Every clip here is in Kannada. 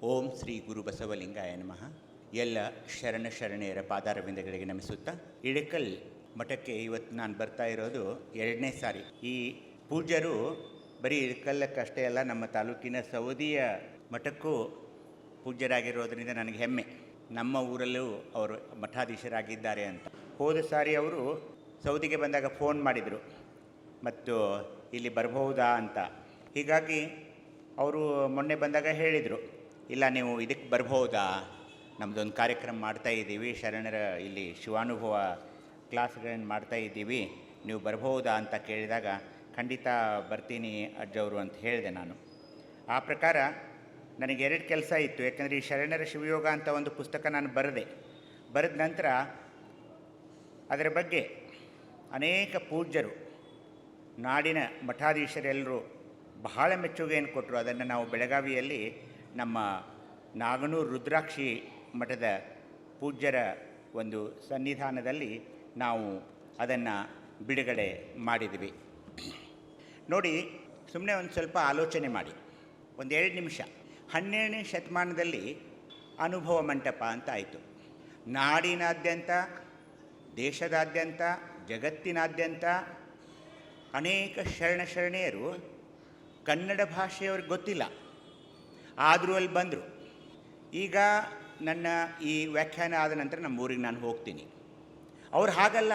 ಓಂ ಶ್ರೀ ಗುರು ಬಸವಲಿಂಗಾಯ ನಮಃ. ಎಲ್ಲ ಶರಣೆಯರ ಪಾದಾರವಿಂದಗಳಿಗೆ ನಮಿಸುತ್ತಾ, ಇಳಕಲ್ ಮಠಕ್ಕೆ ಇವತ್ತು ನಾನು ಬರ್ತಾ ಇರೋದು 2ನೇ ಸಾರಿ. ಈ ಪೂಜ್ಯರು ಬರೀ ಇಳಕಲ್ಲಕ್ಕಷ್ಟೇ ಅಲ್ಲ, ನಮ್ಮ ತಾಲೂಕಿನ ಸವದಿಯ ಮಠಕ್ಕೂ ಪೂಜ್ಯರಾಗಿರೋದರಿಂದ ನನಗೆ ಹೆಮ್ಮೆ. ನಮ್ಮ ಊರಲ್ಲೂ ಅವರು ಮಠಾಧೀಶರಾಗಿದ್ದಾರೆ ಅಂತ. ಹೋದ ಸಾರಿ ಅವರು ಸೌದಿಗೆ ಬಂದಾಗ ಫೋನ್ ಮಾಡಿದರು ಮತ್ತು ಇಲ್ಲಿ ಬರಬಹುದಾ ಅಂತ. ಹೀಗಾಗಿ ಅವರು ಮೊನ್ನೆ ಬಂದಾಗ ಹೇಳಿದರು, ಇಲ್ಲ ನೀವು ಇದಕ್ಕೆ ಬರ್ಬೋದಾ, ನಮ್ಮದೊಂದು ಕಾರ್ಯಕ್ರಮ ಮಾಡ್ತಾಯಿದ್ದೀವಿ, ಶರಣರ ಇಲ್ಲಿ ಶಿವಾನುಭವ ಕ್ಲಾಸ್ಗಳನ್ನು ಮಾಡ್ತಾಯಿದ್ದೀವಿ, ನೀವು ಬರ್ಬೋದಾ ಅಂತ ಕೇಳಿದಾಗ ಖಂಡಿತ ಬರ್ತೀನಿ ಅಜ್ಜವರು ಅಂತ ಹೇಳಿದೆ ನಾನು. ಆ ಪ್ರಕಾರ ನನಗೆ 2 ಕೆಲಸ ಇತ್ತು. ಯಾಕಂದರೆ ಈ ಶರಣರ ಶಿವಯೋಗ ಅಂತ ಒಂದು ಪುಸ್ತಕ ನಾನು ಬರೆದ ನಂತರ ಅದರ ಬಗ್ಗೆ ಅನೇಕ ಪೂಜ್ಯರು, ನಾಡಿನ ಮಠಾಧೀಶರೆಲ್ಲರೂ ಬಹಳ ಮೆಚ್ಚುಗೆಯನ್ನು ಕೊಟ್ಟರು. ಅದನ್ನು ನಾವು ಬೆಳಗಾವಿಯಲ್ಲಿ ನಮ್ಮ ನಾಗನೂರು ರುದ್ರಾಕ್ಷಿ ಮಠದ ಪೂಜ್ಯರ ಒಂದು ಸನ್ನಿಧಾನದಲ್ಲಿ ನಾವು ಅದನ್ನು ಬಿಡುಗಡೆ ಮಾಡಿದ್ವಿ. ನೋಡಿ, ಸುಮ್ಮನೆ ಒಂದು ಸ್ವಲ್ಪ ಆಲೋಚನೆ ಮಾಡಿ, ಒಂದು 2 ನಿಮಿಷ. 12ನೇ ಶತಮಾನದಲ್ಲಿ ಅನುಭವ ಮಂಟಪ ಅಂತ ಆಯಿತು. ನಾಡಿನಾದ್ಯಂತ, ದೇಶದಾದ್ಯಂತ, ಜಗತ್ತಿನಾದ್ಯಂತ ಅನೇಕ ಶರಣೆಯರು ಕನ್ನಡ ಭಾಷೆಯವ್ರಿಗೆ ಗೊತ್ತಿಲ್ಲ, ಆದರೂ ಅಲ್ಲಿ ಬಂದರು. ಈಗ ನನ್ನ ಈ ವ್ಯಾಖ್ಯಾನ ಆದ ನಂತರ ನಮ್ಮ ಊರಿಗೆ ನಾನು ಹೋಗ್ತೀನಿ. ಅವ್ರು ಹಾಗಲ್ಲ,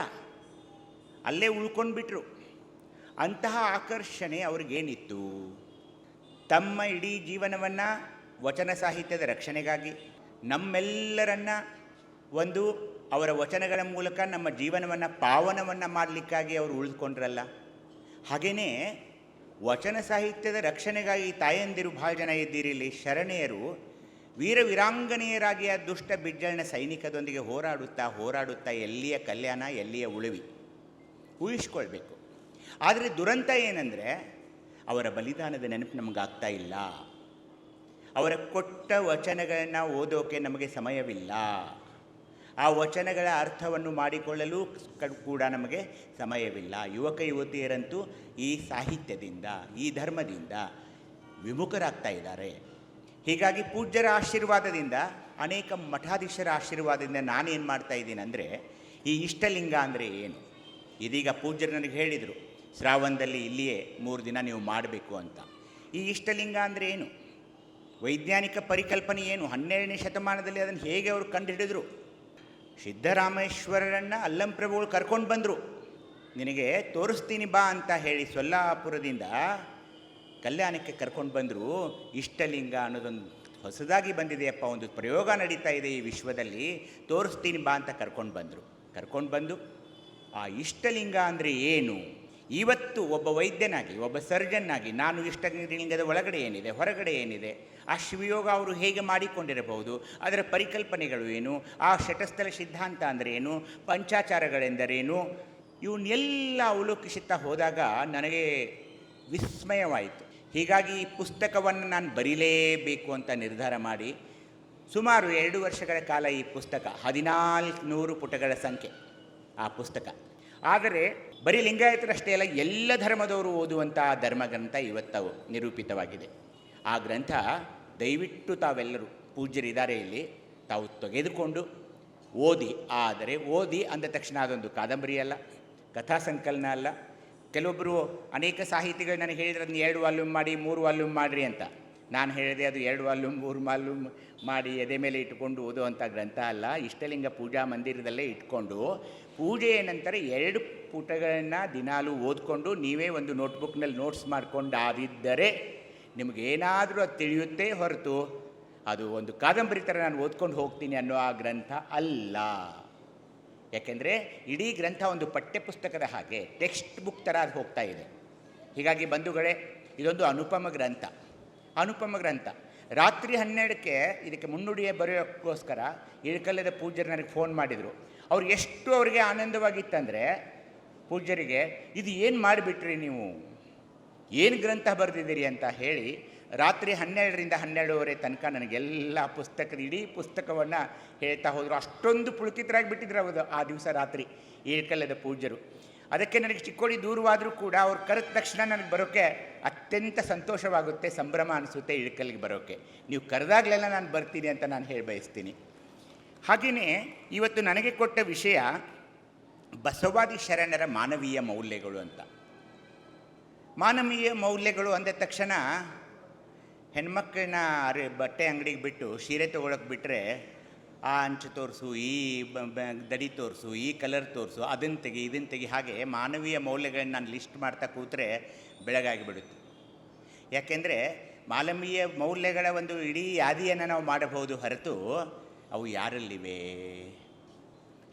ಅಲ್ಲೇ ಉಳ್ಕೊಂಡ್ಬಿಟ್ರು. ಅಂತಹ ಆಕರ್ಷಣೆ ಅವ್ರಿಗೇನಿತ್ತು? ತಮ್ಮ ಇಡೀ ಜೀವನವನ್ನು ವಚನ ಸಾಹಿತ್ಯದ ರಕ್ಷಣೆಗಾಗಿ, ನಮ್ಮೆಲ್ಲರನ್ನ ಒಂದು ಅವರ ವಚನಗಳ ಮೂಲಕ ನಮ್ಮ ಜೀವನವನ್ನು ಪಾವನವನ್ನು ಮಾಡಲಿಕ್ಕಾಗಿ ಅವರು ಉಳಿದುಕೊಂಡ್ರಲ್ಲ. ಹಾಗೆಯೇ ವಚನ ಸಾಹಿತ್ಯದ ರಕ್ಷಣೆಗಾಗಿ ತಾಯಂದಿರು ಭಾಳ ಜನ ಇದ್ದೀರಿ ಇಲ್ಲಿ. ಶರಣೆಯರು ವೀರ ವೀರಾಂಗನೆಯರಾಗಿ ಆ ದುಷ್ಟ ಬಿಜ್ಜಳನ ಸೈನಿಕದೊಂದಿಗೆ ಹೋರಾಡುತ್ತಾ ಎಲ್ಲಿಯ ಕಲ್ಯಾಣ, ಎಲ್ಲಿಯ ಉಳಿವಿ ಊಹಿಸ್ಕೊಳ್ಬೇಕು. ಆದರೆ ದುರಂತ ಏನಂದರೆ, ಅವರ ಬಲಿದಾನದ ನೆನಪು ನಮಗಾಗ್ತಾ ಇಲ್ಲ. ಅವರ ಕೊಟ್ಟ ವಚನಗಳನ್ನು ಓದೋಕೆ ನಮಗೆ ಸಮಯವಿಲ್ಲ. ಆ ವಚನಗಳ ಅರ್ಥವನ್ನು ಮಾಡಿಕೊಳ್ಳಲು ಕೂಡ ನಮಗೆ ಸಮಯವಿಲ್ಲ. ಯುವಕ ಯುವತಿಯರಂತೂ ಈ ಸಾಹಿತ್ಯದಿಂದ, ಈ ಧರ್ಮದಿಂದ ವಿಮುಖರಾಗ್ತಾ ಇದ್ದಾರೆ. ಹೀಗಾಗಿ ಪೂಜ್ಯರ ಆಶೀರ್ವಾದದಿಂದ, ಅನೇಕ ಮಠಾಧೀಶರ ಆಶೀರ್ವಾದದಿಂದ ನಾನೇನು ಮಾಡ್ತಾ ಇದ್ದೀನಿ ಅಂದರೆ, ಈ ಇಷ್ಟಲಿಂಗ ಅಂದರೆ ಏನು? ಇದೀಗ ಪೂಜ್ಯರು ನನಗೆ ಹೇಳಿದರು, ಶ್ರಾವಣದಲ್ಲಿ ಇಲ್ಲಿಯೇ 3 ದಿನ ನೀವು ಮಾಡಬೇಕು ಅಂತ. ಈ ಇಷ್ಟಲಿಂಗ ಅಂದರೆ ಏನು? ವೈಜ್ಞಾನಿಕ ಪರಿಕಲ್ಪನೆ ಏನು? 12ನೇ ಶತಮಾನದಲ್ಲಿ ಅದನ್ನು ಹೇಗೆ ಅವರು ಕಂಡುಹಿಡಿದ್ರು? ಸಿದ್ದರಾಮೇಶ್ವರರನ್ನು ಅಲ್ಲಂಪ್ರಭುಗಳು ಕರ್ಕೊಂಡು ಬಂದರು. ನಿನಗೆ ತೋರಿಸ್ತೀನಿ ಬಾ ಅಂತ ಹೇಳಿ ಸೊಲ್ಲಾಪುರದಿಂದ ಕಲ್ಯಾಣಕ್ಕೆ ಕರ್ಕೊಂಡು ಬಂದರು. ಇಷ್ಟಲಿಂಗ ಅನ್ನೋದೊಂದು ಹೊಸದಾಗಿ ಬಂದಿದೆಯಪ್ಪ, ಒಂದು ಪ್ರಯೋಗ ನಡೀತಾ ಇದೆ ಈ ವಿಶ್ವದಲ್ಲಿ, ತೋರಿಸ್ತೀನಿ ಬಾ ಅಂತ ಕರ್ಕೊಂಡು ಬಂದು ಆ ಇಷ್ಟಲಿಂಗ ಅಂದರೆ ಏನು? ಇವತ್ತು ಒಬ್ಬ ವೈದ್ಯನಾಗಿ, ಒಬ್ಬ ಸರ್ಜನ್ನಾಗಿ ನಾನು ಇಷ್ಟಲಿಂಗದ ಒಳಗಡೆ ಏನಿದೆ, ಹೊರಗಡೆ ಏನಿದೆ, ಆ ಶಿವಯೋಗ ಅವರು ಹೇಗೆ ಮಾಡಿಕೊಂಡಿರಬಹುದು, ಅದರ ಪರಿಕಲ್ಪನೆಗಳು ಏನು, ಆ ಶಟಸ್ಥಲ ಸಿದ್ಧಾಂತ ಅಂದರೆ ಏನು, ಪಂಚಾಚಾರಗಳೆಂದರೇನು, ಇವನ್ನೆಲ್ಲ ಅವಲೋಕಿಸುತ್ತಾ ಹೋದಾಗ ನನಗೆ ವಿಸ್ಮಯವಾಯಿತು. ಹೀಗಾಗಿ ಈ ಪುಸ್ತಕವನ್ನು ನಾನು ಬರೀಲೇಬೇಕು ಅಂತ ನಿರ್ಧಾರ ಮಾಡಿ ಸುಮಾರು 2 ವರ್ಷಗಳ ಕಾಲ ಈ ಪುಸ್ತಕ, 1400 ಪುಟಗಳ ಸಂಖ್ಯೆ ಆ ಪುಸ್ತಕ. ಆದರೆ ಬರೀ ಲಿಂಗಾಯತರಷ್ಟೇ ಅಲ್ಲ, ಎಲ್ಲ ಧರ್ಮದವರು ಓದುವಂಥ ಧರ್ಮಗ್ರಂಥ ಇವತ್ತು ನಿರೂಪಿತವಾಗಿದೆ. ಆ ಗ್ರಂಥ ದಯವಿಟ್ಟು ತಾವೆಲ್ಲರೂ, ಪೂಜ್ಯರಿದ್ದಾರೆ ಇಲ್ಲಿ, ತಾವು ತೆಗೆದುಕೊಂಡು ಓದಿ. ಆದರೆ ಓದಿ ಅಂದ ತಕ್ಷಣ ಅದೊಂದು ಕಾದಂಬರಿ ಅಲ್ಲ, ಕಥಾ ಸಂಕಲನ ಅಲ್ಲ. ಕೆಲವೊಬ್ಬರು ಅನೇಕ ಸಾಹಿತಿಗಳು ನನಗೆ ಹೇಳಿದ್ರೆ ಅದನ್ನು 2 ವಾಲ್ಯೂಮ್ ಮಾಡಿ, 3 ವಾಲ್ಯೂಮ್ ಮಾಡಿರಿ ಅಂತ. ನಾನು ಹೇಳಿದೆ, ಅದು 2 ವಾಲ್ಯೂಮ್ 3 ವಾಲ್ಯೂಮ್ ಮಾಡಿ ಎದೆ ಮೇಲೆ ಇಟ್ಟುಕೊಂಡು ಓದುವಂಥ ಗ್ರಂಥ ಅಲ್ಲ. ಇಷ್ಟಲಿಂಗ ಪೂಜಾ ಮಂದಿರದಲ್ಲೇ ಇಟ್ಕೊಂಡು ಪೂಜೆಯ ನಂತರ 2 ಪುಟಗಳನ್ನು ದಿನಾಲೂ ಓದ್ಕೊಂಡು ನೀವೇ ಒಂದು ನೋಟ್ಬುಕ್ನಲ್ಲಿ ನೋಟ್ಸ್ ಮಾಡಿಕೊಂಡಾದಿದ್ದರೆ ನಿಮಗೇನಾದರೂ ಅದು ತಿಳಿಯುತ್ತೆ ಹೊರತು ಅದು ಒಂದು ಕಾದಂಬರಿ ಥರ ನಾನು ಓದ್ಕೊಂಡು ಹೋಗ್ತೀನಿ ಅನ್ನೋ ಆ ಗ್ರಂಥ ಅಲ್ಲ. ಯಾಕೆಂದರೆ ಇಡೀ ಗ್ರಂಥ ಒಂದು ಪಠ್ಯಪುಸ್ತಕದ ಹಾಗೆ, ಟೆಕ್ಸ್ಟ್ ಬುಕ್ ಥರ ಅದು ಹೋಗ್ತಾ ಇದೆ. ಹೀಗಾಗಿ ಬಂಧುಗಳೇ, ಇದೊಂದು ಅನುಪಮ ಗ್ರಂಥ. ರಾತ್ರಿ 12ಕ್ಕೆ ಇದಕ್ಕೆ ಮುನ್ನುಡಿಯೇ ಬರೆಯೋಕ್ಕೋಸ್ಕರ ಇಳಕಲ್ಲದ ಪೂಜ್ಯರು ನನಗೆ ಫೋನ್ ಮಾಡಿದರು. ಅವ್ರಿಗೆ ಆನಂದವಾಗಿತ್ತಂದರೆ, ಪೂಜ್ಯರಿಗೆ ಇದು ಏನು ಮಾಡಿಬಿಟ್ರಿ ನೀವು, ಏನು ಗ್ರಂಥ ಬರೆದಿದ್ದೀರಿ ಅಂತ ಹೇಳಿ ರಾತ್ರಿ 12ರಿಂದ 12:30 ತನಕ ನನಗೆಲ್ಲ ಇಡೀ ಪುಸ್ತಕವನ್ನು ಹೇಳ್ತಾ ಹೋದರು. ಅಷ್ಟೊಂದು ಪುಳಕಿತರಾಗಿ ಬಿಟ್ಟಿದ್ರು ಅವರು ಆ ದಿವಸ ರಾತ್ರಿ ಇಳಕಲ್ಲದ ಪೂಜ್ಯರು. ಅದಕ್ಕೆ ನನಗೆ ಚಿಕ್ಕೋಡಿ ದೂರವಾದರೂ ಕೂಡ ಅವ್ರು ಕರೆದ ತಕ್ಷಣ ನನಗೆ ಬರೋಕ್ಕೆ ಅತ್ಯಂತ ಸಂತೋಷವಾಗುತ್ತೆ, ಸಂಭ್ರಮ ಅನಿಸುತ್ತೆ ಇಳಕಲ್ಲಿಗೆ ಬರೋಕ್ಕೆ. ನೀವು ಕರೆದಾಗಲೆಲ್ಲ ನಾನು ಬರ್ತೀನಿ ಅಂತ ನಾನು ಹೇಳಿ ಬಯಸ್ತೀನಿ. ಹಾಗೆಯೇ ಇವತ್ತು ನನಗೆ ಕೊಟ್ಟ ವಿಷಯ ಬಸವಾದಿ ಶರಣರ ಮಾನವೀಯ ಮೌಲ್ಯಗಳು ಅಂತ. ಮಾನವೀಯ ಮೌಲ್ಯಗಳು ಅಂದ ತಕ್ಷಣ ಹೆಣ್ಮಕ್ಳನ್ನ ಬಟ್ಟೆ ಅಂಗಡಿಗೆ ಬಿಟ್ಟು ಸೀರೆ ತೊಗೊಳಕ್ಕೆ ಬಿಟ್ಟರೆ ಆ ಅಂಚು ತೋರಿಸು, ಈ ದಡಿ ತೋರಿಸು, ಈ ಕಲರ್ ತೋರಿಸು, ಅದನ್ನು ತೆಗಿ, ಇದನ್ನು ತೆಗಿ, ಹಾಗೆ ಮಾನವೀಯ ಮೌಲ್ಯಗಳನ್ನ ನಾನು ಲಿಸ್ಟ್ ಮಾಡ್ತಾ ಕೂತ್ರೆ ಬೆಳಗಾಗಿಬಿಡುತ್ತೆ. ಯಾಕೆಂದರೆ ಮಾನವೀಯ ಮೌಲ್ಯಗಳ ಒಂದು ಇಡೀ ಯಾದಿಯನ್ನು ನಾವು ಮಾಡಬಹುದು ಹೊರತು ಅವು ಯಾರಲ್ಲಿವೆ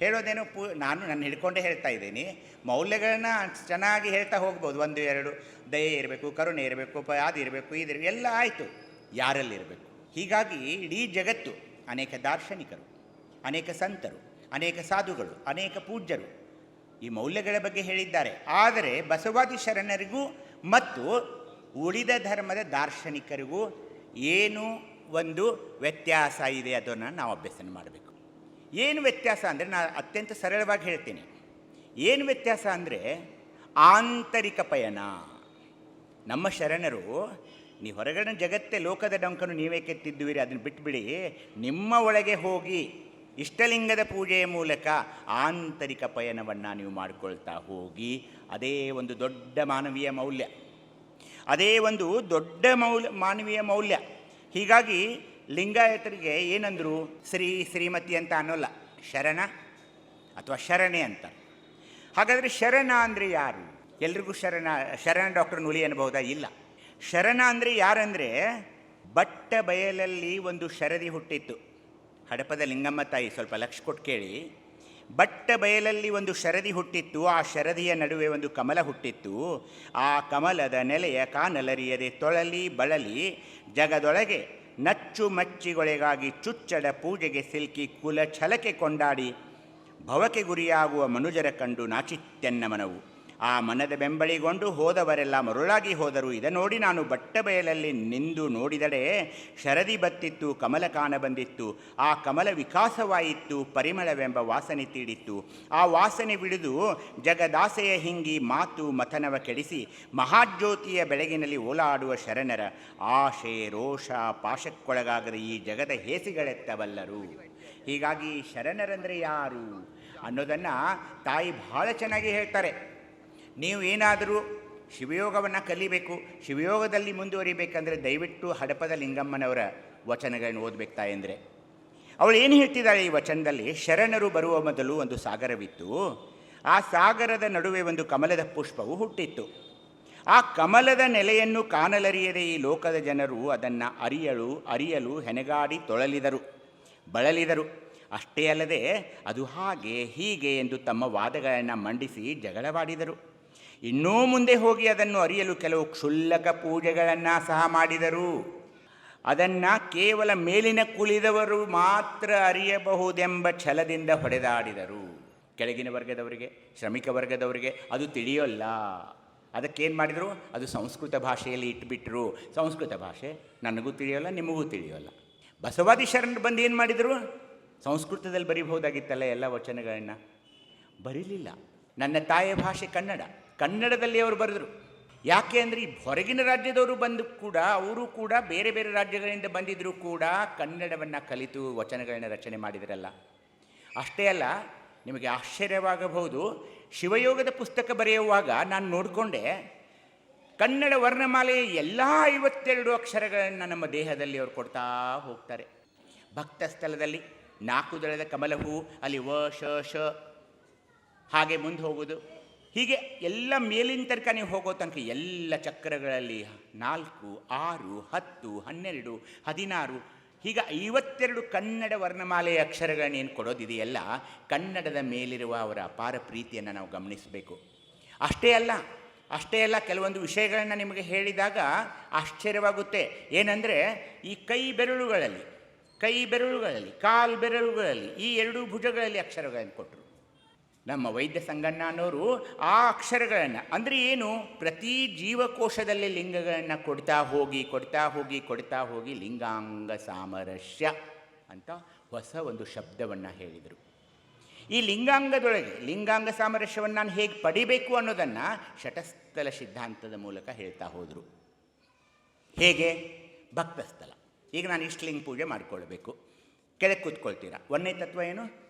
ಹೇಳೋದೇನು ನಾನು ನನ್ನ ಹಿಡ್ಕೊಂಡೇ ಹೇಳ್ತಾ ಇದ್ದೀನಿ. ಮೌಲ್ಯಗಳನ್ನ ಚೆನ್ನಾಗಿ ಹೇಳ್ತಾ ಹೋಗ್ಬೋದು, 1 2 ದಯೆ ಇರಬೇಕು, ಕರುಣೆ ಇರಬೇಕು, ಅದು ಇರಬೇಕು, ಇದಿರಬೇಕು, ಎಲ್ಲ ಆಯಿತು, ಯಾರಲ್ಲಿರಬೇಕು? ಹೀಗಾಗಿ ಇಡೀ ಜಗತ್ತು ಅನೇಕ ದಾರ್ಶನಿಕರು, ಅನೇಕ ಸಂತರು, ಅನೇಕ ಸಾಧುಗಳು, ಅನೇಕ ಪೂಜ್ಯರು ಈ ಮೌಲ್ಯಗಳ ಬಗ್ಗೆ ಹೇಳಿದ್ದಾರೆ. ಆದರೆ ಬಸವಾದಿ ಶರಣರಿಗೂ ಮತ್ತು ಉಳಿದ ಧರ್ಮದ ದಾರ್ಶನಿಕರಿಗೂ ಏನು ಒಂದು ವ್ಯತ್ಯಾಸ ಇದೆ, ಅದನ್ನು ನಾವು ಅಭ್ಯಾಸ ಮಾಡಬೇಕು. ಏನು ವ್ಯತ್ಯಾಸ ಅಂದರೆ ನಾನು ಅತ್ಯಂತ ಸರಳವಾಗಿ ಹೇಳ್ತೀನಿ. ಏನು ವ್ಯತ್ಯಾಸ ಅಂದರೆ ಆಂತರಿಕ ಪಯಣ. ನಮ್ಮ ಶರಣರು, ನೀವು ಹೊರಗಡೆ ಜಗತ್ತೇ ಲೋಕದ ಡಂಕನ್ನು ನೀವೇ ಕೆತ್ತಿದ್ದುವಿರಿ, ಅದನ್ನು ಬಿಟ್ಟುಬಿಡಿ, ನಿಮ್ಮ ಒಳಗೆ ಹೋಗಿ ಇಷ್ಟಲಿಂಗದ ಪೂಜೆಯ ಮೂಲಕ ಆಂತರಿಕ ಪಯಣವನ್ನು ನೀವು ಮಾಡಿಕೊಳ್ತಾ ಹೋಗಿ, ಅದೇ ಒಂದು ದೊಡ್ಡ ಮಾನವೀಯ ಮೌಲ್ಯ, ಅದೇ ಒಂದು ದೊಡ್ಡ ಮಾನವೀಯ ಮೌಲ್ಯ. ಹೀಗಾಗಿ ಲಿಂಗಾಯತರಿಗೆ ಏನಂದರು? ಶ್ರೀಮತಿ ಅಂತ ಅನ್ನೋಲ್ಲ, ಶರಣ ಅಥವಾ ಶರಣೆ ಅಂತ. ಹಾಗಾದರೆ ಶರಣ ಅಂದರೆ ಯಾರು? ಎಲ್ರಿಗೂ ಶರಣ ಡಾಕ್ಟರ್ ನುಲಿ ಅನ್ಬಹುದಾ? ಇಲ್ಲ. ಶರಣ ಅಂದರೆ ಯಾರಂದರೆ, ಬಟ್ಟ ಬಯಲಲ್ಲಿ ಒಂದು ಶರದಿ ಹುಟ್ಟಿತ್ತು. ಹಡಪದ ಲಿಂಗಮ್ಮ ತಾಯಿ ಸ್ವಲ್ಪ ಲಕ್ಷ ಕೊಟ್ಟು ಕೇಳಿ. ಬಟ್ಟ ಬಯಲಲ್ಲಿ ಒಂದು ಶರದಿ ಹುಟ್ಟಿತ್ತು, ಆ ಶರದಿಯ ನಡುವೆ ಒಂದು ಕಮಲ ಹುಟ್ಟಿತ್ತು. ಆ ಕಮಲದ ನೆಲೆಯ ಕಾನಲರಿಯದೆ ತೊಳಲಿ ಬಳಲಿ ಜಗದೊಳಗೆ ನಚ್ಚು ಮಚ್ಚಿಗೊಳೆಗಾಗಿ ಚುಚ್ಚಡ ಪೂಜೆಗೆ ಸಿಲ್ಕಿ ಕುಲ ಛಲಕೆ ಕೊಂಡಾಡಿ ಭವಕ್ಕೆ ಗುರಿಯಾಗುವ ಮನುಜರ ಕಂಡು ನಾಚಿತ್ಯನ್ನ ಮನವು. ಆ ಮನದ ಬೆಂಬಳಿಗೊಂಡು ಹೋದವರೆಲ್ಲ ಮರುಳಾಗಿ ಹೋದರು. ಇದ ನೋಡಿ ನಾನು ಬಟ್ಟ ಬಯಲಲ್ಲಿ ನಿಂದು ನೋಡಿದಡೆ ಶರದಿ ಬತ್ತಿತ್ತು, ಕಮಲ ಕಾಣ ಬಂದಿತ್ತು. ಆ ಕಮಲ ವಿಕಾಸವಾಯಿತು, ಪರಿಮಳವೆಂಬ ವಾಸನೆ ತೀಡಿತ್ತು. ಆ ವಾಸನೆ ಬಿಡಿದು ಜಗದಾಸೆಯ ಹಿಂಗಿ ಮಾತು ಮಥನವ ಕೆಡಿಸಿ ಮಹಾಜ್ಯೋತಿಯ ಬೆಳಗಿನಲ್ಲಿ ಓಲಾಡುವ ಶರಣರ ಆಶೆ ರೋಷ ಪಾಶಕ್ಕೊಳಗಾಗದ ಈ ಜಗದ ಹೇಸಿಗಳೆತ್ತಬಲ್ಲರು. ಹೀಗಾಗಿ ಶರಣರಂದರೆ ಯಾರು ಅನ್ನೋದನ್ನು ತಾಯಿ ಬಹಳ ಚೆನ್ನಾಗಿ ಹೇಳ್ತಾರೆ. ನೀವು ಏನಾದರೂ ಶಿವಯೋಗವನ್ನು ಕಲಿಬೇಕು, ಶಿವಯೋಗದಲ್ಲಿ ಮುಂದುವರಿಬೇಕಂದ್ರೆ ದಯವಿಟ್ಟು ಹಡಪದ ಲಿಂಗಮ್ಮನವರ ವಚನಗಳನ್ನು ಓದಬೇಕು ತಾಯಂದರೆ. ಅವಳು ಏನು ಹೇಳ್ತಿದ್ದಾಳೆ ಈ ವಚನದಲ್ಲಿ? ಶರಣರು ಬರುವ ಮೊದಲು ಒಂದು ಸಾಗರವಿತ್ತು, ಆ ಸಾಗರದ ನಡುವೆ ಒಂದು ಕಮಲದ ಪುಷ್ಪವು ಹುಟ್ಟಿತ್ತು. ಆ ಕಮಲದ ನೆಲೆಯನ್ನು ಕಾಣಲರಿಯದೆ ಈ ಲೋಕದ ಜನರು ಅದನ್ನು ಅರಿಯಲು ಹೆಣಗಾಡಿ ತೊಳಲಿದರು, ಬಳಲಿದರು. ಅಷ್ಟೇ ಅಲ್ಲದೆ ಅದು ಹಾಗೆ ಹೀಗೆ ಎಂದು ತಮ್ಮ ವಾದಗಳನ್ನು ಮಂಡಿಸಿ ಜಗಳವಾಡಿದರು. ಇನ್ನೂ ಮುಂದೆ ಹೋಗಿ ಅದನ್ನು ಅರಿಯಲು ಕೆಲವು ಕ್ಷುಲ್ಲಕ ಪೂಜೆಗಳನ್ನು ಸಹ ಮಾಡಿದರು. ಅದನ್ನು ಕೇವಲ ಮೇಲಿನ ಕುಳಿದವರು ಮಾತ್ರ ಅರಿಯಬಹುದೆಂಬ ಛಲದಿಂದ ಹೊಡೆದಾಡಿದರು. ಕೆಳಗಿನ ವರ್ಗದವರಿಗೆ, ಶ್ರಮಿಕ ವರ್ಗದವರಿಗೆ ಅದು ತಿಳಿಯೋಲ್ಲ. ಅದಕ್ಕೇನು ಮಾಡಿದರು? ಅದು ಸಂಸ್ಕೃತ ಭಾಷೆಯಲ್ಲಿ ಇಟ್ಬಿಟ್ರು. ಸಂಸ್ಕೃತ ಭಾಷೆ ನನಗೂ ತಿಳಿಯೋಲ್ಲ, ನಿಮಗೂ ತಿಳಿಯೋಲ್ಲ. ಬಸವಾದಿ ಶರಣರು ಬಂದು ಏನು ಮಾಡಿದರು? ಸಂಸ್ಕೃತದಲ್ಲಿ ಬರೀಬಹುದಾಗಿತ್ತಲ್ಲ ಎಲ್ಲ ವಚನಗಳನ್ನು, ಬರೀಲಿಲ್ಲ. ನನ್ನ ತಾಯಿಯ ಭಾಷೆ ಕನ್ನಡದಲ್ಲಿ ಅವರು ಬರೆದರು. ಯಾಕೆ ಅಂದರೆ ಈ ಹೊರಗಿನ ರಾಜ್ಯದವರು ಬಂದು ಕೂಡ, ಅವರು ಕೂಡ ಬೇರೆ ಬೇರೆ ರಾಜ್ಯಗಳಿಂದ ಬಂದಿದ್ದರೂ ಕೂಡ ಕನ್ನಡವನ್ನು ಕಲಿತು ವಚನಗಳನ್ನು ರಚನೆ ಮಾಡಿದರಲ್ಲ. ಅಷ್ಟೇ ಅಲ್ಲ, ನಿಮಗೆ ಆಶ್ಚರ್ಯವಾಗಬಹುದು, ಶಿವಯೋಗದ ಪುಸ್ತಕ ಬರೆಯುವಾಗ ನಾನು ನೋಡಿಕೊಂಡೆ, ಕನ್ನಡ ವರ್ಣಮಾಲೆಯ ಎಲ್ಲ 52 ಅಕ್ಷರಗಳನ್ನು ನಮ್ಮ ದೇಹದಲ್ಲಿ ಅವರು ಕೊಡ್ತಾ ಹೋಗ್ತಾರೆ. ಭಕ್ತ ಸ್ಥಳದಲ್ಲಿ 4 ದಳದ ಕಮಲ ಹೂ, ಅಲ್ಲಿ ವ ಶ ಶ ಹಾಗೆ ಮುಂದೆ ಹೋಗೋದು, ಹೀಗೆ ಎಲ್ಲ ಮೇಲಿನ ತನಕ ನೀವು ಹೋಗೋ ತನಕ ಎಲ್ಲ ಚಕ್ರಗಳಲ್ಲಿ 4, 6, 10, 12, 16 ಹೀಗೆ 52 ಕನ್ನಡ ವರ್ಣಮಾಲೆಯ ಅಕ್ಷರಗಳನ್ನ ಏನು ಕೊಡೋದಿದೆಯಲ್ಲ, ಕನ್ನಡದ ಮೇಲಿರುವ ಅವರ ಅಪಾರ ಪ್ರೀತಿಯನ್ನು ನಾವು ಗಮನಿಸಬೇಕು. ಅಷ್ಟೇ ಅಲ್ಲ, ಕೆಲವೊಂದು ವಿಷಯಗಳನ್ನು ನಿಮಗೆ ಹೇಳಿದಾಗ ಆಶ್ಚರ್ಯವಾಗುತ್ತೆ. ಏನಂದರೆ ಈ ಕೈ ಬೆರಳುಗಳಲ್ಲಿ, ಕಾಲು ಬೆರಳುಗಳಲ್ಲಿ, ಈ 2 ಭುಜಗಳಲ್ಲಿ ಅಕ್ಷರಗಳನ್ನು ಕೊಟ್ಟರು. ನಮ್ಮ ವೈದ್ಯ ಸಂಗಣ್ಣ ಅನ್ನೋರು ಆ ಅಕ್ಷರಗಳನ್ನು ಅಂದರೆ ಏನು, ಪ್ರತಿ ಜೀವಕೋಶದಲ್ಲಿ ಲಿಂಗಗಳನ್ನು ಕೊಡ್ತಾ ಹೋಗಿ ಲಿಂಗಾಂಗ ಸಾಮರಸ್ಯ ಅಂತ ಹೊಸ ಒಂದು ಶಬ್ದವನ್ನು ಹೇಳಿದರು. ಈ ಲಿಂಗಾಂಗದೊಳಗೆ ಲಿಂಗಾಂಗ ಸಾಮರಸ್ಯವನ್ನು ನಾನು ಹೇಗೆ ಪಡಿಬೇಕು ಅನ್ನೋದನ್ನು ಶಟಸ್ಥಲ ಸಿದ್ಧಾಂತದ ಮೂಲಕ ಹೇಳ್ತಾ ಹೋದರು. ಹೇಗೆ? ಭಕ್ತಸ್ಥಲ. ಈಗ ನಾನು ಇಷ್ಟಲಿಂಗ ಪೂಜೆ ಮಾಡಿಕೊಳ್ಬೇಕು. ಕೆಳಗೆ ಕೂತ್ಕೊಳ್ತೀರಾ. ಒಂದನೇ ತತ್ವ ಏನು?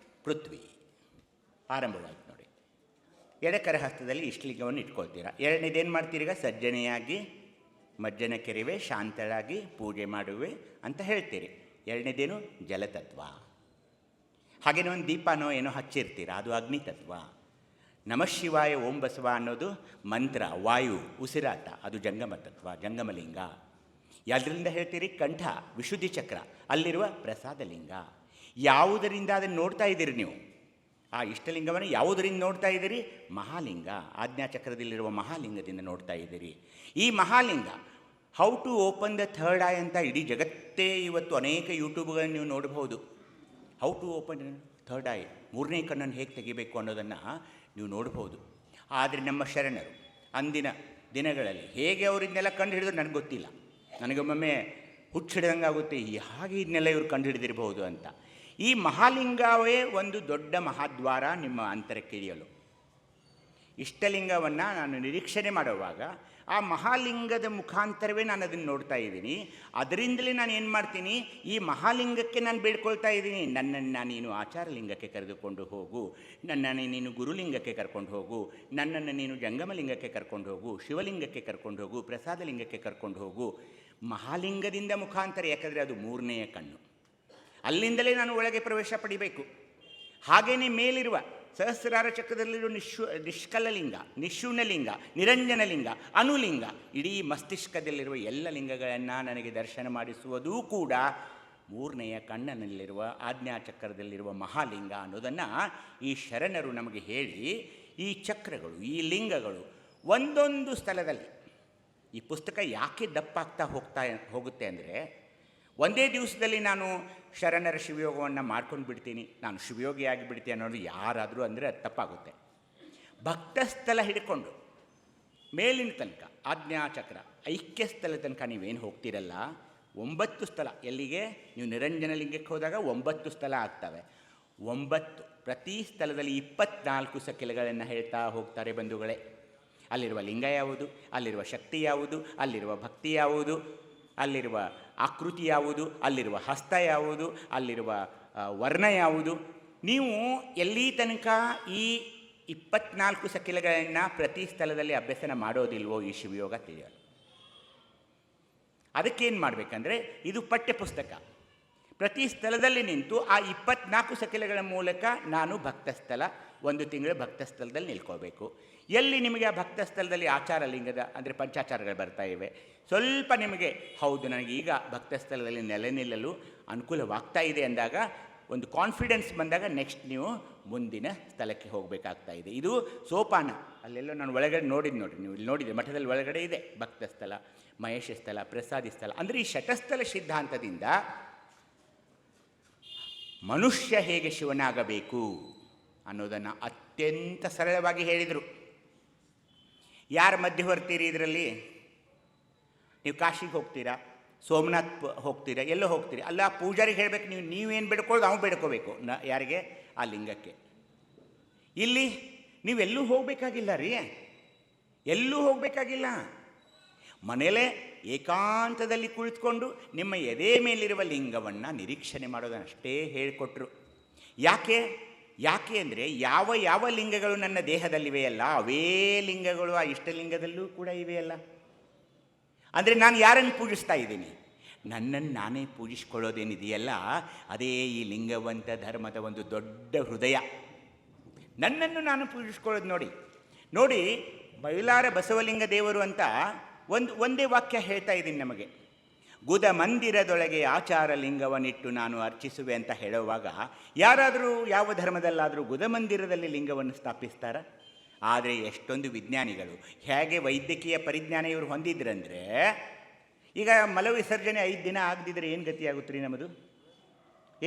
ಪೃಥ್ವಿ. ಆರಂಭವಾಯ್ತು ನೋಡಿ. ಎಡಕರ ಹಸ್ತದಲ್ಲಿ ಇಷ್ಟಲಿಂಗವನ್ನು ಇಟ್ಕೊಳ್ತೀರಾ. ಎರಡನೇದೇನು ಮಾಡ್ತೀರೀಗ? ಸಜ್ಜನೆಯಾಗಿ ಮಜ್ಜನ ಕೆರೆವೆ ಶಾಂತಳಾಗಿ ಪೂಜೆ ಮಾಡುವೆ ಅಂತ ಹೇಳ್ತೀರಿ. ಎರಡನೇದೇನು? ಜಲತತ್ವ. ಹಾಗೇನೋ ಒಂದು ದೀಪನೋ ಏನೋ ಹಚ್ಚಿರ್ತೀರ, ಅದು ಅಗ್ನಿತತ್ವ. ನಮಃ ಶಿವಾಯ ಓಂ ಬಸವ ಅನ್ನೋದು ಮಂತ್ರ, ವಾಯು, ಉಸಿರಾಟ, ಅದು ಜಂಗಮ ತತ್ವ, ಜಂಗಮಲಿಂಗ. ಯಾವುದರಿಂದ ಹೇಳ್ತೀರಿ? ಕಂಠ, ವಿಶುದ್ಧಿ ಚಕ್ರ, ಅಲ್ಲಿರುವ ಪ್ರಸಾದಲಿಂಗ. ಯಾವುದರಿಂದ ಅದನ್ನು ನೋಡ್ತಾ ಇದ್ದೀರಿ ನೀವು? ಆ ಇಷ್ಟಲಿಂಗವನ್ನು ಯಾವುದರಿಂದ ನೋಡ್ತಾ ಇದ್ದೀರಿ? ಮಹಾಲಿಂಗ, ಆಜ್ಞಾಚಕ್ರದಲ್ಲಿರುವ ಮಹಾಲಿಂಗದಿಂದ ನೋಡ್ತಾ ಇದ್ದೀರಿ. ಈ Mahalinga how to open the third eye ಅಂತ ಇಡೀ ಜಗತ್ತೇ ಇವತ್ತು ಅನೇಕ ಯೂಟ್ಯೂಬ್ಗಳನ್ನು ನೀವು ನೋಡಬಹುದು. How to open third eye, ಮೂರನೇ ಕಣ್ಣನ್ನು ಹೇಗೆ ತೆಗಿಬೇಕು ಅನ್ನೋದನ್ನು ನೀವು ನೋಡ್ಬೋದು. ಆದರೆ ನಮ್ಮ ಶರಣರು ಅಂದಿನ ದಿನಗಳಲ್ಲಿ ಹೇಗೆ ಅವರಿದ್ನೆಲ್ಲ ಕಂಡು ಹಿಡಿದ್ರು ನನಗೆ ಗೊತ್ತಿಲ್ಲ. ನನಗೊಮ್ಮೊಮ್ಮೆ ಹುಚ್ಚಿಡ್ದಂಗೆ ಆಗುತ್ತೆ, ಹಾಗೆ ಇದನ್ನೆಲ್ಲ ಇವರು ಕಂಡು ಹಿಡಿದಿರ್ಬೋದು ಅಂತ. ಈ ಮಹಾಲಿಂಗವೇ ಒಂದು ದೊಡ್ಡ ಮಹಾದ್ವಾರ ನಿಮ್ಮ ಅಂತರಕ್ಕೆ ಇಳಿಯಲು. ಇಷ್ಟಲಿಂಗವನ್ನು ನಾನು ನಿರೀಕ್ಷಣೆ ಮಾಡುವಾಗ ಆ ಮಹಾಲಿಂಗದ ಮುಖಾಂತರವೇ ನಾನು ಅದನ್ನು ನೋಡ್ತಾ ಇದ್ದೀನಿ. ಅದರಿಂದಲೇ ನಾನು ಏನು ಮಾಡ್ತೀನಿ? ಈ ಮಹಾಲಿಂಗಕ್ಕೆ ನಾನು ಬೇಡ್ಕೊಳ್ತಾ ಇದ್ದೀನಿ, ನನ್ನನ್ನು ನೀನು ಆಚಾರಲಿಂಗಕ್ಕೆ ಕರೆದುಕೊಂಡು ಹೋಗು, ನನ್ನನ್ನು ನೀನು ಗುರುಲಿಂಗಕ್ಕೆ ಕರ್ಕೊಂಡು ಹೋಗು, ನನ್ನನ್ನು ನೀನು ಜಂಗಮಲಿಂಗಕ್ಕೆ ಕರ್ಕೊಂಡು ಹೋಗು, ಶಿವಲಿಂಗಕ್ಕೆ ಕರ್ಕೊಂಡು ಹೋಗು, ಪ್ರಸಾದಲಿಂಗಕ್ಕೆ ಕರ್ಕೊಂಡು ಹೋಗು. ಮಹಾಲಿಂಗದಿಂದ ಮುಖಾಂತರ, ಯಾಕಂದರೆ ಅದು ಮೂರನೆಯ ಕಣ್ಣು. ಅಲ್ಲಿಂದಲೇ ನಾನು ಒಳಗೆ ಪ್ರವೇಶ ಪಡಿಬೇಕು. ಹಾಗೆಯೇ ಮೇಲಿರುವ ಸಹಸ್ರಾರ ಚಕ್ರದಲ್ಲಿರುವ ನಿಷ್ಕಲಲಿಂಗ, ನಿಶೂನ್ಯಲಿಂಗ, ನಿರಂಜನಲಿಂಗ, ಅನುಲಿಂಗ, ಇಡೀ ಮಸ್ತಿಷ್ಕದಲ್ಲಿರುವ ಎಲ್ಲ ಲಿಂಗಗಳನ್ನು ನನಗೆ ದರ್ಶನ ಮಾಡಿಸುವುದೂ ಕೂಡ ಮೂರನೆಯ ಕಣ್ಣನಲ್ಲಿರುವ ಆಜ್ಞಾಚಕ್ರದಲ್ಲಿರುವ ಮಹಾಲಿಂಗ ಅನ್ನೋದನ್ನು ಈ ಶರಣರು ನಮಗೆ ಹೇಳಿ, ಈ ಚಕ್ರಗಳು, ಈ ಲಿಂಗಗಳು ಒಂದೊಂದು ಸ್ಥಳದಲ್ಲಿ. ಈ ಪುಸ್ತಕ ಯಾಕೆ ದಪ್ಪಾಗ್ತಾ ಹೋಗುತ್ತೆ ಅಂದರೆ, ಒಂದೇ ದಿವಸದಲ್ಲಿ ನಾನು ಶರಣರ ಶಿವಯೋಗವನ್ನು ಮಾಡ್ಕೊಂಡು ಬಿಡ್ತೀನಿ, ನಾನು ಶಿವಯೋಗಿ ಆಗಿಬಿಡ್ತೀನಿ ಅನ್ನೋದು ಯಾರಾದರೂ ಅಂದರೆ ಅದು ತಪ್ಪಾಗುತ್ತೆ. ಭಕ್ತಸ್ಥಳ ಹಿಡ್ಕೊಂಡು ಮೇಲಿನ ತನಕ ಆಜ್ಞಾಚಕ್ರ ಐಕ್ಯಸ್ಥಳ ತನಕ ನೀವೇನು ಹೋಗ್ತೀರಲ್ಲ, 9 ಸ್ಥಳ. ಎಲ್ಲಿಗೆ? ನೀವು ನಿರಂಜನ ಲಿಂಗಕ್ಕೆ ಹೋದಾಗ 9 ಸ್ಥಳ ಆಗ್ತವೆ. 9 ಪ್ರತಿ ಸ್ಥಳದಲ್ಲಿ 24 ಸಕಿಲಗಳನ್ನು ಹೇಳ್ತಾ ಹೋಗ್ತಾರೆ ಬಂಧುಗಳೇ. ಅಲ್ಲಿರುವ ಲಿಂಗ ಯಾವುದು, ಅಲ್ಲಿರುವ ಶಕ್ತಿ ಯಾವುದು, ಅಲ್ಲಿರುವ ಭಕ್ತಿ ಯಾವುದು, ಅಲ್ಲಿರುವ ಆಕೃತಿ ಯಾವುದು, ಅಲ್ಲಿರುವ ಹಸ್ತ ಯಾವುದು, ಅಲ್ಲಿರುವ ವರ್ಣ ಯಾವುದು. ನೀವು ಎಲ್ಲಿ ತನಕ ಈ 24 ಸಕಿಲಗಳನ್ನು ಪ್ರತಿ ಸ್ಥಳದಲ್ಲಿ ಅಭ್ಯಸನ ಮಾಡೋದಿಲ್ವೋ ಈ ಶಿವಯೋಗ ತಿಳಿಯಲು. ಅದಕ್ಕೇನು ಮಾಡಬೇಕಂದ್ರೆ, ಇದು ಪಠ್ಯಪುಸ್ತಕ. ಪ್ರತಿ ಸ್ಥಳದಲ್ಲಿ ನಿಂತು ಆ 24 ಸಕಿಲಗಳ ಮೂಲಕ ನಾನು ಭಕ್ತಸ್ಥಳ 1 ತಿಂಗಳು ಭಕ್ತಸ್ಥಳದಲ್ಲಿ ನಿಲ್ಕೋಬೇಕು. ಎಲ್ಲಿ ನಿಮಗೆ ಆ ಭಕ್ತಸ್ಥಳದಲ್ಲಿ ಆಚಾರ ಲಿಂಗದ ಅಂದರೆ ಪಂಚಾಚಾರಗಳು ಬರ್ತಾ ಇವೆ, ಸ್ವಲ್ಪ ನಿಮಗೆ ಹೌದು ನನಗೆ ಈಗ ಭಕ್ತಸ್ಥಳದಲ್ಲಿ ನೆಲೆ ನಿಲ್ಲಲು ಅನುಕೂಲವಾಗ್ತಾ ಇದೆ ಅಂದಾಗ, ಒಂದು ಕಾನ್ಫಿಡೆನ್ಸ್ ಬಂದಾಗ ನೆಕ್ಸ್ಟ್ ನೀವು ಮುಂದಿನ ಸ್ಥಳಕ್ಕೆ ಹೋಗಬೇಕಾಗ್ತಾ ಇದೆ. ಇದು ಸೋಪಾನ. ಅಲ್ಲೆಲ್ಲೋ ನಾನು ಒಳಗಡೆ ನೋಡಿದ್ದು ನೋಡಿರಿ, ನೀವು ಇಲ್ಲಿ ನೋಡಿದೆ, ಮಠದಲ್ಲಿ ಒಳಗಡೆ ಇದೆ ಭಕ್ತಸ್ಥಳ, ಮಹೇಶ ಸ್ಥಳ, ಪ್ರಸಾದಿ ಸ್ಥಳ. ಅಂದರೆ ಈ ಶಟಸ್ಥಲ ಸಿದ್ಧಾಂತದಿಂದ ಮನುಷ್ಯ ಹೇಗೆ ಶಿವನಾಗಬೇಕು ಅನ್ನೋದನ್ನು ಅತ್ಯಂತ ಸರಳವಾಗಿ ಹೇಳಿದರು. ಯಾರ ಮಧ್ಯೆ ಹೊರ್ತೀರಿ ಇದರಲ್ಲಿ? ನೀವು ಕಾಶಿಗೆ ಹೋಗ್ತೀರಾ, ಸೋಮನಾಥ್ ಹೋಗ್ತೀರಾ, ಎಲ್ಲೋ ಹೋಗ್ತೀರಿ, ಅಲ್ಲ ಪೂಜಾರಿಗೆ ಹೇಳಬೇಕು, ನೀವೇನು ಬೇಡ್ಕೊಳ್ಳೋದು ಅವ್ನು ಬೇಡ್ಕೋಬೇಕು. ಯಾರಿಗೆ? ಆ ಲಿಂಗಕ್ಕೆ. ಇಲ್ಲಿ ನೀವೆಲ್ಲೂ ಹೋಗಬೇಕಾಗಿಲ್ಲ ರೀ, ಎಲ್ಲೂ ಹೋಗಬೇಕಾಗಿಲ್ಲ. ಮನೆಯಲ್ಲೇ ಏಕಾಂತದಲ್ಲಿ ಕುಳಿತುಕೊಂಡು ನಿಮ್ಮ ಎದೆ ಮೇಲಿರುವ ಲಿಂಗವನ್ನು ನಿರೀಕ್ಷಣೆ ಮಾಡೋದನ್ನಷ್ಟೇ ಹೇಳಿಕೊಟ್ರು. ಯಾಕೆ ಅಂದರೆ ಯಾವ ಯಾವ ಲಿಂಗಗಳು ನನ್ನ ದೇಹದಲ್ಲಿವೆಯಲ್ಲ ಅವೇ ಲಿಂಗಗಳು ಆ ಇಷ್ಟಲಿಂಗದಲ್ಲೂ ಕೂಡ ಇವೆಯಲ್ಲ. ಅಂದರೆ ನಾನು ಯಾರನ್ನು ಪೂಜಿಸ್ತಾ ಇದ್ದೀನಿ? ನನ್ನನ್ನು ನಾನೇ ಪೂಜಿಸ್ಕೊಳ್ಳೋದೇನಿದೆಯಲ್ಲ, ಅದೇ ಈ ಲಿಂಗವಂತ ಧರ್ಮದ ಒಂದು ದೊಡ್ಡ ಹೃದಯ. ನನ್ನನ್ನು ನಾನು ಪೂಜಿಸ್ಕೊಳ್ಳೋದು ನೋಡಿ ಬೈಲಾರ ಬಸವಲಿಂಗ ದೇವರು ಅಂತ ಒಂದೇ ವಾಕ್ಯ ಹೇಳ್ತಾ ಇದ್ದೀನಿ ನಮಗೆ. ಗುದ ಮಂದಿರದೊಳಗೆ ಆಚಾರ ಲಿಂಗವನ್ನಿಟ್ಟು ನಾನು ಅರ್ಚಿಸುವೆ ಅಂತ ಹೇಳುವಾಗ, ಯಾರಾದರೂ ಯಾವ ಧರ್ಮದಲ್ಲಾದರೂ ಗುದ ಮಂದಿರದಲ್ಲಿ ಲಿಂಗವನ್ನು ಸ್ಥಾಪಿಸ್ತಾರ? ಆದರೆ ಎಷ್ಟೊಂದು ವಿಜ್ಞಾನಿಗಳು, ಹೇಗೆ ವೈದ್ಯಕೀಯ ಪರಿಜ್ಞಾನ ಇವರು ಹೊಂದಿದ್ರಂದರೆ, ಈಗ ಮಲ ವಿಸರ್ಜನೆ 5 ದಿನ ಆಗದಿದ್ದರೆ ಏನು ಗತಿಯಾಗುತ್ತೆ ರೀ ನಮ್ಮದು?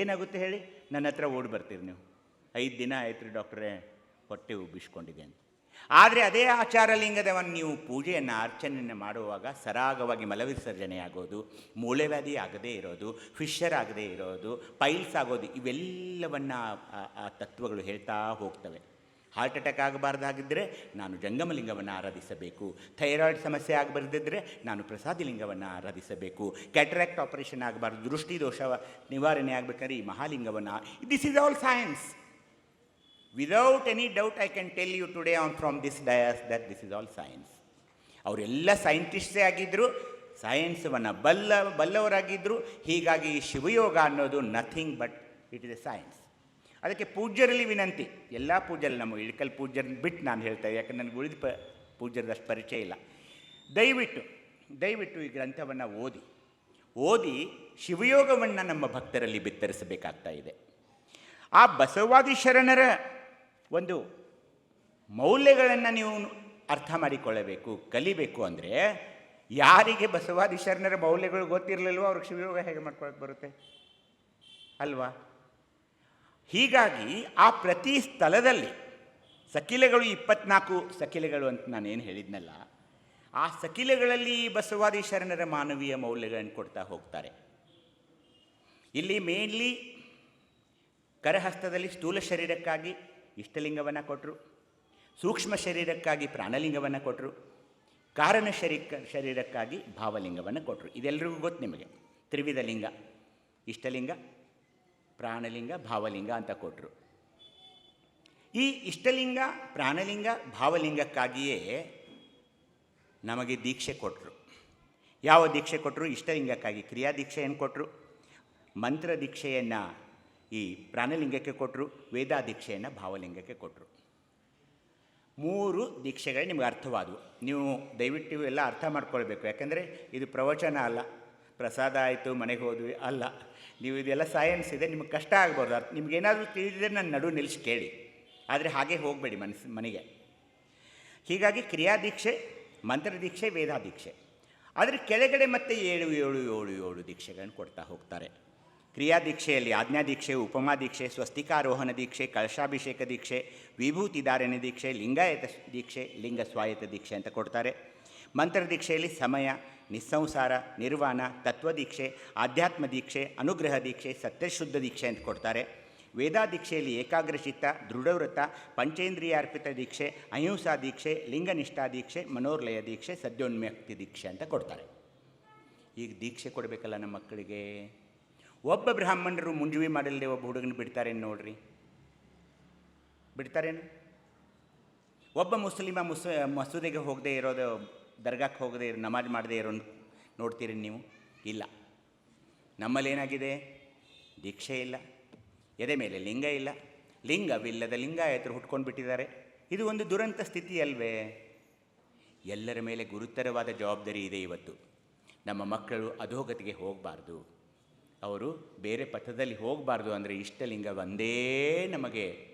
ಏನಾಗುತ್ತೆ ಹೇಳಿ? ನನ್ನ ಹತ್ರ ಓಡಿ ಬರ್ತೀರಿ ನೀವು, 5 ದಿನ ಆಯ್ತು ರೀ ಡಾಕ್ಟ್ರೇ ಹೊಟ್ಟೆ ಉಬ್ಬಿಸ್ಕೊಂಡಿದೆ ಅಂತ. ಆದರೆ ಅದೇ ಆಚಾರಲಿಂಗದವನ್ನು ನೀವು ಪೂಜೆಯನ್ನು ಅರ್ಚನೆಯನ್ನು ಮಾಡುವಾಗ ಸರಾಗವಾಗಿ ಮಲವಿಸರ್ಜನೆಯಾಗೋದು, ಮೂಳೆವ್ಯಾಧಿ ಆಗದೇ ಇರೋದು, ಫಿಶರ್ ಆಗದೇ ಇರೋದು, ಪೈಲ್ಸ್ ಆಗೋದು, ಇವೆಲ್ಲವನ್ನು ಆ ತತ್ವಗಳು ಹೇಳ್ತಾ ಹೋಗ್ತವೆ. ಹಾರ್ಟ್ ಅಟ್ಯಾಕ್ ಆಗಬಾರ್ದಾಗಿದ್ದರೆ ನಾನು ಜಂಗಮಲಿಂಗವನ್ನು ಆರಾಧಿಸಬೇಕು, ಥೈರಾಯ್ಡ್ ಸಮಸ್ಯೆ ಆಗಬಾರ್ದಿದ್ದರೆ ನಾನು ಪ್ರಸಾದಿಲಿಂಗವನ್ನು ಆರಾಧಿಸಬೇಕು, ಕ್ಯಾಟರಾಕ್ಟ್ ಆಪರೇಷನ್ ಆಗಬಾರ್ದು, ದೃಷ್ಟಿ ದೋಷ ನಿವಾರಣೆ ಆಗಬೇಕಾದ್ರೆ ಈ ಮಹಾಲಿಂಗವನ್ನು. This is all science. Without any doubt, I can tell you today on from this dais that this is all science. ಅವರೆಲ್ಲ ಸೈಂಟಿಸ್ಟೇ ಆಗಿದ್ದರು, ಸೈನ್ಸವನ್ನು ಬಲ್ಲವರಾಗಿದ್ದರು. ಹೀಗಾಗಿ ಶಿವಯೋಗ ಅನ್ನೋದು nothing but it is A science. ಅದಕ್ಕೆ ಪೂಜ್ಯರಲ್ಲಿ ವಿನಂತಿ, ಎಲ್ಲ ಪೂಜ್ಯರಲ್ಲಿ, ನಮ್ಮ ಇಳಕಲ್ ಪೂಜ್ಯರನ್ನ ಬಿಟ್ಟು ನಾನು ಹೇಳ್ತೇವೆ, ಯಾಕಂದ್ರೆ ನನಗೆ ಉಳಿದ ಪೂಜ್ಯರದಷ್ಟು ಪರಿಚಯ ಇಲ್ಲ. ದಯವಿಟ್ಟು ಈ ಗ್ರಂಥವನ್ನು ಓದಿ ಶಿವಯೋಗವನ್ನು ನಮ್ಮ ಭಕ್ತರಲ್ಲಿ ಬಿತ್ತರಿಸಬೇಕಾಗ್ತಾ ಇದೆ. ಆ ಬಸವಾದಿ ಶರಣರ ಒಂದು ಮೌಲ್ಯಗಳನ್ನು ನೀವು ಅರ್ಥ ಮಾಡಿಕೊಳ್ಳಬೇಕು, ಕಲಿಬೇಕು. ಅಂದರೆ ಯಾರಿಗೆ ಬಸವಾದಿ ಶರಣರ ಮೌಲ್ಯಗಳು ಗೊತ್ತಿರಲಿಲ್ವೋ ಅವ್ರಿಗೆ ಶಿವಯೋಗ ಹೇಗೆ ಮಾಡ್ಕೊಳ್ಳೋಕೆ ಬರುತ್ತೆ ಅಲ್ವಾ? ಹೀಗಾಗಿ ಆ ಪ್ರತಿ ಸ್ಥಳದಲ್ಲಿ ಸಕಿಲೆಗಳು 24 ಸಕಿಲೆಗಳು ಅಂತ ನಾನೇನು ಹೇಳಿದ್ನಲ್ಲ, ಆ ಸಕಿಲೆಗಳಲ್ಲಿ ಬಸವಾದಿ ಶರಣರ ಮಾನವೀಯ ಮೌಲ್ಯಗಳನ್ನು ಕೊಡ್ತಾ ಹೋಗ್ತಾರೆ. ಇಲ್ಲಿ ಮೇನ್ಲಿ ಕರಹಸ್ತದಲ್ಲಿ ಸ್ಥೂಲ ಶರೀರಕ್ಕಾಗಿ ಇಷ್ಟಲಿಂಗವನ್ನು ಕೊಟ್ಟರು, ಸೂಕ್ಷ್ಮ ಶರೀರಕ್ಕಾಗಿ ಪ್ರಾಣಲಿಂಗವನ್ನು ಕೊಟ್ಟರು, ಕಾರಣ ಶರೀರಕ್ಕಾಗಿ ಭಾವಲಿಂಗವನ್ನು ಕೊಟ್ಟರು. ಇದೆಲ್ಲರಿಗೂ ಗೊತ್ತು ನಿಮಗೆ. ತ್ರಿವಿಧ ಲಿಂಗ, ಇಷ್ಟಲಿಂಗ, ಪ್ರಾಣಲಿಂಗ, ಭಾವಲಿಂಗ ಅಂತ ಕೊಟ್ಟರು. ಈ ಇಷ್ಟಲಿಂಗ, ಪ್ರಾಣಲಿಂಗ, ಭಾವಲಿಂಗಕ್ಕಾಗಿಯೇ ನಮಗೆ ದೀಕ್ಷೆ ಕೊಟ್ಟರು. ಯಾವ ದೀಕ್ಷೆ ಕೊಟ್ಟರು? ಇಷ್ಟಲಿಂಗಕ್ಕಾಗಿ ಕ್ರಿಯಾ ದೀಕ್ಷೆಯನ್ನು ಕೊಟ್ಟರು, ಮಂತ್ರ ದೀಕ್ಷೆಯನ್ನು ಈ ಪ್ರಾಣಲಿಂಗಕ್ಕೆ ಕೊಟ್ಟರು, ವೇದಾ ದೀಕ್ಷೆಯನ್ನು ಭಾವಲಿಂಗಕ್ಕೆ ಕೊಟ್ಟರು. 3 ದೀಕ್ಷೆಗಳು ನಿಮಗೆ ಅರ್ಥವಾದವು. ನೀವು ದಯವಿಟ್ಟು ಇವೆಲ್ಲ ಅರ್ಥ ಮಾಡ್ಕೊಳ್ಬೇಕು. ಯಾಕೆಂದರೆ ಇದು ಪ್ರವಚನ ಅಲ್ಲ, ಪ್ರಸಾದ ಆಯಿತು ಮನೆಗೆ ಹೋದ್ವಿ ಅಲ್ಲ. ನೀವು ಇದೆಲ್ಲ ಸೈನ್ಸ್ ಇದೆ, ನಿಮಗೆ ಕಷ್ಟ ಆಗ್ಬೋದು. ನಿಮಗೇನಾದರೂ ತಿಳಿದಿದ್ರೆ ನನ್ನ ನಡು ನಿಲ್ಲಿಸಿ ಕೇಳಿ, ಆದರೆ ಹಾಗೆ ಹೋಗಬೇಡಿ ಮನೆಗೆ. ಹೀಗಾಗಿ ಕ್ರಿಯಾದೀಕ್ಷೆ, ಮಂತ್ರದೀಕ್ಷೆ, ವೇದಾದೀಕ್ಷೆ. ಆದರೆ ಕೆಳಗಡೆ ಮತ್ತೆ 7 ದೀಕ್ಷೆಗಳನ್ನು ಕೊಡ್ತಾ ಹೋಗ್ತಾರೆ. ಕ್ರಿಯಾದೀಕ್ಷೆಯಲ್ಲಿ ಆಜ್ಞಾದೀಕ್ಷೆ, ಉಪಮಾದೀಕ್ಷೆ, ಸ್ವಸ್ತಿಕಾರೋಹಣ ದೀಕ್ಷೆ, ಕಳಶಾಭಿಷೇಕ ದೀಕ್ಷೆ, ವಿಭೂತಿಧಾರಣೆ ದೀಕ್ಷೆ, ಲಿಂಗಾಯತ ದೀಕ್ಷೆ, ಲಿಂಗ ಸ್ವಾಯತ್ತ ದೀಕ್ಷೆ ಅಂತ ಕೊಡ್ತಾರೆ. ಮಂತ್ರದೀಕ್ಷೆಯಲ್ಲಿ ಸಮಯ, ನಿಸ್ಸಂಸಾರ, ನಿರ್ವಾಣ, ತತ್ವದೀಕ್ಷೆ, ಆಧ್ಯಾತ್ಮ ದೀಕ್ಷೆ, ಅನುಗ್ರಹ ದೀಕ್ಷೆ, ಸತ್ಯಶುದ್ಧ ದೀಕ್ಷೆ ಅಂತ ಕೊಡ್ತಾರೆ. ವೇದಾದೀಕ್ಷೆಯಲ್ಲಿ ಏಕಾಗ್ರಚಿತ್ತ, ದೃಢವ್ರತ, ಪಂಚೇಂದ್ರಿಯಾರ್ಪಿತ ದೀಕ್ಷೆ, ಅಹಿಂಸಾ ದೀಕ್ಷೆ, ಲಿಂಗನಿಷ್ಠಾ ದೀಕ್ಷೆ, ಮನೋರ್ಲಯ ದೀಕ್ಷೆ, ಸದ್ಯೋನ್ಮುಕ್ತಿ ದೀಕ್ಷೆ ಅಂತ ಕೊಡ್ತಾರೆ. ಈಗ ದೀಕ್ಷೆ ಕೊಡಬೇಕಲ್ಲ ನಮ್ಮ ಮಕ್ಕಳಿಗೆ. ಒಬ್ಬ ಬ್ರಾಹ್ಮಣರು ಮುಂಜುವಿ ಮಾಡಲ್ಲದೆ ಒಬ್ಬ ಹುಡುಗನ ಬಿಡ್ತಾರೇನು ನೋಡ್ರಿ? ಬಿಡ್ತಾರೇನು? ಒಬ್ಬ ಮುಸ್ಲಿಮ ಮಸೂದೆಗೆ ಹೋಗದೆ ಇರೋದು, ದರ್ಗಾಕ್ಕೆ ಹೋಗದೆ ನಮಾಜ್ ಮಾಡದೇ ಇರೋ ನೋಡ್ತೀರಿ ನೀವು? ಇಲ್ಲ. ನಮ್ಮಲ್ಲೇನಾಗಿದೆ? ದೀಕ್ಷೆ ಇಲ್ಲ, ಎದೆ ಮೇಲೆ ಲಿಂಗ ಇಲ್ಲ, ಲಿಂಗವಿಲ್ಲದ ಲಿಂಗಾಯತರು ಹುಟ್ಕೊಂಡು ಬಿಟ್ಟಿದ್ದಾರೆ. ಇದು ಒಂದು ದುರಂತ ಸ್ಥಿತಿ ಅಲ್ವೇ? ಎಲ್ಲರ ಮೇಲೆ ಗುರುತರವಾದ ಜವಾಬ್ದಾರಿ ಇದೆ ಇವತ್ತು. ನಮ್ಮ ಮಕ್ಕಳು ಅಧೋಗತಿಗೆ ಹೋಗಬಾರ್ದು, ಅವರು ಬೇರೆ ಪಥದಲ್ಲಿ ಹೋಗಬಾರ್ದು. ಅಂದರೆ ಇಷ್ಟಲಿಂಗ ಒಂದೇ ನಮಗೆ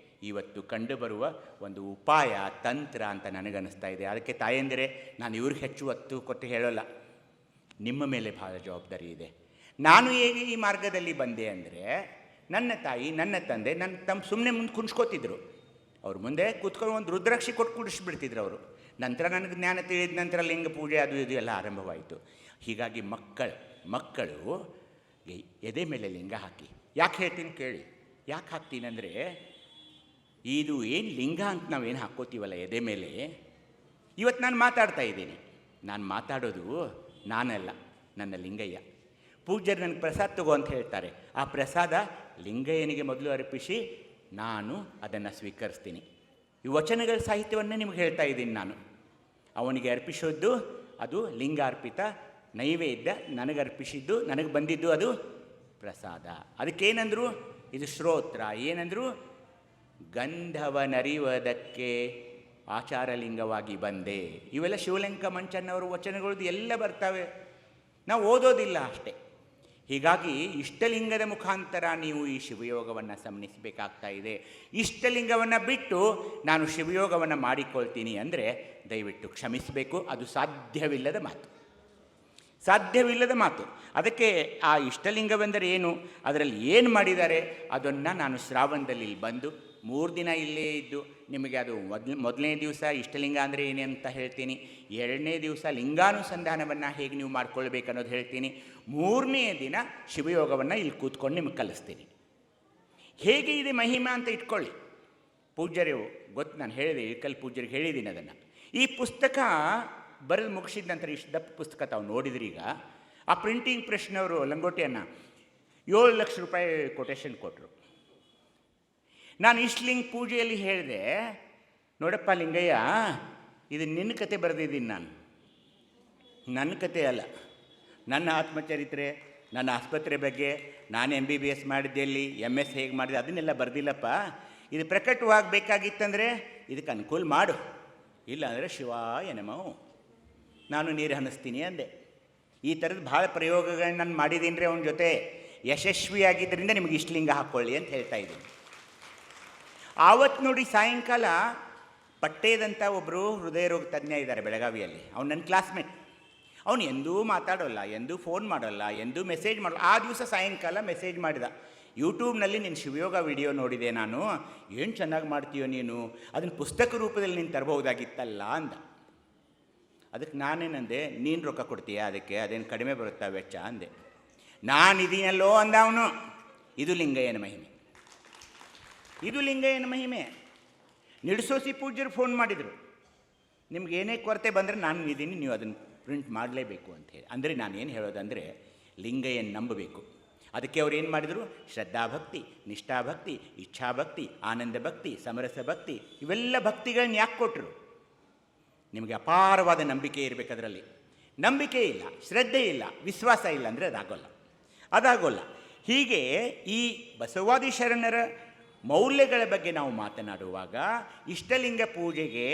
ಇವತ್ತು ಕಂಡುಬರುವ ಒಂದು ಉಪಾಯ, ತಂತ್ರ ಅಂತ ನನಗನ್ನಿಸ್ತಾ ಇದೆ. ಅದಕ್ಕೆ ತಾಯಂದಿರೇ, ನಾನು ಇವ್ರಿಗೆ ಹೆಚ್ಚು ಒತ್ತು ಕೊಟ್ಟು ಹೇಳೋಲ್ಲ, ನಿಮ್ಮ ಮೇಲೆ ಭಾಳ ಜವಾಬ್ದಾರಿ ಇದೆ. ನಾನು ಹೇಗೆ ಈ ಮಾರ್ಗದಲ್ಲಿ ಬಂದೆ ಅಂದರೆ, ನನ್ನ ತಾಯಿ, ನನ್ನ ತಂದೆ ತಮ್ಮ ಸುಮ್ಮನೆ ಮುಂದೆ ಕುಣಿಸ್ಕೋತಿದ್ರು. ಅವ್ರ ಮುಂದೆ ಕೂತ್ಕೊಂಡು ಒಂದು ರುದ್ರಾಕ್ಷಿ ಕೊಟ್ಟು ಕುಡಿಸ್ಬಿಡ್ತಿದ್ರು ಅವರು. ನಂತರ ನನಗೆ ಜ್ಞಾನ ತಿಳಿದ ನಂತರ ಲಿಂಗ ಪೂಜೆ ಅದು ಇದು ಎಲ್ಲ ಆರಂಭವಾಯಿತು. ಹೀಗಾಗಿ ಮಕ್ಕಳು ಎದೆ ಮೇಲೆ ಲಿಂಗ ಹಾಕಿ. ಯಾಕೆ ಹೇಳ್ತೀನಿ ಕೇಳಿ. ಯಾಕೆ ಹಾಕ್ತೀನಿ ಅಂದರೆ, ಇದು ಏನು ಲಿಂಗ ಅಂತ ನಾವೇನು ಹಾಕ್ಕೋತೀವಲ್ಲ ಎದೆ ಮೇಲೆ, ಇವತ್ತು ನಾನು ಮಾತಾಡ್ತಾ ಇದ್ದೀನಿ. ನಾನು ಮಾತಾಡೋದು ನಾನಲ್ಲ, ನನ್ನ ಲಿಂಗಯ್ಯ. ಪೂಜ್ಯರು ನನಗೆ ಪ್ರಸಾದ ತಗೋ ಅಂತ ಹೇಳ್ತಾರೆ. ಆ ಪ್ರಸಾದ ಲಿಂಗಯ್ಯನಿಗೆ ಮೊದಲು ಅರ್ಪಿಸಿ ನಾನು ಅದನ್ನು ಸ್ವೀಕರಿಸ್ತೀನಿ. ಈ ವಚನಗಳ ಸಾಹಿತ್ಯವನ್ನೇ ನಿಮಗೆ ಹೇಳ್ತಾ ಇದ್ದೀನಿ ನಾನು. ಅವನಿಗೆ ಅರ್ಪಿಸೋದು ಅದು ಲಿಂಗಾರ್ಪಿತ ನೈವೇದ್ಯ, ನನಗೆ ಅರ್ಪಿಸಿದ್ದು, ನನಗೆ ಬಂದಿದ್ದು ಅದು ಪ್ರಸಾದ. ಅದಕ್ಕೇನಂದರು? ಇದು ಶ್ರೋತ್ರ. ಏನಂದರು? ಗಂಧವನರಿವದಕ್ಕೆ ಆಚಾರಲಿಂಗವಾಗಿ ಬಂದೆ. ಇವೆಲ್ಲ ಶಿವಲಿಂಗ ಮಂಚನ್ನವರು ವಚನಗಳದ್ದು ಎಲ್ಲ ಬರ್ತವೆ, ನಾವು ಓದೋದಿಲ್ಲ ಅಷ್ಟೇ. ಹೀಗಾಗಿ ಇಷ್ಟಲಿಂಗದ ಮುಖಾಂತರ ನೀವು ಈ ಶಿವಯೋಗವನ್ನು ಗಮನಿಸಬೇಕಾಗ್ತಾ ಇದೆ. ಇಷ್ಟಲಿಂಗವನ್ನು ಬಿಟ್ಟು ನಾನು ಶಿವಯೋಗವನ್ನು ಮಾಡಿಕೊಳ್ತೀನಿ ಅಂದರೆ ದಯವಿಟ್ಟು ಕ್ಷಮಿಸಬೇಕು. ಅದು ಸಾಧ್ಯವಿಲ್ಲದ ಮಾತು. ಅದಕ್ಕೆ ಆ ಇಷ್ಟಲಿಂಗವೆಂದರೆ ಏನು, ಅದರಲ್ಲಿ ಏನು ಮಾಡಿದ್ದಾರೆ ಅದನ್ನು ನಾನು ಶ್ರಾವಣದಲ್ಲಿ ಬಂದು 3 ದಿನ ಇಲ್ಲೇ ಇದ್ದು ನಿಮಗೆ ಅದು ಮೊದಲನೇ ದಿವಸ ಇಷ್ಟಲಿಂಗ ಅಂದರೆ ಏನೇ ಅಂತ ಹೇಳ್ತೀನಿ, 2ನೇ ದಿವಸ ಲಿಂಗಾನುಸಂಧಾನವನ್ನು ಹೇಗೆ ನೀವು ಮಾಡ್ಕೊಳ್ಬೇಕು ಅನ್ನೋದು ಹೇಳ್ತೀನಿ, 3ನೇ ದಿನ ಶಿವಯೋಗವನ್ನು ಇಲ್ಲಿ ಕೂತ್ಕೊಂಡು ನಿಮಗೆ ಕಲಿಸ್ತೀನಿ. ಹೇಗೆ ಇದೆ ಮಹಿಮಾ ಅಂತ ಇಟ್ಕೊಳ್ಳಿ. ಪೂಜ್ಯರು ಗೊತ್ತು, ನಾನು ಹೇಳಿದೆ, ಇಳಕಲ್ ಪೂಜ್ಯರಿಗೆ ಹೇಳಿದ್ದೀನಿ ಅದನ್ನು. ಈ ಪುಸ್ತಕ ಬರೆದು ಮುಗಿಸಿದ ನಂತರ ಇಷ್ಟು ದಪ್ಪ ಪುಸ್ತಕ ತಾವು ನೋಡಿದ್ರಿ. ಈಗ ಆ ಪ್ರಿಂಟಿಂಗ್ ಪ್ರೆಸ್ನವರು ಲಂಗೋಟಿಯನ್ನು 7 ಲಕ್ಷ ರೂಪಾಯಿ ಕೊಟೇಶನ್ ಕೊಟ್ಟರು. ನಾನು ಇಷ್ಟಲಿಂಗ ಪೂಜೆಯಲ್ಲಿ ಹೇಳಿದೆ, ನೋಡಪ್ಪ ಲಿಂಗಯ್ಯ, ಇದು ನಿನ್ನ ಕತೆ ಬರೆದಿದ್ದೀನಿ ನಾನು, ನನ್ನ ಕತೆ ಅಲ್ಲ. ನನ್ನ ಆತ್ಮಚರಿತ್ರೆ, ನನ್ನ ಆಸ್ಪತ್ರೆ ಬಗ್ಗೆ, ನಾನು MBBS ಮಾಡಿದ್ದೆಲ್ಲಿ, MS ಹೇಗೆ ಮಾಡಿದೆ ಅದನ್ನೆಲ್ಲ ಬರೆದಿಲ್ಲಪ್ಪ. ಇದು ಪ್ರಕಟವಾಗಬೇಕಾಗಿತ್ತಂದರೆ ಇದಕ್ಕೆ ಅನುಕೂಲ ಮಾಡು, ಇಲ್ಲಾಂದರೆ ಶಿವಾಯ ನಮೋ ನಾನು ನೀರು ಹನಿಸ್ತೀನಿ ಅಂದೆ. ಈ ಥರದ ಭಾಳ ಪ್ರಯೋಗಗಳನ್ನ ನಾನು ಮಾಡಿದ್ದೀನಿ ರೀ ಅವನ ಜೊತೆ. ಯಶಸ್ವಿಯಾಗಿದ್ದರಿಂದ ನಿಮಗೆ ಇಷ್ಟಲಿಂಗ ಹಾಕ್ಕೊಳ್ಳಿ ಅಂತ ಹೇಳ್ತಾ ಇದ್ದೀನಿ. ಆವತ್ತು ನೋಡಿ ಸಾಯಂಕಾಲ ಪಟ್ಟೇದಂಥ ಒಬ್ಬರು ಹೃದಯ ರೋಗ ತಜ್ಞ ಇದ್ದಾರೆ ಬೆಳಗಾವಿಯಲ್ಲಿ. ಅವ್ನು ನನ್ನ ಕ್ಲಾಸ್ಮೇಟ್. ಅವನು ಎಂದೂ ಮಾತಾಡೋಲ್ಲ, ಎಂದೂ ಫೋನ್ ಮಾಡೋಲ್ಲ, ಎಂದೂ ಮೆಸೇಜ್ ಮಾಡೋಲ್ಲ. ಆ ದಿವಸ ಸಾಯಂಕಾಲ ಮೆಸೇಜ್ ಮಾಡಿದ, ಯೂಟ್ಯೂಬ್ನಲ್ಲಿ ನಿನ್ನ ಶಿವಯೋಗ ವಿಡಿಯೋ ನೋಡಿದೆ ನಾನು, ಏನು ಚೆನ್ನಾಗಿ ಮಾಡ್ತೀಯೋ ನೀನು, ಅದನ್ನು ಪುಸ್ತಕ ರೂಪದಲ್ಲಿ ನೀನು ತರಬಹುದಾಗಿತ್ತಲ್ಲ ಅಂದ. ಅದಕ್ಕೆ ನಾನೇನಂದೆ, ನೀನು ರೊಕ್ಕ ಕೊಡ್ತೀಯಾ ಅದಕ್ಕೆ, ಅದೇನು ಕಡಿಮೆ ಬರುತ್ತಾ ವೆಚ್ಚ ಅಂದೆ. ನಾನಿದೀನಲ್ಲೋ ಅಂದ ಅವನು. ಇದು ಲಿಂಗಯ್ಯನ ಮಹಿಮೆ, ಇದು ಲಿಂಗಯ್ಯನ ಮಹಿಮೆ. ನಿಡ್ಸೋಸಿ ಪೂಜ್ಯರು ಫೋನ್ ಮಾಡಿದರು, ನಿಮ್ಗೆ ಏನೇ ಕೊರತೆ ಬಂದರೆ ನಾನು ಇದ್ದೀನಿ, ನೀವು ಅದನ್ನು ಪ್ರಿಂಟ್ ಮಾಡಲೇಬೇಕು ಅಂಥೇಳಿ. ಅಂದರೆ ನಾನು ಏನು ಹೇಳೋದಂದರೆ, ಲಿಂಗಯ್ಯನ ನಂಬಬೇಕು. ಅದಕ್ಕೆ ಅವ್ರು ಏನು ಮಾಡಿದರು, ಶ್ರದ್ಧಾಭಕ್ತಿ, ನಿಷ್ಠಾಭಕ್ತಿ, ಇಚ್ಛಾಭಕ್ತಿ, ಆನಂದ ಭಕ್ತಿ, ಸಮರಸ ಭಕ್ತಿ, ಇವೆಲ್ಲ ಭಕ್ತಿಗಳನ್ನ ಯಾಕೆ ಕೊಟ್ಟರು? ನಿಮಗೆ ಅಪಾರವಾದ ನಂಬಿಕೆ ಇರಬೇಕು ಅದರಲ್ಲಿ. ನಂಬಿಕೆ ಇಲ್ಲ, ಶ್ರದ್ಧೆ ಇಲ್ಲ, ವಿಶ್ವಾಸ ಇಲ್ಲ ಅಂದರೆ ಅದಾಗೋಲ್ಲ. ಹೀಗೆ ಈ ಬಸವಾದಿ ಶರಣರ ಮೌಲ್ಯಗಳ ಬಗ್ಗೆ ನಾವು ಮಾತನಾಡುವಾಗ ಇಷ್ಟಲಿಂಗ ಪೂಜೆಗೆ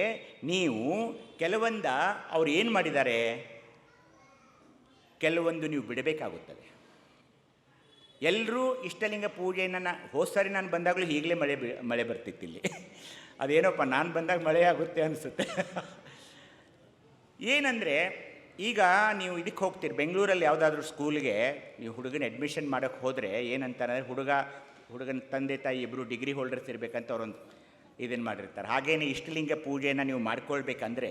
ನೀವು ಅವ್ರು ಏನು ಮಾಡಿದ್ದಾರೆ, ಕೆಲವೊಂದು ನೀವು ಬಿಡಬೇಕಾಗುತ್ತದೆ. ಎಲ್ಲರೂ ಇಷ್ಟಲಿಂಗ ಪೂಜೆಯನ್ನು ಹೋದ ಸಾರಿ ನಾನು ಬಂದಾಗಲೂ ಈಗಲೇ ಮಳೆ ಬರ್ತಿತ್ತಿಲ್ಲಿ. ಅದೇನೋಪ್ಪ ನಾನು ಬಂದಾಗ ಮಳೆ ಆಗುತ್ತೆ ಅನಿಸುತ್ತೆ. ಏನಂದರೆ, ಈಗ ನೀವು ಇದಕ್ಕೆ ಹೋಗ್ತೀರಿ, ಬೆಂಗಳೂರಲ್ಲಿ ಯಾವುದಾದ್ರೂ ಸ್ಕೂಲ್ಗೆ ನೀವು ಹುಡುಗನ ಅಡ್ಮಿಷನ್ ಮಾಡೋಕ್ಕೆ ಹೋದರೆ ಏನಂತಾರೆ, ಹುಡುಗನ ತಂದೆ ತಾಯಿ ಇಬ್ಬರು ಡಿಗ್ರಿ ಹೋಲ್ಡರ್ಸ್ ಇರಬೇಕಂತ ಅವರೊಂದು ಇದನ್ನು ಮಾಡಿರ್ತಾರೆ. ಹಾಗೇನೆ ಇಷ್ಟಲಿಂಗ ಪೂಜೆಯನ್ನು ನೀವು ಮಾಡ್ಕೊಳ್ಬೇಕಂದ್ರೆ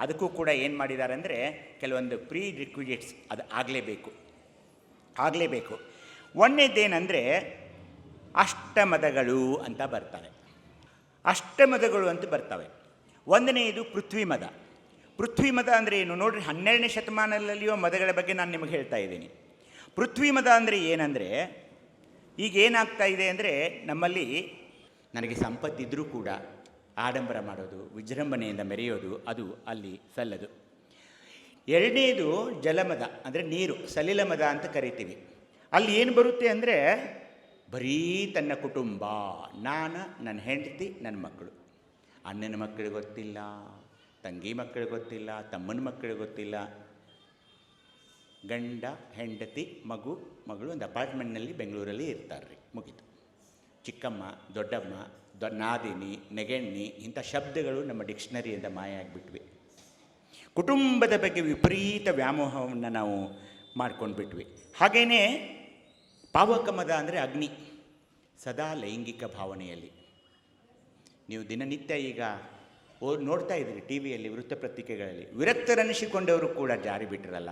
ಅದಕ್ಕೂ ಕೂಡ ಏನು ಮಾಡಿದ್ದಾರೆ ಅಂದರೆ, ಕೆಲವೊಂದು ಪ್ರೀ ರಿಕ್ವಿಸಿಟ್ಸ್ ಅದು ಆಗಲೇಬೇಕು. ಒಂದೇದೇನೆಂದರೆ ಅಷ್ಟಮದಗಳು ಅಂತ ಬರ್ತವೆ. ಒಂದನೆಯದು ಪೃಥ್ವಿ ಮದ ಅಂದರೆ ಏನು ನೋಡ್ರಿ, 12ನೇ ಶತಮಾನದಲ್ಲಿಯೋ ಮದಗಳ ಬಗ್ಗೆ ನಾನು ನಿಮಗೆ ಹೇಳ್ತಾ ಇದ್ದೀನಿ. ಪೃಥ್ವಿ ಮದ ಅಂದರೆ ಏನಂದರೆ, ಈಗ ಏನಾಗ್ತಾ ಇದೆ ಅಂದರೆ, ನಮ್ಮಲ್ಲಿ ನನಗೆ ಸಂಪತ್ತಿದ್ದರೂ ಕೂಡ ಆಡಂಬರ ಮಾಡೋದು, ವಿಜೃಂಭಣೆಯಿಂದ ಮೆರೆಯೋದು ಅದು ಅಲ್ಲಿ ಸಲ್ಲದು. 2ನೇದು ಜಲಮದ ಅಂದರೆ ನೀರು, ಸಲಿಲ ಮದ ಅಂತ ಕರಿತೀವಿ. ಅಲ್ಲಿ ಏನು ಬರುತ್ತೆ ಅಂದರೆ, ಬರೀ ತನ್ನ ಕುಟುಂಬ, ನಾನು, ನನ್ನ ಹೆಂಡತಿ, ನನ್ನ ಮಕ್ಕಳು. ಅಣ್ಣನ ಮಕ್ಕಳಿಗೆ ಗೊತ್ತಿಲ್ಲ, ತಂಗಿ ಮಕ್ಕಳಿಗೆ ಗೊತ್ತಿಲ್ಲ, ತಮ್ಮನ ಮಕ್ಕಳಿಗೆ ಗೊತ್ತಿಲ್ಲ. ಗಂಡ, ಹೆಂಡತಿ, ಮಗಳು ಒಂದು ಅಪಾರ್ಟ್ಮೆಂಟ್ನಲ್ಲಿ ಬೆಂಗಳೂರಲ್ಲಿ ಇರ್ತಾರೆ. ಮುಗೀತು. ಚಿಕ್ಕಮ್ಮ, ದೊಡ್ಡಮ್ಮ, ನಾದಿನಿ, ನೆಗೆಣ್ಣಿ ಇಂಥ ಶಬ್ದಗಳು ನಮ್ಮ ಡಿಕ್ಷನರಿಯಿಂದ ಮಾಯ ಆಗಿಬಿಟ್ವಿ. ಕುಟುಂಬದ ಬಗ್ಗೆ ವಿಪರೀತ ವ್ಯಾಮೋಹವನ್ನು ನಾವು ಮಾಡ್ಕೊಂಡು ಬಿಟ್ವಿ. ಹಾಗೆಯೇ ಪಾವಕಮದ ಅಂದರೆ ಅಗ್ನಿ, ಸದಾ ಲೈಂಗಿಕ ಭಾವನೆಯಲ್ಲಿ. ನೀವು ದಿನನಿತ್ಯ ಈಗ ನೋಡ್ತಾ ಇದ್ದೀರಿ ಟಿ ವಿಯಲ್ಲಿ, ವೃತ್ತಪತ್ರಿಕೆಗಳಲ್ಲಿ, ವಿರಕ್ತರನಿಸಿಕೊಂಡವರು ಕೂಡ ಜಾರಿ ಬಿಟ್ಟಿರಲ್ಲ.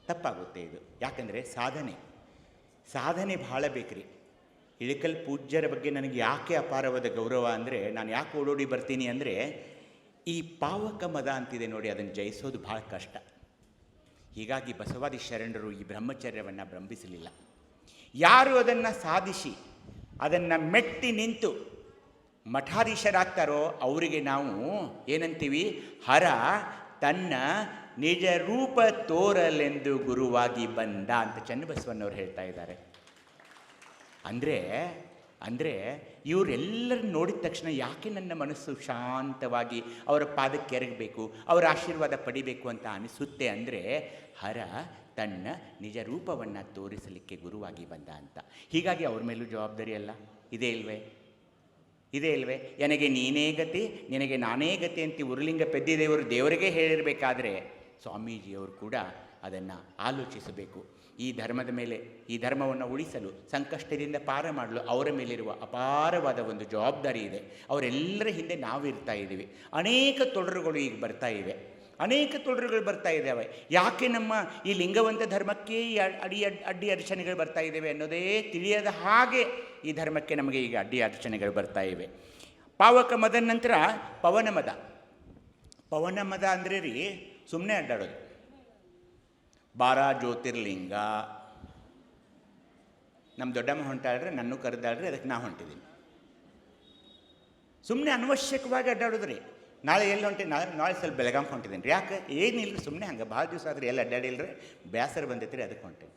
ತಪ್ಪಾಗುತ್ತೆ ಇದು. ಯಾಕಂದರೆ ಸಾಧನೆ ಭಾಳ ಬೇಕ್ರಿ. ಇಳಕಲ್ ಪೂಜ್ಯರ ಬಗ್ಗೆ ನನಗೆ ಯಾಕೆ ಅಪಾರವಾದ ಗೌರವ ಅಂದರೆ, ನಾನು ಯಾಕೆ ಓಡೋಡಿ ಬರ್ತೀನಿ ಅಂದರೆ, ಈ ಪಾವಕ ಮದ ಅಂತಿದೆ ನೋಡಿ, ಅದನ್ನು ಜಯಿಸೋದು ಭಾಳ ಕಷ್ಟ. ಹೀಗಾಗಿ ಬಸವಾದಿ ಶರಣರು ಈ ಬ್ರಹ್ಮಚರ್ಯವನ್ನು ಭ್ರಂಭಿಸಲಿಲ್ಲ. ಯಾರು ಅದನ್ನು ಸಾಧಿಸಿ ಅದನ್ನು ಮೆಟ್ಟಿ ನಿಂತು ಮಠಾಧೀಶರಾಗ್ತಾರೋ ಅವರಿಗೆ ನಾವು ಏನಂತೀವಿ, ಹರ ತನ್ನ ನಿಜ ರೂಪ ತೋರಲೆಂದು ಗುರುವಾಗಿ ಬಂದ ಅಂತ ಚನ್ನಬಸವಣ್ಣವ್ರು ಹೇಳ್ತಾ ಇದ್ದಾರೆ. ಅಂದರೆ ಇವರೆಲ್ಲರನ್ನು ನೋಡಿದ ತಕ್ಷಣ ಯಾಕೆ ನನ್ನ ಮನಸ್ಸು ಶಾಂತವಾಗಿ ಅವರ ಪಾದಕ್ಕೆ ಎರಗಬೇಕು, ಅವರ ಆಶೀರ್ವಾದ ಪಡಿಬೇಕು ಅಂತ ಅನಿಸುತ್ತೆ ಅಂದರೆ, ಹರ ತನ್ನ ನಿಜ ರೂಪವನ್ನು ತೋರಿಸಲಿಕ್ಕೆ ಗುರುವಾಗಿ ಬಂದ ಅಂತ. ಹೀಗಾಗಿ ಅವ್ರ ಮೇಲೂ ಜವಾಬ್ದಾರಿ ಅಲ್ಲ, ಇದೇ ಇಲ್ವೇ ನನಗೆ ನೀನೇ ಗತಿ, ನಿನಗೆ ನಾನೇ ಗತಿ ಅಂತ ಉರುಲಿಂಗ ಪೆದ್ದಿದೇವರು ದೇವರಿಗೆ ಹೇಳಿರಬೇಕಾದ್ರೆ ಸ್ವಾಮೀಜಿಯವರು ಕೂಡ ಅದನ್ನು ಆಲೋಚಿಸಬೇಕು. ಈ ಧರ್ಮದ ಮೇಲೆ, ಈ ಧರ್ಮವನ್ನು ಉಳಿಸಲು, ಸಂಕಷ್ಟದಿಂದ ಪಾರ ಮಾಡಲು ಅವರ ಮೇಲಿರುವ ಅಪಾರವಾದ ಒಂದು ಜವಾಬ್ದಾರಿ ಇದೆ. ಅವರೆಲ್ಲರ ಹಿಂದೆ ನಾವು ಇರ್ತಾ ಇದ್ದೀವಿ. ಅನೇಕ ತೊಡರುಗಳು ಈಗ ಬರ್ತಾ ಇವೆ, ಅನೇಕ ತೊಡರುಗಳು ಬರ್ತಾ ಇದ್ದಾವೆ. ಯಾಕೆ ನಮ್ಮ ಈ ಲಿಂಗವಂತ ಧರ್ಮಕ್ಕೆ ಈ ಅಡ್ಡಿ ಅಡಚಣೆಗಳು ಬರ್ತಾ ಇದ್ದಾವೆ ಅನ್ನೋದೇ ತಿಳಿಯದ ಹಾಗೆ ಈ ಧರ್ಮಕ್ಕೆ ನಮಗೆ ಈಗ ಅಡ್ಡಿ ಅಡಚಣೆಗಳು ಬರ್ತಾ ಇವೆ. ಪಾವಕ ಮದ ನಂತರ ಪವನ ಮದ. ಪವನ ಮದ ಅಂದರೆ ರೀ ಸುಮ್ಮನೆ ಅಡ್ಡಾಡೋದು. 12 ಜ್ಯೋತಿರ್ಲಿಂಗ, ನಮ್ಮ ದೊಡ್ಡಮ್ಮ ಹೊಂಟಾಳ್ರೆ ನನ್ನೂ ಕರೆದಾಳ್ರಿ, ಅದಕ್ಕೆ ನಾ ಹೊಂಟಿದ್ದೀನಿ. ಸುಮ್ಮನೆ ಅನವಶ್ಯಕವಾಗಿ ಅಡ್ಡಾಡೋದ್ರಿ. ನಾಳೆ ಎಲ್ಲಿ ಹೊಂಟೀನಿ, ನಾಳೆ ಸ್ವಲ್ಪ ಬೆಳಗಾಂಗೆ ಹೊಂಟಿದ್ದೀನಿ ರೀ. ಯಾಕೆ ಏನಿಲ್ಲ, ಸುಮ್ಮನೆ ಹಂಗೆ ಭಾಳ ದಿವಸ ಆದ್ರೆ ಎಲ್ಲಿ ಅಡ್ಡಾಡಿಲ್ರಿ, ಬೇಸರ ಬಂದೈತ್ರಿ ಅದಕ್ಕೆ ಹೊಂಟೀನಿ.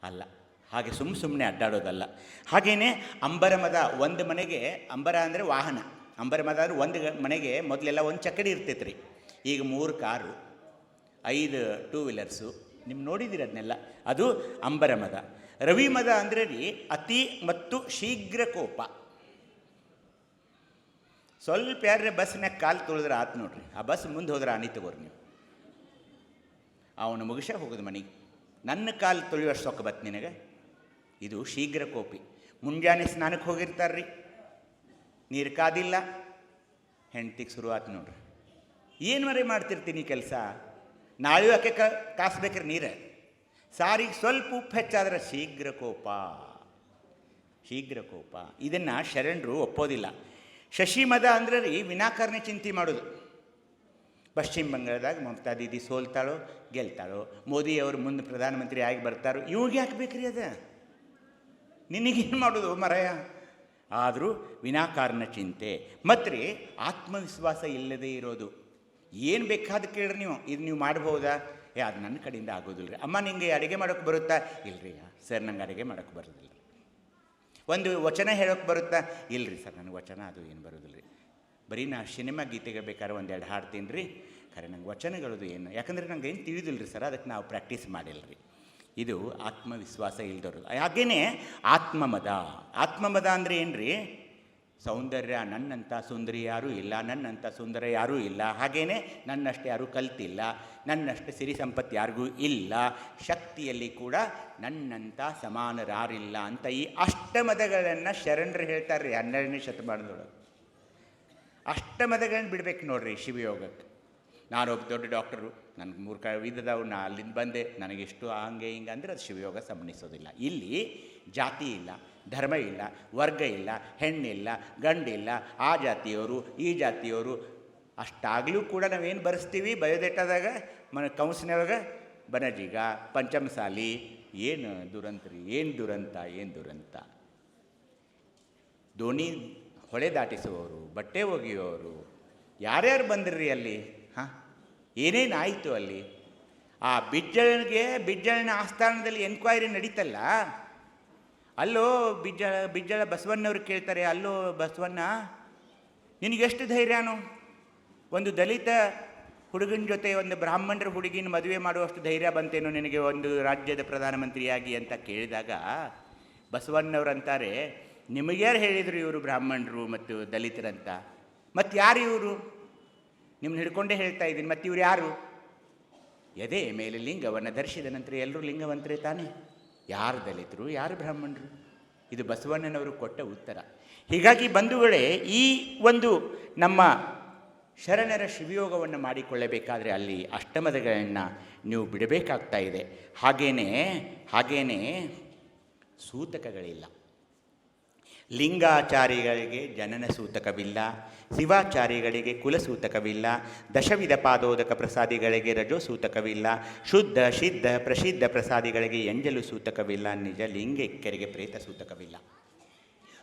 ಅಲ್ಲ, ಹಾಗೆ ಸುಮ್ಮನೆ ಅಡ್ಡಾಡೋದಲ್ಲ. ಹಾಗೆಯೇ ಅಂಬರ ಮದ. ಒಂದು ಮನೆಗೆ, ಅಂಬರ ಅಂದರೆ ವಾಹನ, ಅಂಬರ ಮದ ಅಂದರೆ ಒಂದು ಮನೆಗೆ ಮೊದಲೆಲ್ಲ ಒಂದು ಚಕ್ಕಡಿ ಇರ್ತೈತೆ ರೀ. ಈಗ 3 ಕಾರು, 5 ಟೂ ವೀಲರ್ಸು, ನಿಮ್ಮ ನೋಡಿದ್ದೀರಿ ಅದನ್ನೆಲ್ಲ. ಅದು ಅಂಬರ ಮದ. ರವಿ ಮದ ಅಂದರೆ ರೀ ಅತಿ ಮತ್ತು ಶೀಘ್ರ ಕೋಪ. ಸ್ವಲ್ಪ ಯಾರೇ ಬಸ್ನಾಗ ಕಾಲು ತುಳಿದ್ರೆ ಆತು ನೋಡ್ರಿ, ಆ ಬಸ್ ಮುಂದೆ ಹೋದ್ರೆ ಆನಿ ತಗೋರಿ ನೀವು. ಅವನು ಮುಗಿಸ ಹೋಗೋದು ಮನೆಗೆ, ನನ್ನ ಕಾಲು ತುಳಿಯೋಷ್ಟು ಸೊಕ್ಕ ಬತ್ತು ನಿನಗೆ. ಇದು ಶೀಘ್ರ ಕೋಪಿ. ಮುಂಜಾನೆ ಸ್ನಾನಕ್ಕೆ ಹೋಗಿರ್ತಾರ್ರಿ, ನೀರು ಕಾದಿಲ್ಲ, ಹೆಂಡ್ತಿಗೆ ಶುರು ಆತು ನೋಡ್ರಿ. ಏನು ಮರೆ ಮಾಡ್ತಿರ್ತೀನಿ ಕೆಲಸ, ನಾಳೆ ಯಾಕೆ ಕಾಸ್ಬೇಕ್ರಿ ನೀರು. ಸಾರಿಗೆ ಸ್ವಲ್ಪ ಉಪ್ಪು ಹೆಚ್ಚಾದ್ರೆ ಶೀಘ್ರ ಕೋಪ, ಶೀಘ್ರ ಕೋಪ. ಇದನ್ನು ಶರಣರು ಒಪ್ಪೋದಿಲ್ಲ. ಶಶಿ ಮದ ಅಂದರೆ ರೀ ವಿನಾಕಾರಣ ಚಿಂತೆ ಮಾಡೋದು. ಪಶ್ಚಿಮ ಬಂಗಾಳದಾಗ ಮಮತಾ ದೀದಿ ಸೋಲ್ತಾಳೋ ಗೆಲ್ತಾಳೋ, ಮೋದಿಯವರು ಮುಂದೆ ಪ್ರಧಾನಮಂತ್ರಿ ಆಗಿ ಬರ್ತಾರೋ, ಇವ್ರಿಗೆ ಯಾಕೆ ಬೇಕ್ರಿ ಅದ, ನಿನಗೇನು ಮಾಡೋದು ಮರಯ. ಆದರೂ ವಿನಾಕಾರಣ ಚಿಂತೆ. ಮತ್ತು ರೀ ಆತ್ಮವಿಶ್ವಾಸ ಇಲ್ಲದೇ ಇರೋದು. ಏನು ಬೇಕಾದ ಕೇಳ್ರಿ ನೀವು, ಇದು ನೀವು ಮಾಡ್ಬೋದಾ, ಅದು ನನ್ನ ಕಡೆಯಿಂದ ಆಗೋದಿಲ್ಲ ರೀ. ಅಮ್ಮ ನಿಮಗೆ ಅಡುಗೆ ಮಾಡೋಕ್ಕೆ ಬರುತ್ತಾ, ಇಲ್ಲರಿ ಸರ್ ನಂಗೆ ಅಡುಗೆ ಮಾಡೋಕ್ಕೆ ಬರೋದಿಲ್ಲ ರೀ. ಒಂದು ವಚನ ಹೇಳೋಕ್ಕೆ ಬರುತ್ತಾ, ಇಲ್ಲರಿ ಸರ್ ನನಗೆ ವಚನ ಅದು ಏನು ಬರೋದಿಲ್ಲ ರೀ. ಬರೀ ನಾ ಸಿನಿಮಾ ಗೀತೆಗೆ ಬೇಕಾದ್ರೆ 1-2 ಹಾಡ್ತೀನಿ ರೀ, ಖರೆ ನಂಗೆ ವಚನಗಳದು ಏನು, ಯಾಕಂದರೆ ನಂಗೆ ಏನು ತಿಳಿದಿಲ್ಲ ರೀ ಸರ್, ಅದಕ್ಕೆ ನಾವು ಪ್ರಾಕ್ಟೀಸ್ ಮಾಡಿಲ್ಲ ರೀ. ಇದು ಆತ್ಮವಿಶ್ವಾಸ ಇಲ್ದವರು. ಹಾಗೆಯೇ ಆತ್ಮಮದ. ಆತ್ಮಮದ ಅಂದರೆ ಏನು ರೀ, ಸೌಂದರ್ಯ, ನನ್ನಂಥ ಸುಂದರಿ ಯಾರೂ ಇಲ್ಲ, ನನ್ನಂಥ ಸುಂದರ ಯಾರೂ ಇಲ್ಲ, ಹಾಗೆಯೇ ನನ್ನಷ್ಟು ಯಾರೂ ಕಲ್ತಿಲ್ಲ, ನನ್ನಷ್ಟು ಸಿರಿ ಸಂಪತ್ತು ಯಾರಿಗೂ ಇಲ್ಲ, ಶಕ್ತಿಯಲ್ಲಿ ಕೂಡ ನನ್ನಂಥ ಸಮಾನರಾರಿಲ್ಲ ಅಂತ ಈ ಅಷ್ಟಮದಗಳನ್ನು ಶರಣರು ಹೇಳ್ತಾರೆ ರೀ 12ನೇ ಶತಮಾನದೊಳಗೆ. ಅಷ್ಟಮದಗಳನ್ನು ಬಿಡ್ಬೇಕು ನೋಡ್ರಿ ಶಿವಯೋಗಕ್ಕೆ. ನಾನೊಬ್ಬ ದೊಡ್ಡ ಡಾಕ್ಟರು, ನನಗೆ 3 ವಿಧದವು, ನಾ ಅಲ್ಲಿಂದ ಬಂದೆ, ನನಗೆಷ್ಟು ಹಂಗೆ ಹಿಂಗೆ ಅಂದರೆ ಅದು ಶಿವಯೋಗ ಸಂಬಂಧಿಸೋದಿಲ್ಲ. ಇಲ್ಲಿ ಜಾತಿ ಇಲ್ಲ, ಧರ್ಮ ಇಲ್ಲ, ವರ್ಗ ಇಲ್ಲ, ಹೆಣ್ಣಿಲ್ಲ, ಗಂಡಿಲ್ಲ, ಆ ಜಾತಿಯವರು ಈ ಜಾತಿಯವರು. ಅಷ್ಟಾಗಲೂ ಕೂಡ ನಾವೇನು ಬರೆಸ್ತೀವಿ ಬಯೋಡೇಟಾದಾಗ, ಕೌನ್ಸಿನವಾಗ ಬನಜೀಗ, ಪಂಚಮಸಾಲಿ, ಏನು ದುರಂತ್ರಿ, ಏನು ದುರಂತ. ದೋಣಿ ಹೊಳೆ ದಾಟಿಸುವವರು, ಬಟ್ಟೆ ಒಗೆಯುವವರು, ಯಾರ್ಯಾರು ಬಂದ್ರಿ ಅಲ್ಲಿ, ಹಾಂ ಏನೇನಾಯಿತು ಅಲ್ಲಿ. ಆ ಬಿಜ್ಜಳನ ಆಸ್ಥಾನದಲ್ಲಿ ಎನ್ಕ್ವೈರಿ ನಡೀತಲ್ಲ, ಅಲ್ಲೋ ಬಿಜ್ಜಳ ಬಸವಣ್ಣವ್ರು ಕೇಳ್ತಾರೆ, ಅಲ್ಲೋ ಬಸವಣ್ಣ ನಿನಗೆಷ್ಟು ಧೈರ್ಯನೋ, ಒಂದು ದಲಿತ ಹುಡುಗನ ಜೊತೆ ಒಂದು ಬ್ರಾಹ್ಮಣರ ಹುಡುಗಿನ ಮದುವೆ ಮಾಡುವಷ್ಟು ಧೈರ್ಯ ಬಂತೇನೋ ನಿನಗೆ ಒಂದು ರಾಜ್ಯದ ಪ್ರಧಾನಮಂತ್ರಿಯಾಗಿ ಅಂತ ಕೇಳಿದಾಗ ಬಸವಣ್ಣವ್ರು ಅಂತಾರೆ, ನಿಮಗ್ಯಾರು ಹೇಳಿದರು ಇವರು ಬ್ರಾಹ್ಮಣರು ಮತ್ತು ದಲಿತರಂತ, ಮತ್ತು ಯಾರು ಇವರು, ನಿಮ್ಮನ್ನ ಹಿಡ್ಕೊಂಡೇ ಹೇಳ್ತಾ ಇದ್ದೀನಿ, ಮತ್ತು ಇವ್ರು ಯಾರು. ಎದೆ ಮೇಲೆ ಲಿಂಗವನ್ನು ಧರಿಸಿದ ನಂತರ ಎಲ್ಲರೂ ಲಿಂಗವಂತರೇ ತಾನೇ, ಯಾರು ದಲಿತರು ಯಾರು ಬ್ರಾಹ್ಮಣರು. ಇದು ಬಸವಣ್ಣನವರು ಕೊಟ್ಟ ಉತ್ತರ. ಹೀಗಾಗಿ ಬಂಧುಗಳೇ, ಈ ಒಂದು ನಮ್ಮ ಶರಣರ ಶಿವಯೋಗವನ್ನು ಮಾಡಿಕೊಳ್ಳಬೇಕಾದ್ರೆ ಅಲ್ಲಿ ಅಷ್ಟಮದಗಳನ್ನು ನೀವು ಬಿಡಬೇಕಾಗ್ತಾ ಇದೆ. ಹಾಗೇನೇ ಸೂತಕಗಳಿಲ್ಲ. ಲಿಂಗಾಚಾರಿಗಳಿಗೆ ಜನನ ಸೂತಕವಿಲ್ಲ, ಶಿವಾಚಾರಿಗಳಿಗೆ ಕುಲಸೂತಕವಿಲ್ಲ, ದಶವಿಧ ಪಾದೋದಕ ಪ್ರಸಾದಿಗಳಿಗೆ ರಜೋ ಸೂತಕವಿಲ್ಲ, ಶುದ್ಧ ಸಿದ್ಧ ಪ್ರಸಿದ್ಧ ಪ್ರಸಾದಿಗಳಿಗೆ ಎಂಜಲು ಸೂತಕವಿಲ್ಲ, ನಿಜ ಲಿಂಗೈಕ್ಯರಿಗೆ ಪ್ರೇತ ಸೂತಕವಿಲ್ಲ.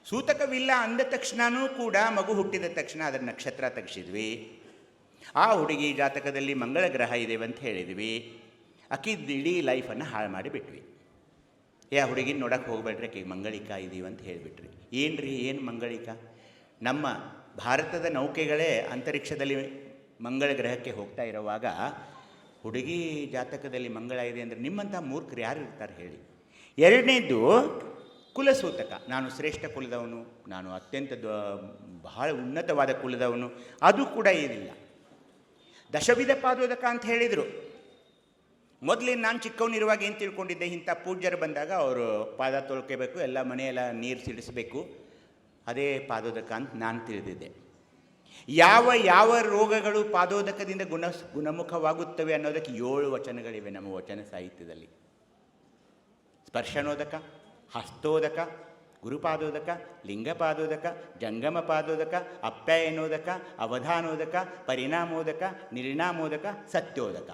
ಸೂತಕವಿಲ್ಲ ಅಂದ ತಕ್ಷಣವೂ ಕೂಡ ಮಗು ಹುಟ್ಟಿದ ತಕ್ಷಣ ಅದರ ನಕ್ಷತ್ರ ತೆಗೆಸಿದ್ವಿ, ಆ ಹುಡುಗಿ ಜಾತಕದಲ್ಲಿ ಮಂಗಳ ಗ್ರಹ ಇದೆ ಅಂತ ಹೇಳಿದ್ವಿ, ಅಕ್ಕಿದ್ದು ಇಡೀ ಲೈಫನ್ನು ಹಾಳು ಮಾಡಿಬಿಟ್ವಿ. ಆ ಹುಡುಗಿನ ನೋಡೋಕ್ಕೆ ಹೋಗ್ಬೇಡ್ರಿ, ಆಕೆಗೆ ಮಂಗಳಿಕ ಇದೀವಿ ಅಂತ ಹೇಳಿಬಿಟ್ರಿ. ಏನು ಮಂಗಳಿಕ? ನಮ್ಮ ಭಾರತದ ನೌಕೆಗಳೇ ಅಂತರಿಕ್ಷದಲ್ಲಿ ಮಂಗಳ ಗ್ರಹಕ್ಕೆ ಹೋಗ್ತಾ ಇರುವಾಗ ಹುಡುಗಿ ಜಾತಕದಲ್ಲಿ ಮಂಗಳ ಇದೆ ಅಂದರೆ ನಿಮ್ಮಂಥ ಮೂರ್ಖರು ಯಾರು ಇರ್ತಾರೆ ಹೇಳಿ. ಎರಡನೇದು ಕುಲಸೂತಕ. ನಾನು ಶ್ರೇಷ್ಠ ಕುಲದವನು, ನಾನು ಅತ್ಯಂತ ಬಹಳ ಉನ್ನತವಾದ ಕುಲದವನು, ಅದು ಕೂಡ ಏನಿಲ್ಲ. ದಶವಿಧ ಪಾದೋದಕ ಅಂತ ಹೇಳಿದರು. ಮೊದಲಿನ ನಾನು ಚಿಕ್ಕವನಿರುವಾಗ ಏನು ತಿಳ್ಕೊಂಡಿದ್ದೆ, ಇಂಥ ಪೂಜ್ಯರು ಬಂದಾಗ ಅವರು ಪಾದ ತೊಳ್ಕೋಬೇಕು, ಎಲ್ಲ ಮನೆಯೆಲ್ಲ ನೀರು ಸಿಡಿಸಬೇಕು, ಅದೇ ಪಾದೋದಕ ಅಂತ ನಾನು ತಿಳಿದಿದ್ದೆ. ಯಾವ ಯಾವ ರೋಗಗಳು ಪಾದೋದಕದಿಂದ ಗುಣಮುಖವಾಗುತ್ತವೆ ಅನ್ನೋದಕ್ಕೆ 7 ವಚನಗಳಿವೆ ನಮ್ಮ ವಚನ ಸಾಹಿತ್ಯದಲ್ಲಿ. ಸ್ಪರ್ಶನೋದಕ, ಹಸ್ತೋದಕ, ಗುರುಪಾದೋದಕ, ಲಿಂಗಪಾದೋದಕ, ಜಂಗಮ ಪಾದೋದಕ, ಅಪ್ಯಾಯನೋದಕ, ಅವಧಾನೋದಕ, ಪರಿಣಾಮೋದಕ, ನಿರ್ಣಾಮೋದಕ, ಸತ್ಯೋದಕ.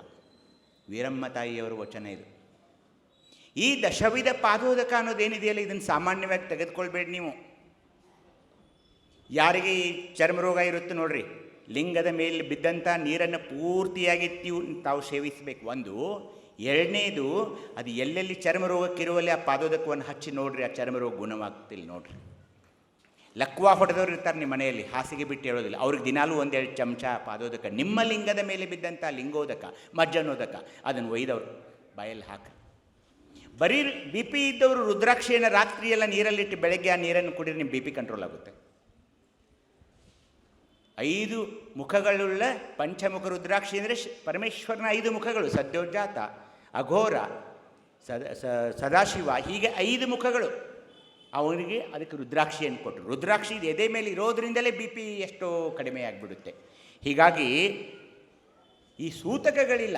ವೀರಮ್ಮ ತಾಯಿಯವರ ವಚನ ಇದು. ಈ ದಶವಿಧ ಪಾದೋದಕ ಅನ್ನೋದೇನಿದೆಯಲ್ಲ, ಇದನ್ನು ಸಾಮಾನ್ಯವಾಗಿ ತೆಗೆದುಕೊಳ್ಬೇಡಿ ನೀವು. ಯಾರಿಗೆ ಈ ಚರ್ಮರೋಗ ಇರುತ್ತೆ ನೋಡ್ರಿ, ಲಿಂಗದ ಮೇಲೆ ಬಿದ್ದಂಥ ನೀರನ್ನು ಪೂರ್ತಿಯಾಗಿ ತಾವು ಸೇವಿಸಬೇಕು. ಒಂದು. ಎರಡನೇದು, ಅದು ಎಲ್ಲೆಲ್ಲಿ ಚರ್ಮರೋಗಕ್ಕಿರುವಲ್ಲಿ ಆ ಪಾದೋದಕವನ್ನು ಹಚ್ಚಿ ನೋಡ್ರಿ, ಆ ಚರ್ಮರೋಗ ಗುಣವಾಗ್ತಿಲ್ಲ ನೋಡ್ರಿ. ಲಕ್ವಾ ಹೊಡೆದವ್ರು ಇರ್ತಾರೆ ನಿಮ್ಮ ಮನೆಯಲ್ಲಿ, ಹಾಸಿಗೆ ಬಿಟ್ಟು ಹೇಳೋದಿಲ್ಲ, ಅವ್ರಿಗೆ ದಿನಾಲೂ 1-2 ಚಮಚ ಪಾದೋದಕ, ನಿಮ್ಮ ಲಿಂಗದ ಮೇಲೆ ಬಿದ್ದಂಥ ಲಿಂಗೋದಕ, ಮಜ್ಜನೋದಕ, ಅದನ್ನು ಒಯ್ದವರು ಬಾಯಲ್ಲಿ ಹಾಕಿ. ಬರೀ ಬಿ ಪಿ ಇದ್ದವರು ರುದ್ರಾಕ್ಷಿಯನ್ನು ರಾತ್ರಿಯೆಲ್ಲ ನೀರಲ್ಲಿಟ್ಟು ಬೆಳಗ್ಗೆ ಆ ನೀರನ್ನು ಕುಡಿದ್ರೆ ನಿಮ್ಮ ಬಿ ಪಿ ಕಂಟ್ರೋಲ್ ಆಗುತ್ತೆ. 5 ಮುಖಗಳುಳ್ಳ ಪಂಚಮುಖ ರುದ್ರಾಕ್ಷಿ ಅಂದರೆ ಪರಮೇಶ್ವರನ 5 ಮುಖಗಳು, ಸದ್ಯೋಜಾತ, ಅಘೋರ, ಸದಾಶಿವ, ಹೀಗೆ 5 ಮುಖಗಳು. ಅವನಿಗೆ ಅದಕ್ಕೆ ರುದ್ರಾಕ್ಷಿಯನ್ನು ಕೊಟ್ಟರು. ರುದ್ರಾಕ್ಷಿ ಎದೆ ಮೇಲೆ ಇರೋದರಿಂದಲೇ ಬಿ ಪಿ ಎಷ್ಟೋ ಕಡಿಮೆ ಆಗಿಬಿಡುತ್ತೆ. ಹೀಗಾಗಿ ಈ ಸೂತಕಗಳಿಲ್ಲ.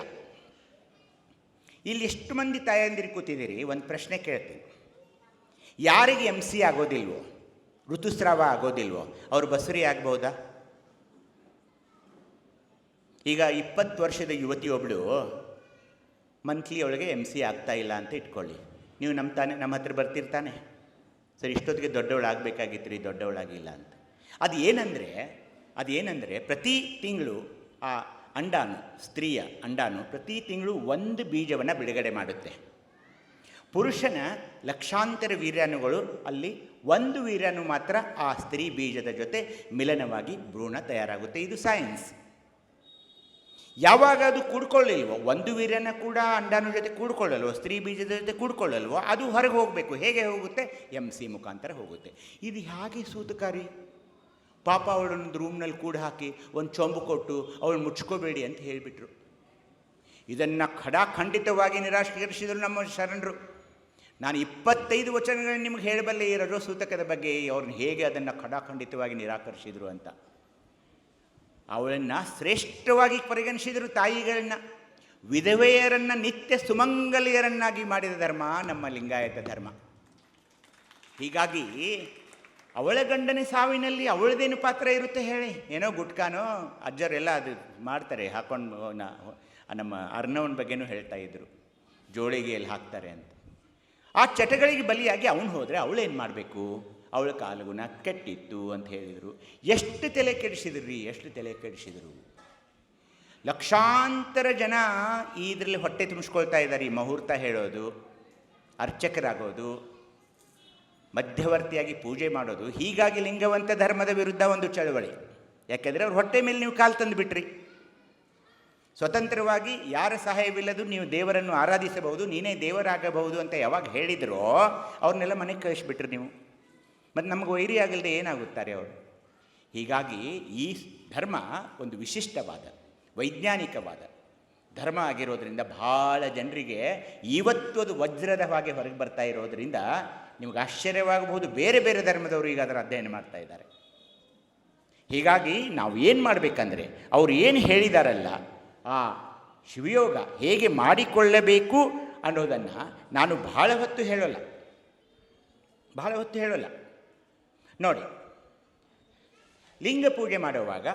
ಇಲ್ಲಿ ಎಷ್ಟು ಮಂದಿ ತಾಯಂದಿರು ಕೂತಿದ್ದೀರಿ, ಒಂದು ಪ್ರಶ್ನೆ ಕೇಳ್ತೀನಿ. ಯಾರಿಗೆ MC ಆಗೋದಿಲ್ವೋ, ಋತುಸ್ರಾವ ಆಗೋದಿಲ್ವೋ, ಅವರು ಬಸುರಿ ಆಗ್ಬೋದಾ? ಈಗ 20 ವರ್ಷದ ಯುವತಿಯೊಬ್ಬಳು ಮಂತ್ಲಿ ಒಳಗೆ MC ಆಗ್ತಾ ಇಲ್ಲ ಅಂತ ಇಟ್ಕೊಳ್ಳಿ. ನೀವು ನಮ್ಮ ಹತ್ರ ಬರ್ತಿರ್ತಾನೆ, ಸರಿ ಇಷ್ಟೊತ್ತಿಗೆ ದೊಡ್ಡವಳಾಗಬೇಕಾಗಿತ್ತು ರೀ, ದೊಡ್ಡವಳಾಗಿಲ್ಲ ಅಂತ. ಅದೇನೆಂದರೆ ಪ್ರತಿ ತಿಂಗಳು ಆ ಅಂಡಾನು, ಸ್ತ್ರೀಯ ಅಂಡಾನು ಪ್ರತಿ ತಿಂಗಳು 1 ಬೀಜವನ್ನು ಬಿಡುಗಡೆ ಮಾಡುತ್ತೆ. ಪುರುಷನ ಲಕ್ಷಾಂತರ ವೀರ್ಯಾಣುಗಳು ಅಲ್ಲಿ 1 ವೀರ್ಯಾಣು ಮಾತ್ರ ಆ ಸ್ತ್ರೀ ಬೀಜದ ಜೊತೆ ಮಿಲನವಾಗಿ ಭ್ರೂಣ ತಯಾರಾಗುತ್ತೆ. ಇದು ಸೈನ್ಸ್. ಯಾವಾಗ ಅದು ಕೂಡ್ಕೊಳ್ಳಿಲ್ವೋ, 1 ವೀರ್ಯನ ಕೂಡ ಅಂಡಾನು ಜೊತೆ ಕೂಡ್ಕೊಳ್ಳಲ್ವೋ, ಸ್ತ್ರೀ ಬೀಜದ ಜೊತೆ ಕೂಡ್ಕೊಳ್ಳಲ್ವೋ, ಅದು ಹೊರಗೆ ಹೋಗಬೇಕು. ಹೇಗೆ ಹೋಗುತ್ತೆ? MC ಮುಖಾಂತರ ಹೋಗುತ್ತೆ. ಇದು ಹೇಗೆ ಸೂತಕಾರಿ? ಪಾಪ ಅವಳೊಂದು ರೂಮ್ನಲ್ಲಿ ಕೂಡ ಹಾಕಿ ಒಂದು ಚೊಂಬು ಕೊಟ್ಟು ಅವಳು ಮುಚ್ಕೋಬೇಡಿ ಅಂತ ಹೇಳಿಬಿಟ್ರು. ಇದನ್ನು ಖಂಡಿತವಾಗಿ ನಿರಾಕರಿಸಿದರು ನಮ್ಮ ಶರಣರು. ನಾನು 25 ವಚನಗಳನ್ನು ನಿಮ್ಗೆ ಹೇಳಬಲ್ಲೆ ಈ ರಜೋ ಸೂತಕದ ಬಗ್ಗೆ, ಅವ್ರನ್ನ ಹೇಗೆ ಅದನ್ನು ಖಂಡಿತವಾಗಿ ನಿರಾಕರಿಸಿದರು ಅಂತ. ಅವಳನ್ನು ಶ್ರೇಷ್ಠವಾಗಿ ಪರಿಗಣಿಸಿದರು. ತಾಯಿಗಳನ್ನ, ವಿಧವೆಯರನ್ನು ನಿತ್ಯ ಸುಮಂಗಲಿಯರನ್ನಾಗಿ ಮಾಡಿದ ಧರ್ಮ ನಮ್ಮ ಲಿಂಗಾಯತ ಧರ್ಮ. ಹೀಗಾಗಿ ಅವಳ ಗಂಡನ ಸಾವಿನಲ್ಲಿ ಅವಳದೇನು ಪಾತ್ರ ಇರುತ್ತೆ ಹೇಳಿ? ಏನೋ ಗುಟ್ಕಾನೋ ಅಜ್ಜರೆಲ್ಲ ಅದು ಮಾಡ್ತಾರೆ, ಹಾಕೊಂಡು ನಮ್ಮ ಅರ್ನವನ ಬಗ್ಗೆನೂ ಹೇಳ್ತಾ ಇದ್ರು, ಜೋಳಿಗೆಯಲ್ಲಿ ಹಾಕ್ತಾರೆ ಅಂತ. ಆ ಚಟಗಳಿಗೆ ಬಲಿಯಾಗಿ ಅವನು ಹೋದರೆ ಅವಳೇನು ಮಾಡಬೇಕು? ಅವಳ ಕಾಲಗುಣ ಕೆಟ್ಟಿತ್ತು ಅಂತ ಹೇಳಿದರು. ಎಷ್ಟು ತಲೆ ಕೆಡಿಸಿದರು. ಲಕ್ಷಾಂತರ ಜನ ಇದರಲ್ಲಿ ಹೊಟ್ಟೆ ತುಂಬಿಸ್ಕೊಳ್ತಾ ಇದ್ದಾರೆ. ಈ ಮುಹೂರ್ತ ಹೇಳೋದು, ಅರ್ಚಕರಾಗೋದು, ಮಧ್ಯವರ್ತಿಯಾಗಿ ಪೂಜೆ ಮಾಡೋದು. ಹೀಗಾಗಿ ಲಿಂಗವಂತ ಧರ್ಮದ ವಿರುದ್ಧ ಒಂದು ಚಳವಳಿ. ಯಾಕೆಂದರೆ ಅವ್ರ ಹೊಟ್ಟೆ ಮೇಲೆ ನೀವು ಕಾಲು ತಂದು ಬಿಟ್ರಿ. ಸ್ವತಂತ್ರವಾಗಿ ಯಾರ ಸಹಾಯವಿಲ್ಲದು ನೀವು ದೇವರನ್ನು ಆರಾಧಿಸಬಹುದು, ನೀನೇ ದೇವರಾಗಬಹುದು ಅಂತ ಯಾವಾಗ ಹೇಳಿದರೋ ಅವ್ರನ್ನೆಲ್ಲ ಮನೆಗೆ ಕಳಿಸ್ಬಿಟ್ರಿ ನೀವು. ಮತ್ತು ನಮಗೆ ವೈರಿ ಆಗಲ್ದೆ ಏನಾಗುತ್ತಾರೆ ಅವರು? ಹೀಗಾಗಿ ಈ ಧರ್ಮ ಒಂದು ವಿಶಿಷ್ಟವಾದ ವೈಜ್ಞಾನಿಕವಾದ ಧರ್ಮ ಆಗಿರೋದ್ರಿಂದ ಭಾಳ ಜನರಿಗೆ ಇವತ್ತು ಅದು ವಜ್ರದ ಹಾಗೆ ಹೊರಗೆ ಬರ್ತಾ ಇರೋದರಿಂದ ನಿಮಗೆ ಆಶ್ಚರ್ಯವಾಗಬಹುದು. ಬೇರೆ ಬೇರೆ ಧರ್ಮದವರು ಈಗ ಅದರ ಅಧ್ಯಯನ ಮಾಡ್ತಾ ಇದ್ದಾರೆ. ಹೀಗಾಗಿ ನಾವು ಏನು ಮಾಡಬೇಕಂದ್ರೆ, ಅವರು ಏನು ಹೇಳಿದಾರಲ್ಲ, ಆ ಶಿವಯೋಗ ಹೇಗೆ ಮಾಡಿಕೊಳ್ಳಬೇಕು ಅನ್ನೋದನ್ನು ನಾನು ಬಹಳ ಹೊತ್ತು ಹೇಳೋಲ್ಲ. ನೋಡಿ, ಲಿಂಗ ಪೂಜೆ ಮಾಡುವಾಗ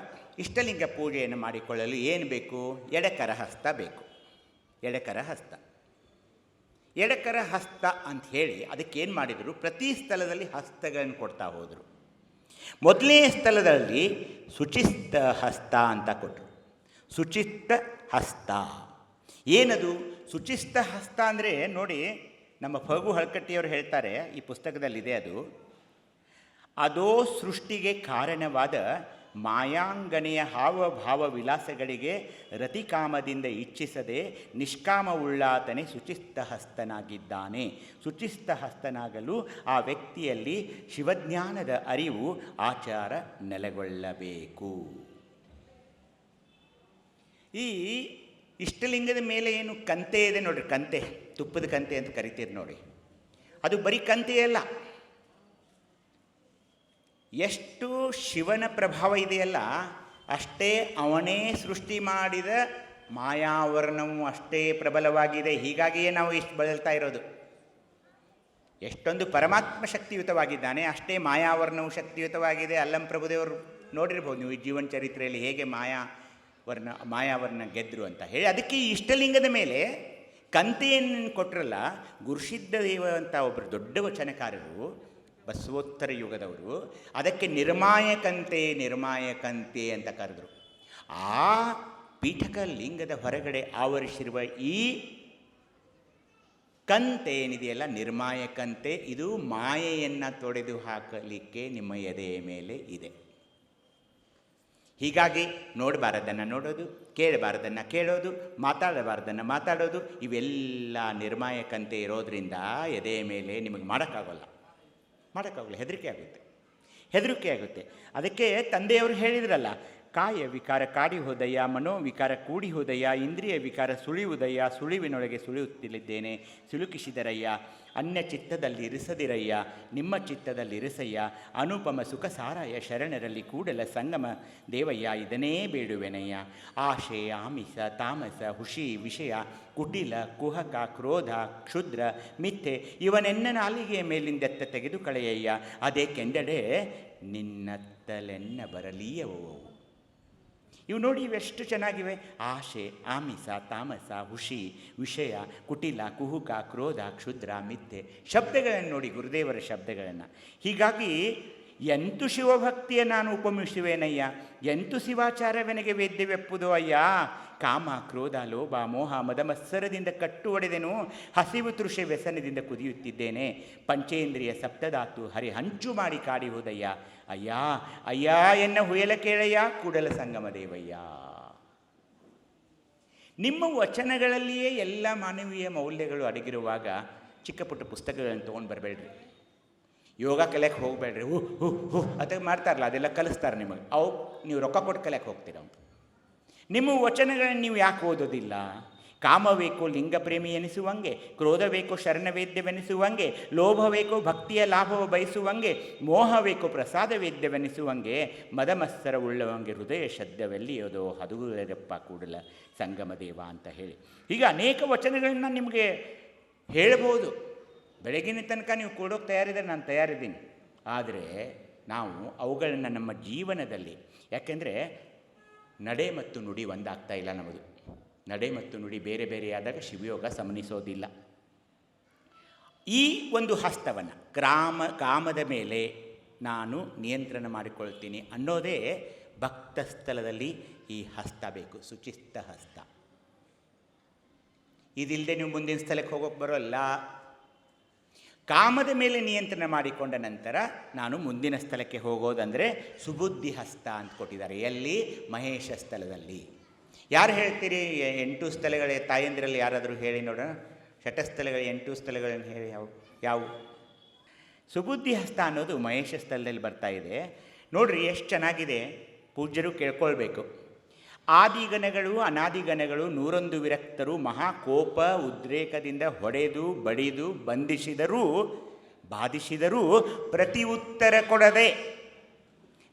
ಇಷ್ಟಲಿಂಗ ಪೂಜೆಯನ್ನು ಮಾಡಿಕೊಳ್ಳಲು ಏನು ಬೇಕು? ಎಡಕರ ಹಸ್ತ ಬೇಕು. ಎಡಕರ ಹಸ್ತ ಅಂತ ಹೇಳಿ ಅದಕ್ಕೇನು ಮಾಡಿದರು? ಪ್ರತಿ ಸ್ಥಳದಲ್ಲಿ ಹಸ್ತಗಳನ್ನು ಕೊಡ್ತಾ ಹೋದರು. ಮೊದಲನೇ ಸ್ಥಳದಲ್ಲಿ ಶುಚಿಸ್ತ ಹಸ್ತ ಅಂತ ಕೊಟ್ಟರು. ಶುಚಿಸ್ತ ಹಸ್ತ ಏನದು? ಶುಚಿಸ್ತ ಹಸ್ತ ಅಂದರೆ ನೋಡಿ, ನಮ್ಮ ಫಗು ಹಳಕಟ್ಟಿಯವರು ಹೇಳ್ತಾರೆ, ಈ ಪುಸ್ತಕದಲ್ಲಿದೆ ಅದೋ ಸೃಷ್ಟಿಗೆ ಕಾರಣವಾದ ಮಾಯಾಂಗನೆಯ ಹಾವಭಾವ ವಿಲಾಸಗಳಿಗೆ ರತಿಕಾಮದಿಂದ ಇಚ್ಛಿಸದೆ ನಿಷ್ಕಾಮವುಳ್ಳಾತನೇ ಶುಚಿಸ್ಥಹಸ್ತನಾಗಿದ್ದಾನೆ. ಶುಚಿಸ್ಥಹಸ್ತನಾಗಲು ಆ ವ್ಯಕ್ತಿಯಲ್ಲಿ ಶಿವಜ್ಞಾನದ ಅರಿವು ಆಚಾರ ನೆಲೆಗೊಳ್ಳಬೇಕು. ಈ ಇಷ್ಟಲಿಂಗದ ಮೇಲೆ ಏನು ಕಂತೆ ಇದೆ ನೋಡಿರಿ, ಕಂತೆ, ತುಪ್ಪದ ಕಂತೆ ಅಂತ ಕರಿತೀರಿ ನೋಡಿ. ಅದು ಬರೀ ಕಂತೆಯಲ್ಲ, ಎಷ್ಟು ಶಿವನ ಪ್ರಭಾವ ಇದೆಯಲ್ಲ ಅಷ್ಟೇ ಅವನೇ ಸೃಷ್ಟಿ ಮಾಡಿದ ಮಾಯಾವರಣವು ಅಷ್ಟೇ ಪ್ರಬಲವಾಗಿದೆ. ಹೀಗಾಗಿಯೇ ನಾವು ಇಷ್ಟು ಬಳಲ್ತಾ ಇರೋದು. ಎಷ್ಟೊಂದು ಪರಮಾತ್ಮ ಶಕ್ತಿಯುತವಾಗಿದ್ದಾನೆ, ಅಷ್ಟೇ ಮಾಯಾವರಣವು ಶಕ್ತಿಯುತವಾಗಿದೆ. ಅಲ್ಲಂ ಪ್ರಭುದೇವರು ನೋಡಿರ್ಬೋದು ನೀವು ಈ ಜೀವನ ಚರಿತ್ರೆಯಲ್ಲಿ ಹೇಗೆ ಮಾಯಾವರ್ಣ ಗೆದ್ದರು ಅಂತ ಹೇಳಿ. ಅದಕ್ಕೆ ಈ ಇಷ್ಟಲಿಂಗದ ಮೇಲೆ ಕಂತೆಯನ್ನು ಕೊಟ್ಟರಲ್ಲ, ಗುರುಸಿದ್ಧ ದೇವ ಅಂತ ಒಬ್ಬರು ದೊಡ್ಡ ವಚನಕಾರರು, ಬಸವೋತ್ತರ ಯುಗದವರು, ಅದಕ್ಕೆ ನಿರ್ಮಾಯಕಂತೆ ಅಂತ ಕರೆದರು. ಆ ಪೀಠಕ ಲಿಂಗದ ಹೊರಗಡೆ ಆವರಿಸಿರುವ ಈ ಕಂತೆ ಏನಿದೆಯಲ್ಲ, ನಿರ್ಮಾಯಕಂತೆ, ಇದು ಮಾಯೆಯನ್ನು ತೊಡೆದು ಹಾಕಲಿಕ್ಕೆ ನಿಮ್ಮ ಎದೆಯ ಮೇಲೆ ಇದೆ. ಹೀಗಾಗಿ ನೋಡಬಾರದನ್ನು ನೋಡೋದು, ಕೇಳಬಾರದನ್ನು ಕೇಳೋದು, ಮಾತಾಡಬಾರ್ದನ್ನು ಮಾತಾಡೋದು, ಇವೆಲ್ಲ ನಿರ್ಮಾಯಕಂತೆ ಇರೋದರಿಂದ ಎದೆಯ ಮೇಲೆ ನಿಮಗೆ ಮಾಡೋಕ್ಕಾಗಲ್ಲ. ಹೆದರಿಕೆ ಆಗುತ್ತೆ. ಅದಕ್ಕೆ ತಂದೆಯವರು ಹೇಳಿದ್ರಲ್ಲ, ಕಾಯ ವಿಕಾರ ಕಾಡಿ ಹೋದಯ್ಯ, ಮನೋವಿಕಾರ ಕೂಡಿ ಹೋದಯ್ಯ, ಇಂದ್ರಿಯ ವಿಕಾರ ಸುಳಿಯುವುದಯ್ಯ, ಸುಳಿವಿನೊಳಗೆ ಸುಳಿಯುತ್ತಿಲ್ಲಿದ್ದೇನೆ, ಸಿಲುಕಿಸಿದರಯ್ಯ, ಅನ್ಯ ಚಿತ್ತದಲ್ಲಿ ಇರಿಸದಿರಯ್ಯ, ನಿಮ್ಮ ಚಿತ್ತದಲ್ಲಿ ಇರಿಸಯ್ಯ, ಅನುಪಮ ಸುಖ ಸಾರಾಯ ಶರಣರಲ್ಲಿ ಕೂಡಲ ಸಂಗಮ ದೇವಯ್ಯ, ಇದನ್ನೇ ಬೇಡುವೆನಯ್ಯ. ಆಶೆ, ಆಮಿಷ, ತಾಮಸ, ಹುಷಿ, ವಿಷಯ, ಕುಟಿಲ, ಕುಹಕ, ಕ್ರೋಧ, ಕ್ಷುದ್ರ, ಮಿಥ್ಯೆ ಇವನೆನ್ನ ನಾಲಿಗೆಯ ಮೇಲಿಂದೆತ್ತ ತೆಗೆದು ಕಳೆಯಯ್ಯ, ಅದೇ ಕೆಂದಡೆ ನಿನ್ನತ್ತಲೆನ್ನ ಬರಲೀಯವೋ. ಇವು ನೋಡಿ, ಇವೆಷ್ಟು ಚೆನ್ನಾಗಿವೆ. ಆಶೆ, ಆಮಿಷ, ತಾಮಸ, ಹುಷಿ, ವಿಷಯ, ಕುಟಿಲ, ಕುಹುಕ, ಕ್ರೋಧ, ಕ್ಷುದ್ರ, ಮಿಥ್ಯೆ, ಶಬ್ದಗಳನ್ನು ನೋಡಿ, ಗುರುದೇವರ ಶಬ್ದಗಳನ್ನು. ಹೀಗಾಗಿ ಎಂತು ಶಿವಭಕ್ತಿಯ ನಾನು ಉಪಮಿಸುವೆನಯ್ಯ, ಎಂತು ಶಿವಾಚಾರವೆನಗೆ ವೇದ್ಯವೆಪ್ಪುದೋ ಅಯ್ಯ. ಕಾಮ, ಕ್ರೋಧ, ಲೋಭ, ಮೋಹ, ಮದಮತ್ಸರದಿಂದ ಕಟ್ಟು ಒಡೆದೆನು, ಹಸಿವು ತೃಷೆ ವ್ಯಸನದಿಂದ ಕುದಿಯುತ್ತಿದ್ದೇನೆ, ಪಂಚೇಂದ್ರಿಯ ಸಪ್ತಧಾತು ಹರಿ ಹಂಚು ಮಾಡಿ ಕಾಡಿ ಹೋದಯ್ಯ. ಅಯ್ಯ ಅಯ್ಯ ಎನ್ನ ಹುಯಲ ಕೇಳಯ್ಯ, ಕೂಡಲ ಸಂಗಮ ದೇವಯ್ಯ. ನಿಮ್ಮ ವಚನಗಳಲ್ಲಿಯೇ ಎಲ್ಲ ಮಾನವೀಯ ಮೌಲ್ಯಗಳು ಅಡಗಿರುವಾಗ ಚಿಕ್ಕ ಪುಟ್ಟ ಪುಸ್ತಕಗಳನ್ನು ತೊಗೊಂಡು ಬರಬೇಡ್ರಿ. ಯೋಗ ಕಲಿಯಕ್ಕೆ ಹೋಗಬೇಡ್ರಿ. ಅಥವಾ ಮಾಡ್ತಾರಲ್ಲ, ಅದೆಲ್ಲ ಕಲಿಸ್ತಾರೆ ನಿಮಗೆ. ಅವು ನೀವು ರೊಕ್ಕ ಕೊಟ್ಟು ಕಲಿಯಕ್ಕೆ ಹೋಗ್ತೀರ. ನಿಮ್ಮ ವಚನಗಳನ್ನು ನೀವು ಯಾಕೆ ಓದೋದಿಲ್ಲ? ಕಾಮ ಬೇಕು ಲಿಂಗ ಪ್ರೇಮಿ ಎನಿಸುವಂಗೆ, ಕ್ರೋಧ ಬೇಕು ಶರಣವೇದ್ಯವೆನಿಸುವಂಗೆ, ಲೋಭ ಬೇಕು ಭಕ್ತಿಯ ಲಾಭವ ಬಯಸುವಂಗೆ, ಮೋಹ ಬೇಕು ಪ್ರಸಾದ ವೇದ್ಯವೆನಿಸುವಂಗೆ, ಮದಮತ್ಸರ ಉಳ್ಳವಂಗೆ ಹೃದಯ ಶಬ್ದವೆಲ್ಲಿಯೋದೋ ಹದುಗುರಪ್ಪ ಕೂಡಲ ಸಂಗಮ ದೇವ ಅಂತ ಹೇಳಿ. ಹೀಗೆ ಅನೇಕ ವಚನಗಳನ್ನ ನಿಮಗೆ ಹೇಳ್ಬೋದು. ಬೆಳಗಿನ ತನಕ ನೀವು ಕೊಡೋಕ್ಕೆ ತಯಾರಿದ್ರೆ ನಾನು ತಯಾರಿದ್ದೀನಿ. ಆದರೆ ನಾವು ಅವುಗಳನ್ನು ನಮ್ಮ ಜೀವನದಲ್ಲಿ, ಯಾಕೆಂದರೆ ನಡೆ ಮತ್ತು ನುಡಿ ಒಂದಾಗ್ತಾ ಇಲ್ಲ ನಮ್ಮದು. ನಡೆ ಮತ್ತು ನುಡಿ ಬೇರೆ ಬೇರೆಯಾದಾಗ ಶಿವಯೋಗ ಸಮನಿಸೋದಿಲ್ಲ. ಈ ಒಂದು ಹಸ್ತವನ್ನು ಕಾಮದ ಮೇಲೆ ನಾನು ನಿಯಂತ್ರಣ ಮಾಡಿಕೊಳ್ತೀನಿ ಅನ್ನೋದೇ ಭಕ್ತ ಸ್ಥಳದಲ್ಲಿ ಈ ಹಸ್ತ ಬೇಕು, ಶುಚಿಸ್ತ ಹಸ್ತ. ಇದಿಲ್ಲದೆ ನೀವು ಮುಂದಿನ ಸ್ಥಳಕ್ಕೆ ಹೋಗೋಕ್ಕೆ ಬರೋಲ್ಲ. ಕಾಮದ ಮೇಲೆ ನಿಯಂತ್ರಣ ಮಾಡಿಕೊಂಡ ನಂತರ ನಾನು ಮುಂದಿನ ಸ್ಥಳಕ್ಕೆ ಹೋಗೋದಂದರೆ ಸುಬುದ್ಧಿ ಹಸ್ತ ಅಂತ ಕೊಟ್ಟಿದ್ದಾರೆ. ಎಲ್ಲಿ? ಮಹೇಶ ಸ್ಥಳದಲ್ಲಿ. ಯಾರು ಹೇಳ್ತೀರಿ 8 ಸ್ಥಳಗಳೇ? ತಾಯಂದಿರಲ್ಲಿ ಯಾರಾದರೂ ಹೇಳಿ ನೋಡೋಣ. ಶಟಸ್ಥಳಗಳು 8 ಸ್ಥಳಗಳನ್ನು ಹೇಳಿ ಯಾವುವು? ಸುಬುದ್ಧಿ ಹಸ್ತ ಅನ್ನೋದು ಮಹೇಶ ಸ್ಥಳದಲ್ಲಿ ಬರ್ತಾ ಇದೆ. ನೋಡ್ರಿ ಎಷ್ಟು ಚೆನ್ನಾಗಿದೆ. ಪೂಜ್ಯರು ಕೇಳ್ಕೊಳ್ಬೇಕು. ಆದಿಗಣಗಳು ಅನಾದಿಗಣಗಳು 101 ವಿರಕ್ತರು ಮಹಾಕೋಪ ಉದ್ರೇಕದಿಂದ ಹೊಡೆದು ಬಡಿದು ಬಂಧಿಸಿದರೂ ಬಾಧಿಸಿದರೂ ಪ್ರತಿ ಉತ್ತರ ಕೊಡದೆ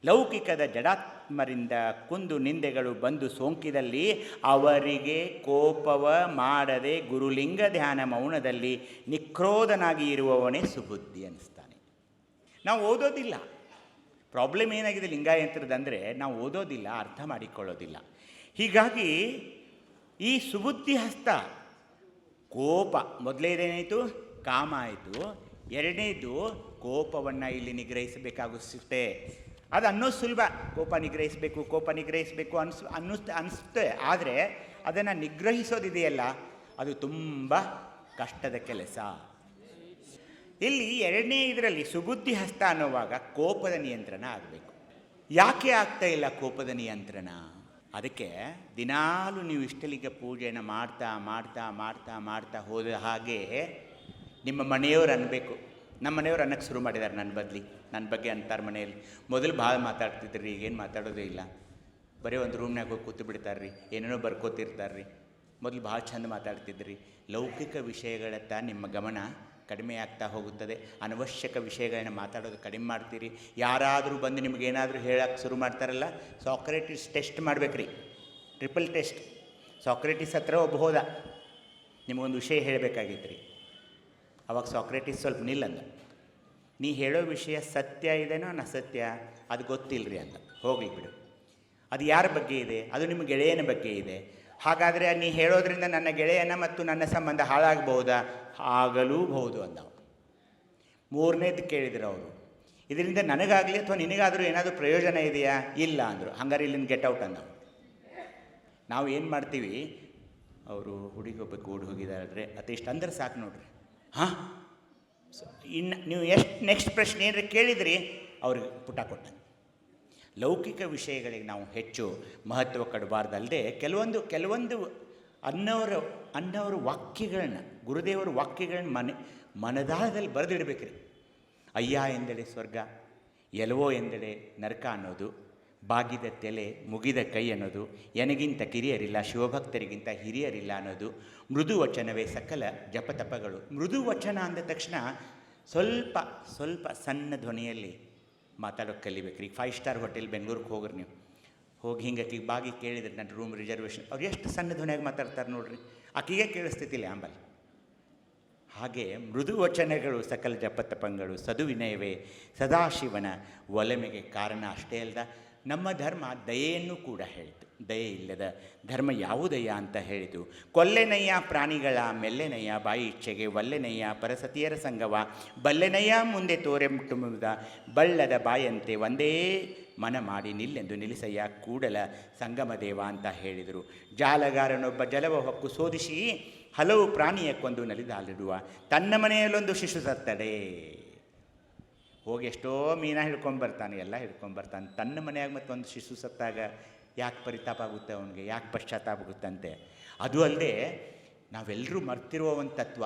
ಲೌಕಿಕದ ಜಡಾತ್ಮರಿಂದ ಕುಂದು ನಿಂದೆಗಳು ಬಂದು ಸೋಂಕಿದಲ್ಲಿ ಅವರಿಗೆ ಕೋಪವ ಮಾಡದೆ ಗುರುಲಿಂಗ ಧ್ಯಾನ ಮೌನದಲ್ಲಿ ನಿಕ್ರೋಧನಾಗಿ ಇರುವವನೇ ಸುಬುದ್ಧಿ ಅನ್ನಿಸ್ತಾನೆ. ನಾವು ಓದೋದಿಲ್ಲ. ಪ್ರಾಬ್ಲಮ್ ಏನಾಗಿದೆ ಲಿಂಗಾಯಂತ್ರದಂದರೆ ನಾವು ಓದೋದಿಲ್ಲ, ಅರ್ಥ ಮಾಡಿಕೊಳ್ಳೋದಿಲ್ಲ. ಹೀಗಾಗಿ ಈ ಸುಬುದ್ಧಿ ಹಸ್ತ ಕೋಪ ಮೊದಲೇದೇನಾಯಿತು? ಕಾಮ ಆಯಿತು. ಎರಡನೇದು ಕೋಪವನ್ನು ಇಲ್ಲಿ ನಿಗ್ರಹಿಸಬೇಕಾಗಿಸುತ್ತೆ. ಅದು ಅನ್ನೋದು ಸುಲಭ. ಕೋಪ ನಿಗ್ರಹಿಸಬೇಕು ಅನಿಸುತ್ತೆ. ಆದರೆ ಅದನ್ನು ನಿಗ್ರಹಿಸೋದಿದೆಯಲ್ಲ, ಅದು ತುಂಬ ಕಷ್ಟದ ಕೆಲಸ. ಇಲ್ಲಿ ಎರಡನೇ ಇದರಲ್ಲಿ ಸುಬುದ್ಧಿ ಹಸ್ತ ಅನ್ನೋವಾಗ ಕೋಪದ ನಿಯಂತ್ರಣ ಆಗಬೇಕು. ಯಾಕೆ ಆಗ್ತಾ ಇಲ್ಲ ಕೋಪದ ನಿಯಂತ್ರಣ? ಅದಕ್ಕೆ ದಿನಾಲೂ ನೀವು ಇಷ್ಟಲಿಂಗ ಪೂಜೆಯನ್ನು ಮಾಡ್ತಾ ಮಾಡ್ತಾ ಮಾಡ್ತಾ ಮಾಡ್ತಾ ಹೋದ ಹಾಗೆ ನಿಮ್ಮ ಮನೆಯವರು ಅನ್ನಬೇಕು. ನಮ್ಮ ಮನೆಯವರು ಅನ್ನಕ್ಕೆ ಶುರು ಮಾಡಿದ್ದಾರೆ ನನ್ನ ಬಗ್ಗೆ ಅಂತಾರೆ ಮನೆಯಲ್ಲಿ. ಮೊದಲು ಭಾಳ ಮಾತಾಡ್ತಿದ್ರಿ, ಈಗೇನು ಮಾತಾಡೋದೇ ಇಲ್ಲ. ಬರೀ ಒಂದು ರೂಮ್ನಾಗ ಹೋಗಿ ಕೂತು ಬಿಡ್ತಾರೆ ರೀ, ಏನೇನೋ ಬರ್ಕೋತಿರ್ತಾರೆ ರೀ. ಮೊದಲು ಭಾಳ ಚಂದ ಮಾತಾಡ್ತಿದ್ರಿ. ಲೌಕಿಕ ವಿಷಯಗಳತ್ತ ನಿಮ್ಮ ಗಮನ ಕಡಿಮೆ ಆಗ್ತಾ ಹೋಗುತ್ತದೆ. ಅನವಶ್ಯಕ ವಿಷಯಗಳನ್ನ ಮಾತಾಡೋದು ಕಡಿಮೆ ಮಾಡ್ತೀರಿ. ಯಾರಾದರೂ ಬಂದು ನಿಮಗೇನಾದರೂ ಹೇಳಕ್ಕೆ ಶುರು ಮಾಡ್ತಾರಲ್ಲ, ಸಾಕ್ರೆಟಿಸ್ ಟೆಸ್ಟ್ ಮಾಡ್ಬೇಕ್ರಿ, ಟ್ರಿಪಲ್ ಟೆಸ್ಟ್. ಸಾಕ್ರೆಟಿಸ್ ಹತ್ರ ಒಬ್ಬ ಹೋದ, ನಿಮಗೊಂದು ವಿಷಯ ಹೇಳಬೇಕಾಗಿತ್ತು ರೀ. ಅವಾಗ ಸಾಕ್ರೆಟಿಸ್ ಸ್ವಲ್ಪ ನಿಲ್ಲಂದ, ನೀ ಹೇಳೋ ವಿಷಯ ಸತ್ಯ ಇದೆನೋ ಅಸತ್ಯ ಅದು ಗೊತ್ತಿಲ್ಲ ರೀ ಅಂದ. ಹೋಗಲಿ ಬಿಡು, ಅದು ಯಾರ ಬಗ್ಗೆ ಇದೆ? ಅದು ನಿಮ್ಮ ಗೆಳೆಯನ ಬಗ್ಗೆ ಇದೆ. ಹಾಗಾದರೆ ನೀ ಹೇಳೋದ್ರಿಂದ ನನ್ನ ಗೆಳೆಯನ ಮತ್ತು ನನ್ನ ಸಂಬಂಧ ಹಾಳಾಗಬಹುದಾ? ಆಗಲೂಬಹುದು ಅಂದ. ಮೂರನೇದು ಕೇಳಿದ್ರು ಅವರು, ಇದರಿಂದ ನನಗಾಗಲಿ ಅಥವಾ ನಿನಗಾದರೂ ಏನಾದರೂ ಪ್ರಯೋಜನ ಇದೆಯಾ? ಇಲ್ಲ ಅಂದರು. ಹಂಗಾರೆ ಇಲ್ಲಿಂದ ಗೆಟ್ ಔಟ್ ಅಂದ. ನಾವು ಏನು ಮಾಡ್ತೀವಿ, ಅವರು ಹುಡುಗೊಬ್ಬಕ್ಕೆ ಓಡಿ ಹೋಗಿದ್ದಾರೆ ಅತಿಷ್ಟು ಅಂದ್ರೆ ಸಾಕು ನೋಡ್ರಿ. ಹಾಂ, ಇನ್ನು ನೀವು ಎಷ್ಟು ನೆಕ್ಸ್ಟ್ ಪ್ರಶ್ನೆ ಏನಾರ ಕೇಳಿದ್ರಿ ಅವ್ರಿಗೆ ಪುಟ ಕೊಟ್ಟ. ಲೌಕಿಕ ವಿಷಯಗಳಿಗೆ ನಾವು ಹೆಚ್ಚು ಮಹತ್ವ ಕೊಡಬಾರ್ದಲ್ಲದೆ ಕೆಲವೊಂದು ಅನ್ನೋರ ವಾಕ್ಯಗಳನ್ನ, ಗುರುದೇವರ ವಾಕ್ಯಗಳನ್ನ ಮನದಾಳದಲ್ಲಿ ಬರೆದಿಡಬೇಕ್ರಿ. ಅಯ್ಯ ಎಂದೆಡೆ ಸ್ವರ್ಗ, ಎಲವೋ ಎಂದೆಡೆ ನರಕ ಅನ್ನೋದು, ಬಾಗಿದ ತೆಲೆ ಮುಗಿದ ಕೈ ಅನ್ನೋದು, ಎನಗಿಂತ ಕಿರಿಯರಿಲ್ಲ ಶಿವಭಕ್ತರಿಗಿಂತ ಹಿರಿಯರಿಲ್ಲ ಅನ್ನೋದು, ಮೃದು ವಚನವೇ ಸಕಲ ಜಪತಪಗಳು. ಮೃದು ವಚನ ಅಂದ ತಕ್ಷಣ ಸ್ವಲ್ಪ ಸಣ್ಣ ಧ್ವನಿಯಲ್ಲಿ ಮಾತಾಡೋಕ್ಕೆ ಕಲಿಬೇಕ್ರಿ. 5 ಸ್ಟಾರ್ ಹೋಟೆಲ್ ಬೆಂಗಳೂರಿಗೆ ಹೋಗ್ರಿ, ನೀವು ಹೋಗಿ ಹಿಂಗೆ ಆಕಿಗೆ ಬಾಗಿ ಕೇಳಿದ್ರೆ ನನ್ನ ರೂಮ್ ರಿಸರ್ವೇಷನ್, ಅವ್ರು ಎಷ್ಟು ಸಣ್ಣ ಧ್ವನಿಯಾಗಿ ಮಾತಾಡ್ತಾರೆ ನೋಡ್ರಿ, ಆಕಿಗೆ ಕೇಳಿಸ್ತಿದ್ದಿಲ್ಲ ಆಂಬಲ್. ಹಾಗೆ ಮೃದು ವಚನಗಳು ಸಕಲ ಜಪತಪಗಳು, ಸದುವಿನಯವೇ ಸದಾಶಿವನ ಒಲಮೆಗೆ ಕಾರಣ. ಅಷ್ಟೇ ಅಲ್ಲದ ನಮ್ಮ ಧರ್ಮ ದಯೆಯನ್ನು ಕೂಡ ಹೇಳಿತು. ದಯೆ ಇಲ್ಲದ ಧರ್ಮ ಯಾವುದಯ್ಯ ಅಂತ ಹೇಳಿತು. ಕೊಲ್ಲೆನಯ್ಯ ಪ್ರಾಣಿಗಳ ಮೆಲ್ಲೆನಯ್ಯ ಬಾಯಿ ಇಚ್ಛೆಗೆ, ಒಲ್ಲೆನಯ್ಯ ಪರಸತಿಯರ ಸಂಗವ, ಬಲ್ಲೆನಯ್ಯ ಮುಂದೆ ತೋರೆಂಟುಮುದ, ಬಳ್ಳದ ಬಾಯಂತೆ ಒಂದೇ ಮನ ಮಾಡಿ ನಿಲ್ಲೆಂದು ನಿಲ್ಲಿಸಯ್ಯ ಕೂಡಲ ಸಂಗಮದೇವ ಅಂತ ಹೇಳಿದರು. ಜಾಲಗಾರನೊಬ್ಬ ಜಲವ ಹೊಕ್ಕು ಶೋಧಿಸಿ ಹಲವು ಪ್ರಾಣಿಯ ಕೊಂದು ನಲಿದಾಲಿಡುವ, ತನ್ನ ಮನೆಯಲ್ಲೊಂದು ಶಿಶು ಸತ್ತಡೆ. ಹೋಗಿ ಎಷ್ಟೋ ಮೀನ ಹಿಡ್ಕೊಂಬರ್ತಾನೆ, ಎಲ್ಲ ಹಿಡ್ಕೊಂಬರ್ತಾನೆ. ತನ್ನ ಮನೆಯಾಗ ಮತ್ತೊಂದು ಶಿಶು ಸತ್ತಾಗ ಯಾಕೆ ಪರಿತಾಪ ಆಗುತ್ತೆ ಅವನಿಗೆ, ಯಾಕೆ ಪಶ್ಚಾತ್ತಾಪ ಆಗುತ್ತಂತೆ. ಅದು ಅಲ್ಲದೆ ನಾವೆಲ್ಲರೂ ಮರ್ತಿರುವ ಒಂದು ತತ್ವ,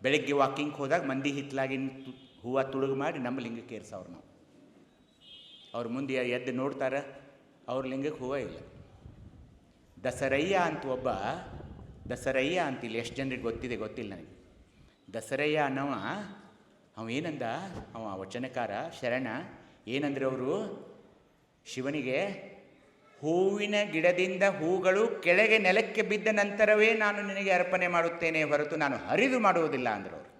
ಬೆಳಗ್ಗೆ ವಾಕಿಂಗ್ ಹೋದಾಗ ಮಂದಿ ಹಿತ್ತಲಾಗಿನ ಹೂವು ತುಳುಗು ಮಾಡಿ ನಮ್ಮ ಲಿಂಗಕ್ಕೆ ಏರ್ಸವ್ರು ನಾವು. ಅವ್ರ ಮುಂದೆ ಎದ್ದು ನೋಡ್ತಾರೆ, ಅವ್ರ ಲಿಂಗಕ್ಕೆ ಹೂವು ಇಲ್ಲ. ದಸರಯ್ಯ ಅಂತಿಲ್ಲ, ಎಷ್ಟು ಜನರಿಗೆ ಗೊತ್ತಿದೆ ಗೊತ್ತಿಲ್ಲ ನನಗೆ. ದಸರಯ್ಯ ಅನ್ನವ ಅವೇನಂದ, ಅವ ವಚನಕಾರ ಶರಣ ಏನಂದ್ರೆ, ಅವರು ಶಿವನಿಗೆ ಹೂವಿನ ಗಿಡದಿಂದ ಹೂಗಳು ಕೆಳಗೆ ನೆಲಕ್ಕೆ ಬಿದ್ದ ನಂತರವೇ ನಾನು ನಿನಗೆ ಅರ್ಪಣೆ ಮಾಡುತ್ತೇನೆ ಹೊರತು ನಾನು ಹರಿದು ಮಾಡುವುದಿಲ್ಲ ಅಂದರು ಅವರು.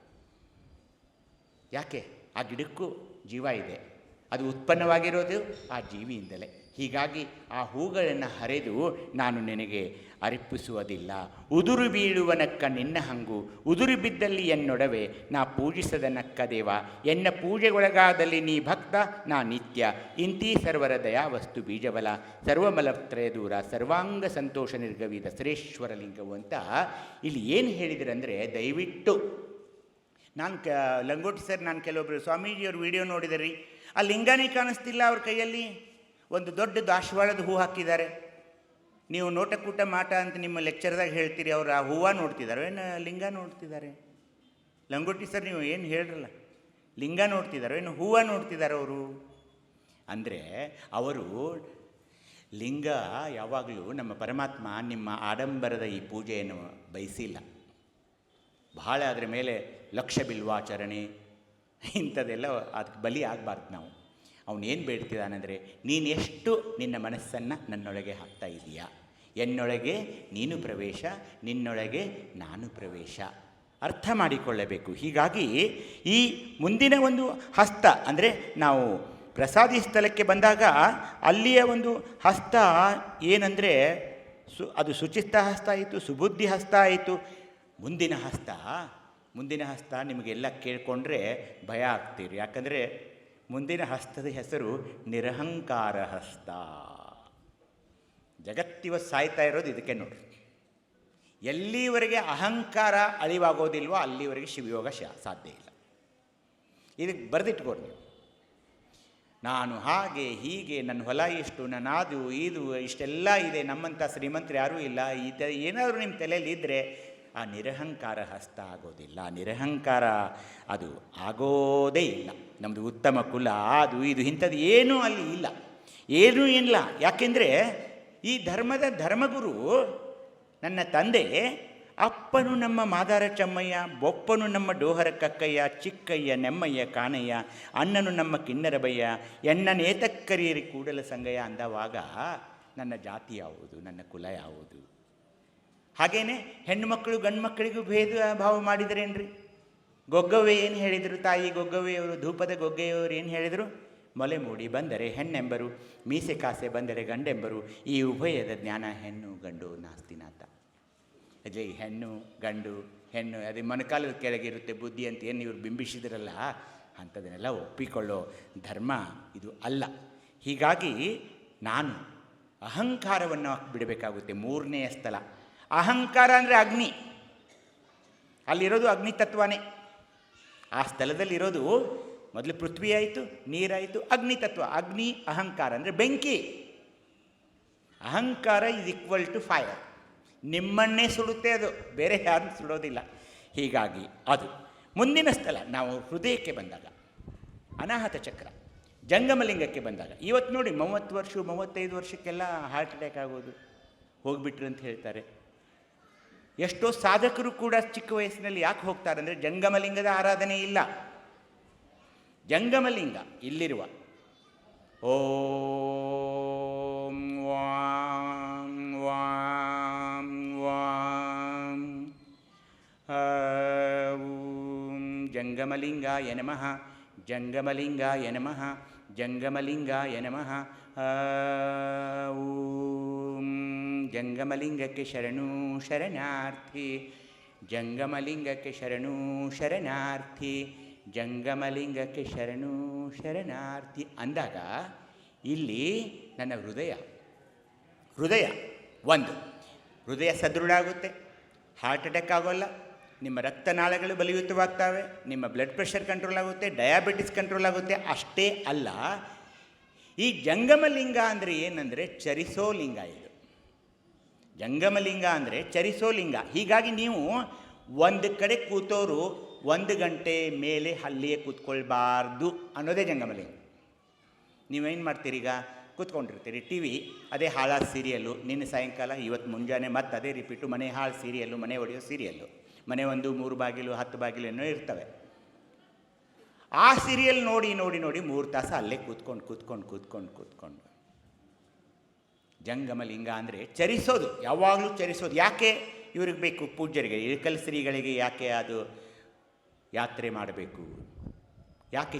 ಯಾಕೆ? ಆ ಗಿಡಕ್ಕೂ ಜೀವ ಇದೆ, ಅದು ಉತ್ಪನ್ನವಾಗಿರೋದು ಆ ಜೀವಿಯಿಂದಲೇ. ಹೀಗಾಗಿ ಆ ಹೂಗಳನ್ನು ಹರಿದು ನಾನು ನಿನಗೆ ಅರ್ಪಿಸುವುದಿಲ್ಲ. ಉದುರು ಬೀಳುವ ನಕ್ಕ ನಿನ್ನ ಹಂಗು, ಉದುರು ಬಿದ್ದಲ್ಲಿ ಎನ್ನೊಡವೆ ನಾ ಪೂಜಿಸದ ನಕ್ಕ ದೇವ, ಎನ್ನ ಪೂಜೆಗೊಳಗಾದಲ್ಲಿ ನೀ ಭಕ್ತ ನಾ ನಿತ್ಯ, ಇಂತೀ ಸರ್ವರ ದಯಾವಸ್ತು ಬೀಜಬಲ, ಸರ್ವಮಲತ್ರಯ ದೂರ ಸರ್ವಾಂಗ ಸಂತೋಷ ನಿರ್ಗವಿ ದಸರೇಶ್ವರ ಲಿಂಗವು ಅಂತ ಇಲ್ಲಿ ಏನು ಹೇಳಿದ್ರಂದರೆ, ದಯವಿಟ್ಟು ನಾನು ಲಂಗೋಟಿ ಸರ್, ನಾನು ಕೆಲವೊಬ್ಬರು ಸ್ವಾಮೀಜಿಯವ್ರ ವಿಡಿಯೋ ನೋಡಿದೆ ರೀ, ಆ ಲಿಂಗನೇ ಕಾಣಿಸ್ತಿಲ್ಲ ಅವ್ರ ಕೈಯಲ್ಲಿ. ಒಂದು ದೊಡ್ಡ ದಾಸವಾಳದ ಹೂ ಹಾಕಿದ್ದಾರೆ. ನೀವು ನೋಟಕೂಟ ಮಾಟ ಅಂತ ನಿಮ್ಮ ಲೆಕ್ಚರ್ದಾಗ ಹೇಳ್ತೀರಿ, ಅವ್ರು ಆ ಹೂವು ನೋಡ್ತಿದ್ದಾರೆ ಏನು ಲಿಂಗ ನೋಡ್ತಿದ್ದಾರೆ? ಲಂಗೋಟಿ ಸರ್ ನೀವು ಏನು ಹೇಳ್ರಲ್ಲ, ಲಿಂಗ ನೋಡ್ತಿದ್ದಾರೆ ಏನು ಹೂವು ನೋಡ್ತಿದ್ದಾರೆ ಅವರು? ಅಂದರೆ ಅವರು ಲಿಂಗ ಯಾವಾಗಲೂ ನಮ್ಮ ಪರಮಾತ್ಮ ನಿಮ್ಮ ಆಡಂಬರದ ಈ ಪೂಜೆಯನ್ನು ಬಯಸಿಲ್ಲ. ಬಹಳ ಅದರ ಮೇಲೆ ಲಕ್ಷ ಬಿಲ್ವಾಚರಣೆ ಇಂಥದ್ದೆಲ್ಲ ಅದಕ್ಕೆ ಬಲಿ ಆಗಬಾರ್ದು. ನಾವು ಅವನೇನು ಬೇಡ್ತಿದ್ದಾನಂದರೆ, ನೀನು ಎಷ್ಟು ನಿನ್ನ ಮನಸ್ಸನ್ನು ನನ್ನೊಳಗೆ ಹಾಕ್ತಾ ಇದೀಯಾ, ಎನ್ನೊಳಗೆ ನೀನು ಪ್ರವೇಶ, ನಿನ್ನೊಳಗೆ ನಾನು ಪ್ರವೇಶ, ಅರ್ಥ ಮಾಡಿಕೊಳ್ಳಬೇಕು. ಹೀಗಾಗಿ ಈ ಮುಂದಿನ ಒಂದು ಹಸ್ತ ಅಂದರೆ ನಾವು ಪ್ರಸಾದಿ ಸ್ಥಳಕ್ಕೆ ಬಂದಾಗ ಅಲ್ಲಿಯ ಒಂದು ಹಸ್ತ ಏನಂದರೆ ಅದು ಶುಚಿಸ್ತ ಹಸ್ತ ಆಯಿತು, ಸುಬುದ್ಧಿ ಹಸ್ತ ಆಯಿತು. ಮುಂದಿನ ಹಸ್ತ ನಿಮಗೆಲ್ಲ ಕೇಳಿಕೊಂಡ್ರೆ ಭಯ ಆಗ್ತೀರಿ. ಯಾಕಂದರೆ ಮುಂದಿನ ಹಸ್ತದ ಹೆಸರು ನಿರಹಂಕಾರ ಹಸ್ತ. ಜಗತ್ತಿವ ಸಾಯ್ತಾ ಇರೋದು ಇದಕ್ಕೆ ನೋಡ್ರಿ. ಎಲ್ಲಿವರೆಗೆ ಅಹಂಕಾರ ಅಳಿವಾಗೋದಿಲ್ವೋ ಅಲ್ಲಿವರೆಗೆ ಶಿವಯೋಗ ಸಾಧ್ಯ ಇಲ್ಲ. ಇದಕ್ಕೆ ಬರೆದಿಟ್ಕೊಡಿ ನೀವು. ನಾನು ಹಾಗೆ ಹೀಗೆ, ನನ್ನ ಹೊಲ ಇಷ್ಟು, ನನ್ನ ಅದು ಇದು ಇಷ್ಟೆಲ್ಲ ಇದೆ, ನಮ್ಮಂಥ ಶ್ರೀಮಂತರು ಯಾರೂ ಇಲ್ಲ, ಏನಾದರೂ ನಿಮ್ಮ ತಲೆಯಲ್ಲಿ ಇದ್ದರೆ ಆ ನಿರಹಂಕಾರ ಹಸ್ತ ಆಗೋದಿಲ್ಲ. ನಿರಹಂಕಾರ ಅದು ಆಗೋದೇ ಇಲ್ಲ. ನಮ್ಮದು ಉತ್ತಮ ಕುಲ ಅದು ಇದು ಇಂಥದ್ದು ಏನೂ ಅಲ್ಲಿ ಇಲ್ಲ, ಏನೂ ಇಲ್ಲ. ಯಾಕೆಂದರೆ ಈ ಧರ್ಮದ ಧರ್ಮಗುರು ನನ್ನ ತಂದೆ ಅಪ್ಪನು ನಮ್ಮ ಮಾದಾರ ಚಮ್ಮಯ್ಯ, ಬೊಪ್ಪನು ನಮ್ಮ ಡೋಹರ ಕಕ್ಕಯ್ಯ, ಚಿಕ್ಕಯ್ಯ ನೆಮ್ಮಯ್ಯ ಕಾಣಯ್ಯ, ಅಣ್ಣನು ನಮ್ಮ ಕಿನ್ನರ ಬಯ್ಯ, ಎಣ್ಣನೇತಕ್ಕರಿಯರಿ ಕೂಡಲ ಸಂಗಯ್ಯ ಅಂದವಾಗ ನನ್ನ ಜಾತಿ ಯಾವುದು, ನನ್ನ ಕುಲ ಯಾವುದು? ಹಾಗೇನೆ ಹೆಣ್ಣು ಮಕ್ಕಳು ಗಂಡು ಮಕ್ಕಳಿಗೂ ಭೇದ ಭಾವ ಮಾಡಿದರೇನ್ರಿ? ಗೊಗ್ಗವ್ವೆ ಏನು ಹೇಳಿದರು? ತಾಯಿ ಗೊಗ್ಗವ್ವೆಯವರು, ಧೂಪದ ಗೊಗ್ಗೆಯವರು ಏನು ಹೇಳಿದರು? ಮೊಲೆ ಮೂಡಿ ಬಂದರೆ ಹೆಣ್ಣೆಂಬರು, ಮೀಸೆ ಕಾಸೆ ಬಂದರೆ ಗಂಡೆಂಬರು, ಈ ಉಭಯದ ಜ್ಞಾನ ಹೆಣ್ಣು ಗಂಡು ನಾಸ್ತಿನಾಥ. ಅದೇ ಹೆಣ್ಣು ಗಂಡು ಹೆಣ್ಣು ಅದೇ ಮೊಣಕಾಲದ ಕೆಳಗಿರುತ್ತೆ ಬುದ್ಧಿ ಅಂತ ಏನು ಇವರು ಬಿಂಬಿಸಿದ್ರಲ್ಲ, ಅಂಥದನ್ನೆಲ್ಲ ಒಪ್ಪಿಕೊಳ್ಳೋ ಧರ್ಮ ಇದು ಅಲ್ಲ. ಹೀಗಾಗಿ ನಾನು ಅಹಂಕಾರವನ್ನು ಬಿಡಬೇಕಾಗುತ್ತೆ. ಮೂರನೆಯ ಸ್ಥಳ ಅಹಂಕಾರ ಅಂದರೆ ಅಗ್ನಿ. ಅಲ್ಲಿರೋದು ಅಗ್ನಿ ತತ್ವನೇ. ಆ ಸ್ಥಳದಲ್ಲಿರೋದು ಮೊದಲು ಪೃಥ್ವಿ ಆಯಿತು, ನೀರಾಯಿತು, ಅಗ್ನಿ ತತ್ವ. ಅಗ್ನಿ ಅಹಂಕಾರ ಅಂದರೆ ಬೆಂಕಿ. ಅಹಂಕಾರ ಇಸ್ ಈಕ್ವಲ್ ಟು ಫೈರ್. ನಿಮ್ಮನ್ನೇ ಸುಡುತ್ತೆ ಅದು, ಬೇರೆ ಯಾರನ್ನು ಸುಡೋದಿಲ್ಲ. ಹೀಗಾಗಿ ಅದು ಮುಂದಿನ ಸ್ಥಳ. ನಾವು ಹೃದಯಕ್ಕೆ ಬಂದಾಗ ಅನಾಹತ ಚಕ್ರ, ಜಂಗಮಲಿಂಗಕ್ಕೆ ಬಂದಾಗ ಇವತ್ತು ನೋಡಿ 30 ವರ್ಷ 35 ವರ್ಷಕ್ಕೆಲ್ಲ ಹಾರ್ಟ್ ಅಟ್ಯಾಕ್ ಆಗೋದು, ಹೋಗ್ಬಿಟ್ರು ಅಂತ ಹೇಳ್ತಾರೆ. ಎಷ್ಟೋ ಸಾಧಕರು ಕೂಡ ಚಿಕ್ಕ ವಯಸ್ಸಿನಲ್ಲಿ ಯಾಕೆ ಹೋಗ್ತಾರೆ ಅಂದರೆ ಜಂಗಮಲಿಂಗದ ಆರಾಧನೆ ಇಲ್ಲ. ಜಂಗಮಲಿಂಗ ಇಲ್ಲಿರುವ ಓಂ ವಾಂ ವಾಂ ವಾಂ ಓಂ ಜಂಗಮಲಿಂಗಾಯ ನಮಃ, ಜಂಗಮಲಿಂಗಾಯ ನಮಃ, ಜಂಗಮಲಿಂಗಾಯ ನಮಃ. ಓಂ ಜಂಗಮಲಿಂಗಕ್ಕೆ ಶರಣು ಶರಣಾರ್ಥಿ, ಜಂಗಮಲಿಂಗಕ್ಕೆ ಶರಣು ಶರಣಾರ್ಥಿ, ಜಂಗಮಲಿಂಗಕ್ಕೆ ಶರಣು ಶರಣಾರ್ಥಿ ಅಂದಾಗ ಇಲ್ಲಿ ನನ್ನ ಹೃದಯ ಒಂದು ಹೃದಯ ಸದೃಢ ಆಗುತ್ತೆ, ಹಾರ್ಟ್ ಅಟ್ಯಾಕ್ ಆಗೋಲ್ಲ, ನಿಮ್ಮ ರಕ್ತನಾಳಗಳು ಬಲಿಯುತವಾಗ್ತವೆ, ನಿಮ್ಮ ಬ್ಲಡ್ ಪ್ರೆಷರ್ ಕಂಟ್ರೋಲ್ ಆಗುತ್ತೆ, ಡಯಾಬಿಟಿಸ್ ಕಂಟ್ರೋಲ್ ಆಗುತ್ತೆ. ಅಷ್ಟೇ ಅಲ್ಲ, ಈ ಜಂಗಮಲಿಂಗ ಅಂದರೆ ಏನಂದರೆ ಚರಿಸೋ ಲಿಂಗ. ಇದು ಜಂಗಮಲಿಂಗ ಅಂದರೆ ಚರಿಸೋ ಲಿಂಗ. ಹೀಗಾಗಿ ನೀವು ಒಂದು ಕಡೆ ಕೂತೋರು 1 ಗಂಟೆ ಮೇಲೆ ಅಲ್ಲಿಯೇ ಕೂತ್ಕೊಳ್ಬಾರ್ದು ಅನ್ನೋದೇ ಜಂಗಮಲಿಂಗ. ನೀವೇನು ಮಾಡ್ತೀರಿ? ಈಗ ಕೂತ್ಕೊಂಡಿರ್ತೀರಿ, ಟಿ ವಿ ಅದೇ ಹಾಳಾದ ಸೀರಿಯಲ್ಲು, ನಿನ್ನೆ ಸಾಯಂಕಾಲ ಇವತ್ತು ಮುಂಜಾನೆ ಮತ್ತೆ ಅದೇ ರಿಪೀಟು, ಮನೆ ಹಾಳು ಸೀರಿಯಲ್ಲು, ಮನೆ ಹೊಡೆಯೋ ಸೀರಿಯಲ್ಲು, ಮನೆ 1 3 ಬಾಗಿಲು 10 ಬಾಗಿಲು ಏನೋ ಇರ್ತವೆ. ಆ ಸೀರಿಯಲ್ ನೋಡಿ ನೋಡಿ ನೋಡಿ 3 ತಾಸು ಅಲ್ಲೇ ಕೂತ್ಕೊಂಡು ಜಂಗಮಲಿಂಗ ಅಂದರೆ ಚರಿಸೋದು, ಯಾವಾಗಲೂ ಚರಿಸೋದು. ಯಾಕೆ ಇವ್ರಿಗೆ ಬೇಕು? ಪೂಜ್ಯರಿಗೆ, ಇಳಕಲ್ ಶ್ರೀಗಳಿಗೆ ಯಾಕೆ ಅದು ಯಾತ್ರೆ ಮಾಡಬೇಕು? ಯಾಕೆ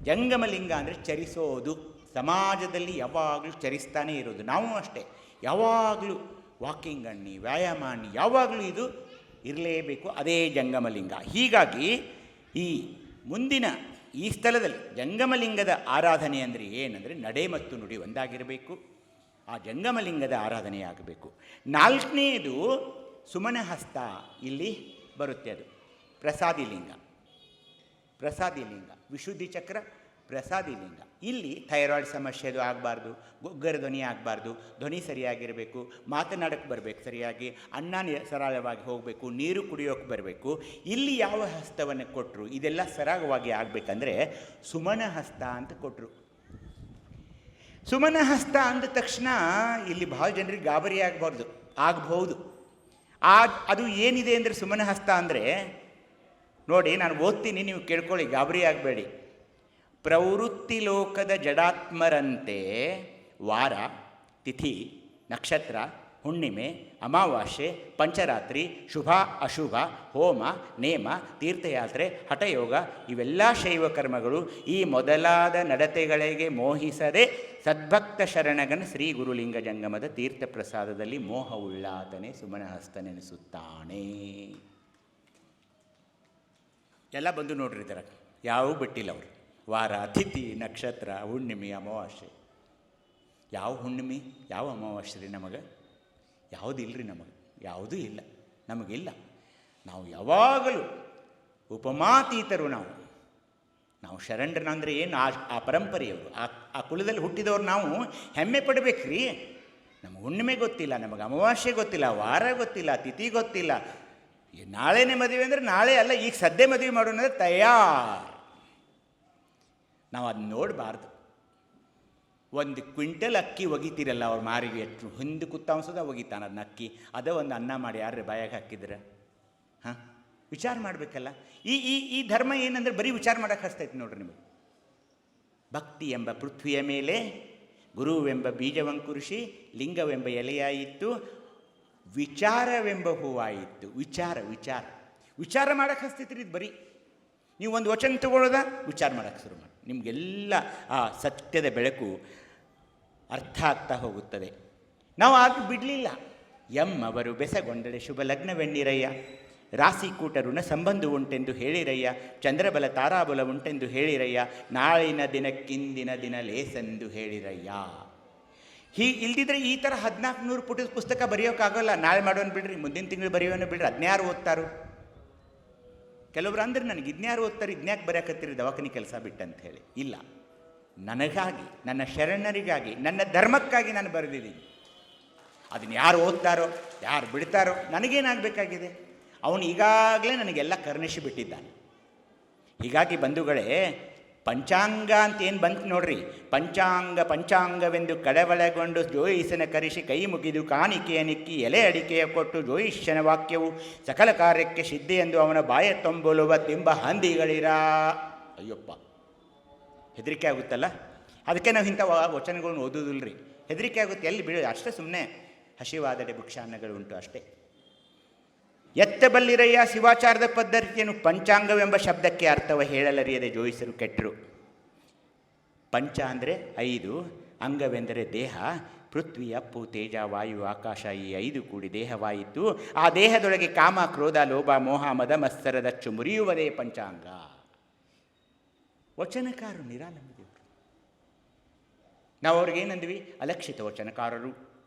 ಜಂಗಮಲಿಂಗ ಅಂದರೆ ಚರಿಸೋದು. ಸಮಾಜದಲ್ಲಿ ಯಾವಾಗಲೂ ಚರಿಸ್ತಾನೇ ಇರೋದು. ನಾವು ಅಷ್ಟೇ, ಯಾವಾಗಲೂ ವಾಕಿಂಗ್ ಅನ್ನಿ, ವ್ಯಾಯಾಮ ಅನ್ನಿ, ಯಾವಾಗಲೂ ಇದು ಇರಲೇಬೇಕು. ಅದೇ ಜಂಗಮಲಿಂಗ. ಹೀಗಾಗಿ ಈ ಮುಂದಿನ ಈ ಸ್ಥಳದಲ್ಲಿ ಜಂಗಮಲಿಂಗದ ಆರಾಧನೆ ಅಂದರೆ ಏನಂದರೆ ನಡೆ ಮತ್ತು ನುಡಿ ಒಂದಾಗಿರಬೇಕು. ಆ ಜಂಗಮಲಿಂಗದ ಆರಾಧನೆಯಾಗಬೇಕು. 4ನೇದು ಸುಮನಹಸ್ತ ಇಲ್ಲಿ ಬರುತ್ತೆ. ಅದು ಪ್ರಸಾದಿ ಲಿಂಗ. ವಿಶುದ್ಧಿ ಚಕ್ರ ಪ್ರಸಾದಿ ಲಿಂಗ. ಇಲ್ಲಿ ಥೈರಾಯ್ಡ್ ಸಮಸ್ಯೆದು ಆಗಬಾರ್ದು, ಗೊಗ್ಗರ ಧ್ವನಿ ಆಗಬಾರ್ದು, ಧ್ವನಿ ಸರಿಯಾಗಿರಬೇಕು, ಮಾತನಾಡೋಕ್ಕೆ ಬರಬೇಕು ಸರಿಯಾಗಿ, ಅನ್ನ ಸರಳವಾಗಿ ಹೋಗಬೇಕು, ನೀರು ಕುಡಿಯೋಕ್ಕೆ ಬರಬೇಕು. ಇಲ್ಲಿ ಯಾವ ಹಸ್ತವನ್ನು ಕೊಟ್ಟರು ಇದೆಲ್ಲ ಸರಾಗವಾಗಿ ಆಗಬೇಕಂದ್ರೆ ಸುಮನಹಸ್ತ ಅಂತ ಕೊಟ್ಟರು. ಸುಮನಹಸ್ತ ಅಂದ ತಕ್ಷಣ ಇಲ್ಲಿ ಭಾಳ ಜನರಿಗೆ ಗಾಬರಿ ಆಗಬಹುದು. ಅದು ಏನಿದೆ ಅಂದರೆ ಸುಮನಹಸ್ತ ಅಂದರೆ ನೋಡಿ, ನಾನು ಓದ್ತೀನಿ, ನೀವು ಕೇಳ್ಕೊಳ್ಳಿ, ಗಾಬರಿ ಆಗಬೇಡಿ. ಪ್ರವೃತ್ತಿ ಲೋಕದ ಜಡಾತ್ಮರಂತೆ ವಾರ, ತಿಥಿ, ನಕ್ಷತ್ರ, ಹುಣ್ಣಿಮೆ, ಅಮಾವಾಸ್ಯೆ, ಪಂಚರಾತ್ರಿ, ಶುಭ ಅಶುಭ, ಹೋಮ, ನೇಮ, ತೀರ್ಥಯಾತ್ರೆ, ಹಠಯೋಗ ಇವೆಲ್ಲ ಶೈವ ಕರ್ಮಗಳು ಈ ಮೊದಲಾದ ನಡತೆಗಳಿಗೆ ಮೋಹಿಸದೆ ಸದ್ಭಕ್ತ ಶರಣಗನ ಶ್ರೀ ಗುರುಲಿಂಗ ಜಂಗಮದ ತೀರ್ಥ ಪ್ರಸಾದದಲ್ಲಿ ಮೋಹವುಳ್ಳಾತನೇ ಸುಮನಹಸ್ತನೆನಿಸುತ್ತಾನೆ. ಎಲ್ಲ ಬಂದು ನೋಡ್ರಿದ್ದಾರೆ, ಯಾವ ಬಿಟ್ಟಿಲ್ಲ ಅವರು. ವಾರ, ತಿಥಿ, ನಕ್ಷತ್ರ, ಹುಣ್ಣಿಮೆ, ಅಮಾವಾಸ್ಯೆ. ಯಾವ ಹುಣ್ಣಿಮೆ ಯಾವ ಅಮಾವಾಸ್ಯೆ ರೀ ನಮಗೆ? ಯಾವುದಿಲ್ಲರಿ ನಮಗೆ, ಯಾವುದೂ ಇಲ್ಲ, ನಮಗಿಲ್ಲ. ನಾವು ಯಾವಾಗಲೂ ಉಪಮಾತೀತರು. ನಾವು ಶರಣರನಂದರೆ ಏನು ಆ ಪರಂಪರೆಯವರು, ಆ ಕುಲದಲ್ಲಿ ಹುಟ್ಟಿದವರು ನಾವು ಹೆಮ್ಮೆ ಪಡಬೇಕ್ರಿ. ನಮಗೆ ಹುಣ್ಣಿಮೆ ಗೊತ್ತಿಲ್ಲ, ನಮಗೆ ಅಮಾವಾಸ್ಯೆ ಗೊತ್ತಿಲ್ಲ, ವಾರ ಗೊತ್ತಿಲ್ಲ, ತಿಥಿ ಗೊತ್ತಿಲ್ಲ. ನಾಳೆನೇ ಮದುವೆ ಅಂದರೆ ನಾಳೆ ಅಲ್ಲ, ಈಗ ಸದ್ಯ ಮದುವೆ ಮಾಡೋಣ ಅಂದರೆ ತಯಾರು. ನಾವು ಅದನ್ನ ನೋಡಬಾರ್ದು. ಒಂದು ಕ್ವಿಂಟಲ್ ಅಕ್ಕಿ ಒಗಿತೀರಲ್ಲ ಅವ್ರ ಮಾರಿಗೆ ಎಷ್ಟು ಹಿಂದೆ ಕುತ್ತಾಂಸದ ಒಗಿತಾನೆ ಅದನ್ನ ಅಕ್ಕಿ ಅದೇ ಒಂದು ಅನ್ನ ಮಾಡಿ ಯಾರು ಬಾಯಾಗ ಹಾಕಿದ್ರೆ ಹಾಂ ವಿಚಾರ ಮಾಡಬೇಕಲ್ಲ. ಈ ಈ ಈ ಧರ್ಮ ಏನಂದ್ರೆ ಬರೀ ವಿಚಾರ ಮಾಡೋಕ್ಕೆ ಹಚ್ತೈತಿ ನೋಡ್ರಿ ನಿಮಗೆ. ಭಕ್ತಿ ಎಂಬ ಪೃಥ್ವಿಯ ಮೇಲೆ ಗುರುವೆಂಬ ಬೀಜವಂಕುರಿಸಿ ಲಿಂಗವೆಂಬ ಎಲೆಯಾಯಿತು ವಿಚಾರವೆಂಬ ಹೂವಾಯಿತು. ವಿಚಾರ ವಿಚಾರ ವಿಚಾರ ಮಾಡೋಕ್ಕೆ ಹಚ್ತೈತ್ರಿ ಇದು ಬರೀ. ನೀವು ಒಂದು ವಚನ ತಗೊಳ್ಳೋದ ವಿಚಾರ ಮಾಡೋಕ್ಕೆ ಶುರು ಮಾಡಿ, ನಿಮಗೆಲ್ಲ ಆ ಸತ್ಯದ ಬೆಳಕು ಅರ್ಥ ಆಗ್ತಾ ಹೋಗುತ್ತದೆ. ನಾವು ಆಗ ಬಿಡಲಿಲ್ಲ. ಅವರು ಬೆಸಗೊಂಡರೆ ಶುಭ ಲಗ್ನವೆಣ್ಣಿರಯ್ಯ, ರಾಶಿಕೂಟ ಋಣ ಸಂಬಂಧ ಉಂಟೆಂದು ಹೇಳಿರಯ್ಯ, ಚಂದ್ರಬಲ ತಾರಾಬಲ ಉಂಟೆಂದು ಹೇಳಿರಯ್ಯ, ನಾಳಿನ ದಿನಕ್ಕಿಂದಿನ ದಿನ ಲೇಸೆಂದು ಹೇಳಿರಯ್ಯ. ಇಲ್ದಿದ್ರೆ ಈ ಥರ 1400 ಪುಟದ ಪುಸ್ತಕ ಬರೆಯೋಕ್ಕಾಗಲ್ಲ. ನಾಳೆ ಮಾಡೋನು ಬಿಡ್ರಿ, ಮುಂದಿನ ತಿಂಗಳು ಬರೆಯೋನು ಬಿಡ್ರಿ, ಅದನ್ಯಾರು ಓದ್ತಾರೋ? ಕೆಲವರು ಅಂದ್ರೆ ನನಗೆ ಇದನ್ಯಾರು ಓದ್ತಾರೆ, ಇದನ್ಯಾಕೆ ಬರೆಯಕತ್ತೀರಿ ದವಾಖಾನೆ ಕೆಲಸ ಬಿಟ್ಟಂತ ಹೇಳಿ. ಇಲ್ಲ, ನನಗಾಗಿ, ನನ್ನ ಶರಣರಿಗಾಗಿ, ನನ್ನ ಧರ್ಮಕ್ಕಾಗಿ ನಾನು ಬರೆದಿದ್ದೀನಿ. ಅದನ್ನು ಯಾರು ಓದ್ತಾರೋ ಯಾರು ಬಿಡ್ತಾರೋ ನನಗೇನಾಗಬೇಕಾಗಿದೆ? ಅವನು ಈಗಾಗಲೇ ನನಗೆಲ್ಲ ಕರುಣಿಸಿ ಬಿಟ್ಟಿದ್ದಾನೆ. ಹೀಗಾಗಿ ಬಂಧುಗಳೇ, ಪಂಚಾಂಗ ಅಂತ ಏನು ಬಂತು ನೋಡ್ರಿ, ಪಂಚಾಂಗವೆಂದು ಕಳವಳಗೊಂಡು ಜೋಯಿಸನ ಕರೆಸಿ ಕೈ ಮುಗಿದು ಕಾಣಿಕೆಯ ನಿಕ್ಕಿ ಎಲೆ ಅಡಿಕೆಯ ಕೊಟ್ಟು ಜೋಯಿಷ್ಯನ ವಾಕ್ಯವು ಸಕಲ ಕಾರ್ಯಕ್ಕೆ ಸಿದ್ಧಿ ಎಂದು ಅವನ ಬಾಯ ತೊಂಬಲುವ ತಿಂಬ ಹಂದಿಗಳಿರ. ಅಯ್ಯಪ್ಪ, ಹೆದರಿಕೆ ಆಗುತ್ತಲ್ಲ. ಅದಕ್ಕೆ ನಾವು ಇಂಥ ವಚನಗಳನ್ನು ಓದೋದಿಲ್ಲರಿ, ಹೆದರಿಕೆ ಆಗುತ್ತೆ. ಎಲ್ಲಿ ಬೀಳೋದು ಅಷ್ಟೇ, ಸುಮ್ಮನೆ ಹಸಿವಾದಡೆ ಭಿಕ್ಷಾನ್ನಗಳು ಉಂಟು ಅಷ್ಟೇ. ಎತ್ತಬಲ್ಲಿರಯ್ಯ ಶಿವಾಚಾರದ ಪದ್ಧತಿಯನ್ನು ಪಂಚಾಂಗವೆಂಬ ಶಬ್ದಕ್ಕೆ ಅರ್ಥವ ಹೇಳಲರಿಯದೆ ಜೋಯಿಸರು ಕೆಟ್ಟರು. ಪಂಚ ಅಂದರೆ 5, ಅಂಗವೆಂದರೆ ದೇಹ, ಪೃಥ್ವಿ, ಅಪ್ಪು, ತೇಜ, ವಾಯು, ಆಕಾಶ, ಈ 5 ಕೂಡಿ ದೇಹವಾಯಿತು. ಆ ದೇಹದೊಳಗೆ ಕಾಮ, ಕ್ರೋಧ, ಲೋಭ, ಮೋಹ, ಮದ, ಮತ್ಸರದಚ್ಚು ಮುರಿಯುವುದೇ ಪಂಚಾಂಗ. ವಚನಕಾರರು ನಿರಾಲಂಬಿದೇವರು. ನಾವು ಅವ್ರಿಗೇನಂದ್ವಿ? ಅಲಕ್ಷಿತ ವಚನಕಾರರು,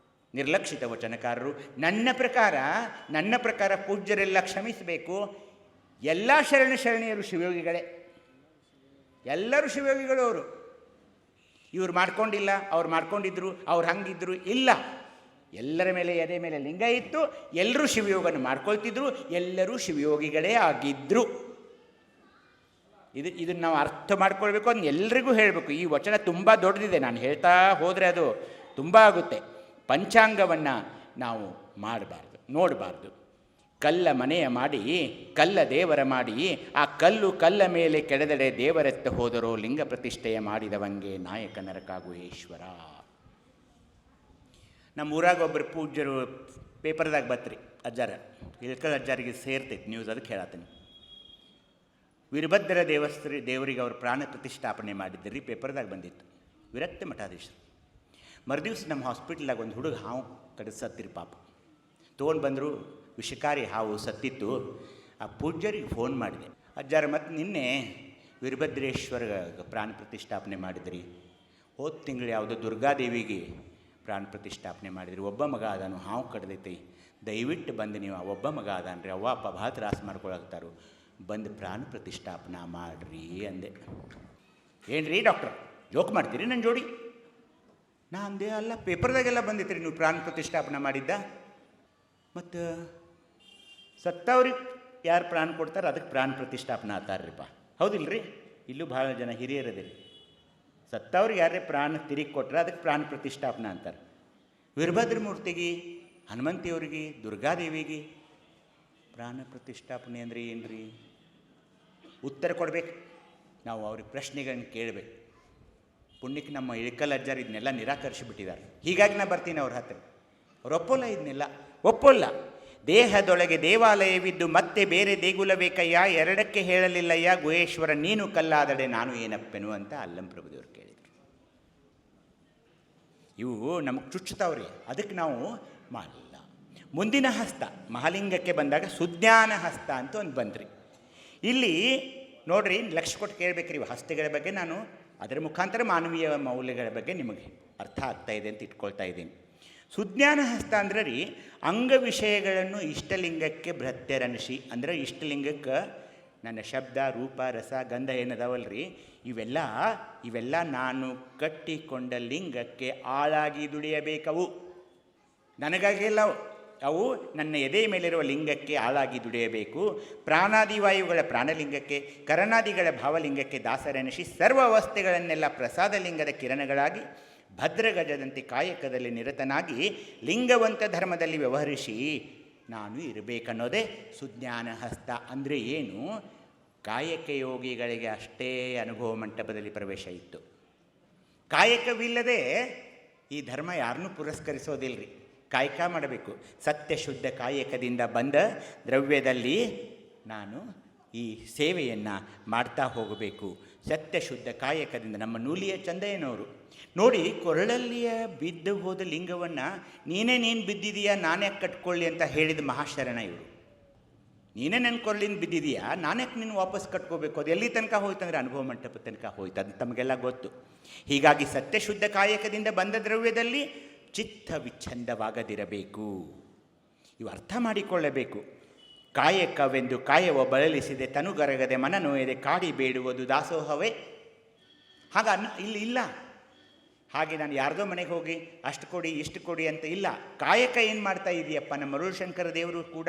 ನಿರ್ಲಕ್ಷಿತ ವಚನಕಾರರು. ನನ್ನ ಪ್ರಕಾರ ಪೂಜ್ಯರೆಲ್ಲ ಕ್ಷಮಿಸಬೇಕು. ಎಲ್ಲ ಶರಣೆಯರು ಶಿವಯೋಗಿಗಳೇ, ಎಲ್ಲರೂ ಶಿವಯೋಗಿಗಳು. ಅವರು ಇವ್ರು ಮಾಡ್ಕೊಂಡಿಲ್ಲ, ಅವ್ರು ಮಾಡ್ಕೊಂಡಿದ್ರು, ಅವ್ರು ಹಂಗಿದ್ರು, ಇಲ್ಲ. ಎಲ್ಲರ ಮೇಲೆ ಎದೆ ಮೇಲೆ ಲಿಂಗ ಇತ್ತು, ಎಲ್ಲರೂ ಶಿವಯೋಗನ ಮಾಡ್ಕೊಳ್ತಿದ್ರು, ಎಲ್ಲರೂ ಶಿವಯೋಗಿಗಳೇ ಆಗಿದ್ರು. ಇದನ್ನು ನಾವು ಅರ್ಥ ಮಾಡ್ಕೊಳ್ಬೇಕು, ಅದನ್ನ ಎಲ್ರಿಗೂ ಹೇಳಬೇಕು. ಈ ವಚನ ತುಂಬ ದೊಡ್ಡದಿದೆ, ನಾನು ಹೇಳ್ತಾ ಹೋದರೆ ಅದು ತುಂಬ ಆಗುತ್ತೆ. ಪಂಚಾಂಗವನ್ನು ನಾವು ಮಾಡಬಾರ್ದು, ನೋಡಬಾರ್ದು. ಕಲ್ಲ ಮನೆಯ ಮಾಡಿ, ಕಲ್ಲ ದೇವರ ಮಾಡಿ, ಆ ಕಲ್ಲ ಮೇಲೆ ಕೆಡದಡೆ ದೇವರೆತ್ತ ಹೋದರೋ ಲಿಂಗ ಪ್ರತಿಷ್ಠೆಯ ಮಾಡಿದವಂಗೆ ನಾಯಕ ನರಕಾಗುಹೇಶ್ವರ. ನಮ್ಮ ಊರಾಗ ಒಬ್ಬರು ಪೂಜ್ಯರು ಪೇಪರ್ದಾಗ ಬತ್ರಿ, ಅಜ್ಜಾರ ಇಳ್ಕಲ್ ಅಜ್ಜಾರಿಗೆ ಸೇರ್ತೈತಿ ನ್ಯೂಸ್, ಅದಕ್ಕೆ ಹೇಳತ್ತೀನಿ. ವೀರಭದ್ರ ದೇವರಿಗೆ ಅವರು ಪ್ರಾಣ ಪ್ರತಿಷ್ಠಾಪನೆ ಮಾಡಿದ್ದರಿ, ಪೇಪರ್ದಾಗ ಬಂದಿತ್ತು. ವಿರಕ್ತ ಮಠಾಧೀಶರು. ಮರುದಿವ್ಸ ನಮ್ಮ ಹಾಸ್ಪಿಟ್ಲಾಗ ಒಂದು ಹುಡುಗ ಹಾವು ಕಡಿಸತ್ತಿರಿ ಪಾಪ. ತೊಗೊಂಡು ಬಂದರು, ವಿಷಕಾರಿ ಹಾವು ಸತ್ತಿತ್ತು. ಆ ಪೂಜ್ಯರಿಗೆ ಫೋನ್ ಮಾಡಿದೆ, ಅಜ್ಜಾರ ಮತ್ತು ನಿನ್ನೆ ವೀರಭದ್ರೇಶ್ವರ ಪ್ರಾಣ ಪ್ರತಿಷ್ಠಾಪನೆ ಮಾಡಿದ್ರಿ, ಹೋದ ತಿಂಗಳು ಯಾವುದೋ ದುರ್ಗಾದೇವಿಗೆ ಪ್ರಾಣ ಪ್ರತಿಷ್ಠಾಪನೆ ಮಾಡಿದ್ರಿ, ಒಬ್ಬ ಮಗ ಅದಾನು, ಹಾವು ಕಡ್ದೈತಿ, ದಯವಿಟ್ಟು ಬಂದು ನೀವು ಒಬ್ಬ ಮಗ ಅದಾನ್ರಿ, ಅವ್ವ ಅಪ್ಪ ಭಾಳ ತ್ರಾಸ ಮಾಡ್ಕೊಳಕ್ತಾರು, ಬಂದು ಪ್ರಾಣ ಪ್ರತಿಷ್ಠಾಪನೆ ಮಾಡಿರಿ ಅಂದೆ. ಏನ್ರಿ ಡಾಕ್ಟ್ರ್ ಜೋಕ್ ಮಾಡ್ತೀರಿ ನನ್ನ ಜೋಡಿ? ನಾ ಅಂದೆ, ಅಲ್ಲ ಪೇಪರ್ದಾಗೆಲ್ಲ ಬಂದಿತ್ತು ನೀವು ಪ್ರಾಣ ಪ್ರತಿಷ್ಠಾಪನೆ ಮಾಡಿದ್ದ, ಮತ್ತು ಸತ್ತವ್ರಿಗೆ ಯಾರು ಪ್ರಾಣ ಕೊಡ್ತಾರೆ ಅದಕ್ಕೆ ಪ್ರಾಣ ಪ್ರತಿಷ್ಠಾಪನೆ ಆತಾರ್ರಿಪ್ಪ, ಹೌದಿಲ್ರಿ? ಇಲ್ಲೂ ಭಾಳ ಜನ ಹಿರಿಯರದಿರಿ. ಸತ್ತವ್ರಿಗೆ ಯಾರೇ ಪ್ರಾಣ ತಿರುಗಿ ಕೊಟ್ರೆ ಅದಕ್ಕೆ ಪ್ರಾಣ ಪ್ರತಿಷ್ಠಾಪನೆ ಅಂತಾರೆ. ವೀರಭದ್ರ ಮೂರ್ತಿಗೆ, ಹನುಮಂತಿಯವ್ರಿಗೆ, ದುರ್ಗಾದೇವಿಗೆ ಪ್ರಾಣ ಪ್ರತಿಷ್ಠಾಪನೆ ಅಂದರೆ ಏನು ರೀ? ಉತ್ತರ ಕೊಡಬೇಕು ನಾವು, ಅವ್ರಿಗೆ ಪ್ರಶ್ನೆಗಳನ್ನ ಕೇಳಬೇಕು. ಪುಣ್ಯಕ್ಕೆ ನಮ್ಮ ಇಳಕಲ್ ಅಜ್ಜಾರು ಇದನ್ನೆಲ್ಲ ನಿರಾಕರಿಸಿಬಿಟ್ಟಿದ್ದಾರೆ. ಹೀಗಾಗಿ ನಾ ಬರ್ತೀನಿ ಅವ್ರ ಹತ್ರ. ಅವ್ರು ಒಪ್ಪೋಲ್ಲ, ಇದನ್ನೆಲ್ಲ ಒಪ್ಪೋಲ್ಲ. ದೇಹದೊಳಗೆ ದೇವಾಲಯವಿದ್ದು ಮತ್ತೆ ಬೇರೆ ದೇಗುಲ ಬೇಕಯ್ಯ, ಎರಡಕ್ಕೆ ಹೇಳಲಿಲ್ಲಯ್ಯ ಗುಹೇಶ್ವರ, ನೀನು ಕಲ್ಲಾದಡೆ ನಾನು ಏನಪ್ಪೆನು ಅಂತ ಅಲ್ಲಂ ಪ್ರಭುದೇವ್ರು ಕೇಳಿದರು. ಇವು ನಮಗೆ ಚುಚ್ಚುತ್ತಾವ್ರಿ, ಅದಕ್ಕೆ ನಾವು ಮಾಡಲಿಲ್ಲ. ಮುಂದಿನ ಹಸ್ತ ಮಹಾಲಿಂಗಕ್ಕೆ ಬಂದಾಗ ಸುಜ್ಞಾನ ಹಸ್ತ ಅಂತ ಒಂದು ಬಂದ್ರಿ. ಇಲ್ಲಿ ನೋಡ್ರಿ, ಲಕ್ಷ್ಯ ಕೊಟ್ಟು ಕೇಳಬೇಕ್ರಿ ಹಸ್ತಗಳ ಬಗ್ಗೆ. ನಾನು ಅದರ ಮುಖಾಂತರ ಮಾನವೀಯ ಮೌಲ್ಯಗಳ ಬಗ್ಗೆ ನಿಮಗೆ ಅರ್ಥ ಆಗ್ತಾ ಇದೆ ಅಂತ ಇಟ್ಕೊಳ್ತಾ ಇದ್ದೀನಿ. ಸುಜ್ಞಾನ ಹಸ್ತ ಅಂದ್ರೆ ರೀ, ಅಂಗ ವಿಷಯಗಳನ್ನು ಇಷ್ಟಲಿಂಗಕ್ಕೆ ಭೃತ್ಯರನಿಸಿ, ಅಂದರೆ ಇಷ್ಟಲಿಂಗಕ್ಕೆ ನನ್ನ ಶಬ್ದ, ರೂಪ, ರಸ, ಗಂಧ ಏನದಾವಲ್ರಿ, ಇವೆಲ್ಲ ನಾನು ಕಟ್ಟಿಕೊಂಡ ಲಿಂಗಕ್ಕೆ ಆಳಾಗಿ ದುಡಿಯಬೇಕವು. ನನಗಾಗಿಲ್ಲ, ಅವು ನನ್ನ ಎದೆ ಮೇಲಿರುವ ಲಿಂಗಕ್ಕೆ ಆಳಾಗಿ ದುಡಿಯಬೇಕು. ಪ್ರಾಣಾದಿವಾಯುಗಳ ಪ್ರಾಣಲಿಂಗಕ್ಕೆ, ಕರಣಾದಿಗಳ ಭಾವಲಿಂಗಕ್ಕೆ ದಾಸರೆನಿಸಿ ಸರ್ವ ಅವಸ್ಥೆಗಳನ್ನೆಲ್ಲ ಪ್ರಸಾದ ಲಿಂಗದ ಕಿರಣಗಳಾಗಿ ಭದ್ರಗಜದಂತೆ ಕಾಯಕದಲ್ಲಿ ನಿರತನಾಗಿ ಲಿಂಗವಂತ ಧರ್ಮದಲ್ಲಿ ವ್ಯವಹರಿಸಿ ನಾನು ಇರಬೇಕನ್ನೋದೇ ಸುಜ್ಞಾನ ಹಸ್ತ. ಅಂದರೆ ಏನು? ಕಾಯಕ ಯೋಗಿಗಳಿಗೆ ಅಷ್ಟೇ ಅನುಭವ ಮಂಟಪದಲ್ಲಿ ಪ್ರವೇಶ ಇತ್ತು. ಕಾಯಕವಿಲ್ಲದೆ ಈ ಧರ್ಮ ಯಾರನ್ನೂ ಪುರಸ್ಕರಿಸೋದಿಲ್ಲರಿ. ಕಾಯಕ ಮಾಡಬೇಕು. ಸತ್ಯ ಶುದ್ಧ ಕಾಯಕದಿಂದ ಬಂದ ದ್ರವ್ಯದಲ್ಲಿ ನಾನು ಈ ಸೇವೆಯನ್ನು ಮಾಡ್ತಾ ಹೋಗಬೇಕು. ಸತ್ಯ ಶುದ್ಧ ಕಾಯಕದಿಂದ. ನಮ್ಮ ನೂಲಿಯ ಚಂದಯ್ಯನವರು ನೋಡಿ, ಕೊರಳಲ್ಲಿಯ ಬಿದ್ದು ಹೋದ ಲಿಂಗವನ್ನು ನೀನು ಬಿದ್ದಿದೀಯಾ, ನಾನೇ ಕಟ್ಕೊಳ್ಳಿ ಅಂತ ಹೇಳಿದ ಮಹಾಶರಣ ಇವರು. ನೀನೇ ನನ್ನ ಕೊರಳಿಂದ ಬಿದ್ದಿದೆಯಾ, ನಾನ್ಯಾಕೆ ನೀನು ವಾಪಸ್ ಕಟ್ಕೋಬೇಕು? ಅದು ಎಲ್ಲಿ ತನಕ ಹೋಯ್ತು ಅಂದರೆ ಅನುಭವ ಮಂಟಪ ತನಕ ಹೋಯ್ತು. ಅದು ತಮಗೆಲ್ಲ ಗೊತ್ತು. ಹೀಗಾಗಿ ಸತ್ಯಶುದ್ಧ ಕಾಯಕದಿಂದ ಬಂದ ದ್ರವ್ಯದಲ್ಲಿ ಚಿತ್ತ ವಿಚ್ಛಂದವಾಗದಿರಬೇಕು. ಇವು ಅರ್ಥ ಮಾಡಿಕೊಳ್ಳಬೇಕು. ಕಾಯಕವೆಂದು ಕಾಯವ ಬಳಲಿಸಿದೆ, ತನುಗರಗದೆ ಮನನೋಯದೆ ಕಾಡಿ ಬೇಡುವುದು ದಾಸೋಹವೇ. ಇಲ್ಲಿ ಇಲ್ಲ. ಹಾಗೆ ನಾನು ಯಾರ್ದೋ ಮನೆಗೆ ಹೋಗಿ ಅಷ್ಟು ಕೊಡಿ ಇಷ್ಟು ಕೊಡಿ ಅಂತ ಇಲ್ಲ. ಕಾಯಕ ಏನು ಮಾಡ್ತಾ ಇದೆಯಪ್ಪ? ನಮ್ಮ ಮರುಳಶಂಕರ ದೇವರು ಕೂಡ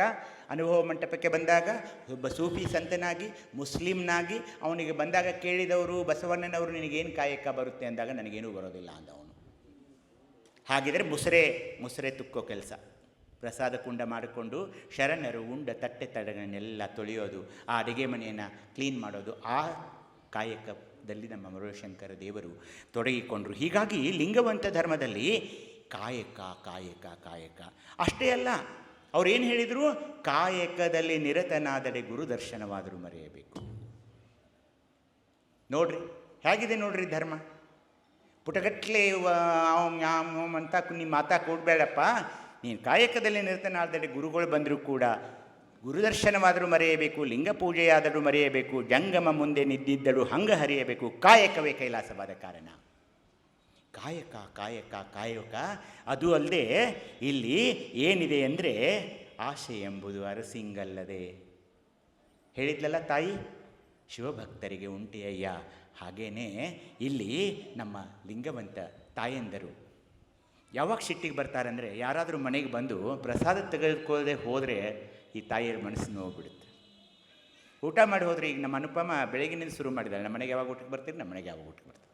ಅನುಭವ ಮಂಟಪಕ್ಕೆ ಬಂದಾಗ ಒಬ್ಬ ಸೂಫಿ ಸಂತನಾಗಿ ಮುಸ್ಲಿಮ್ನಾಗಿ ಅವನಿಗೆ ಬಂದಾಗ ಕೇಳಿದವರು, ಬಸವಣ್ಣನವರು ನಿನಗೇನು ಕಾಯಕ ಬರುತ್ತೆ ಅಂದಾಗ ನನಗೇನೂ ಬರೋದಿಲ್ಲ ಅಂದವನು. ಹಾಗಿದ್ರೆ ಮುಸರೆ ತುಕ್ಕೋ ಕೆಲಸ. ಪ್ರಸಾದ ಕುಂಡ ಮಾಡಿಕೊಂಡು ಶರಣರು ಉಂಡ ತಟ್ಟೆ ತಡೆಗಳನ್ನೆಲ್ಲ ತೊಳೆಯೋದು, ಆ ಅಡುಗೆ ಮನೆಯನ್ನು ಕ್ಲೀನ್ ಮಾಡೋದು, ಆ ಕಾಯಕದಲ್ಲಿ ನಮ್ಮ ಮರುಳಶಂಕರ ದೇವರು ತೊಡಗಿಕೊಂಡರು. ಹೀಗಾಗಿ ಲಿಂಗವಂತ ಧರ್ಮದಲ್ಲಿ ಕಾಯಕ ಕಾಯಕ ಕಾಯಕ ಅಷ್ಟೇ ಅಲ್ಲ. ಅವ್ರೇನು ಹೇಳಿದರು? ಕಾಯಕದಲ್ಲಿ ನಿರತನಾದಡೆ ಗುರು ದರ್ಶನವಾದರೂ ಮರೆಯಬೇಕು. ನೋಡ್ರಿ ಹೇಗಿದೆ ನೋಡ್ರಿ ಧರ್ಮ. ಪುಟಗಟ್ಲೆ ಅಂತ ನಿಮ್ಮ ಮಾತಾ ಕೊಡಬೇಡಪ್ಪ. ನೀನು ಕಾಯಕದಲ್ಲಿ ನಿರತನಾದಡೆ ಗುರುಗಳು ಬಂದರೂ ಕೂಡ ಗುರುದರ್ಶನವಾದರೂ ಮರೆಯಬೇಕು, ಲಿಂಗ ಪೂಜೆಯಾದರೂ ಮರೆಯಬೇಕು, ಜಂಗಮ ಮುಂದೆ ನಿದ್ದಿದ್ದಳು ಹಂಗ ಹರಿಯಬೇಕು. ಕಾಯಕವೇ ಕೈಲಾಸವಾದ ಕಾರಣ. ಕಾಯಕ ಕಾಯಕ ಕಾಯಕ. ಅದು ಅಲ್ಲದೆ ಇಲ್ಲಿ ಏನಿದೆ ಅಂದರೆ ಆಸೆ ಎಂಬುದು ಅರಸಿಂಗಲ್ಲದೆ. ಹೇಳಿದ್ಲಲ್ಲ ತಾಯಿ, ಶಿವಭಕ್ತರಿಗೆ ಉಂಟೆ ಅಯ್ಯ. ಹಾಗೇನೇ ಇಲ್ಲಿ ನಮ್ಮ ಲಿಂಗವಂತ ತಾಯಂದರು ಯಾವಾಗ ಸಿಟ್ಟಿಗೆ ಬರ್ತಾರಂದರೆ, ಯಾರಾದರೂ ಮನೆಗೆ ಬಂದು ಪ್ರಸಾದ ತೆಗೆದುಕೊಳ್ಳದೆ ಹೋದರೆ ಈ ತಾಯಿಯರ ಮನಸ್ಸು ನೋವುಬಿಡುತ್ತೆ. ಊಟ ಮಾಡಿ ಹೋದರೆ, ಈಗ ನಮ್ಮ ಅನುಪಮ ಬೆಳಗಿನಿಂದ ಶುರು ಮಾಡಿದ್ದಾಳೆ, ನಮ್ಮ ಮನೆಗೆ ಯಾವಾಗ ಊಟಕ್ಕೆ ಬರ್ತೀರಿ, ನಮ್ಮ ಮನೆಗೆ ಯಾವಾಗ ಊಟಕ್ಕೆ ಬರ್ತೀರಿ.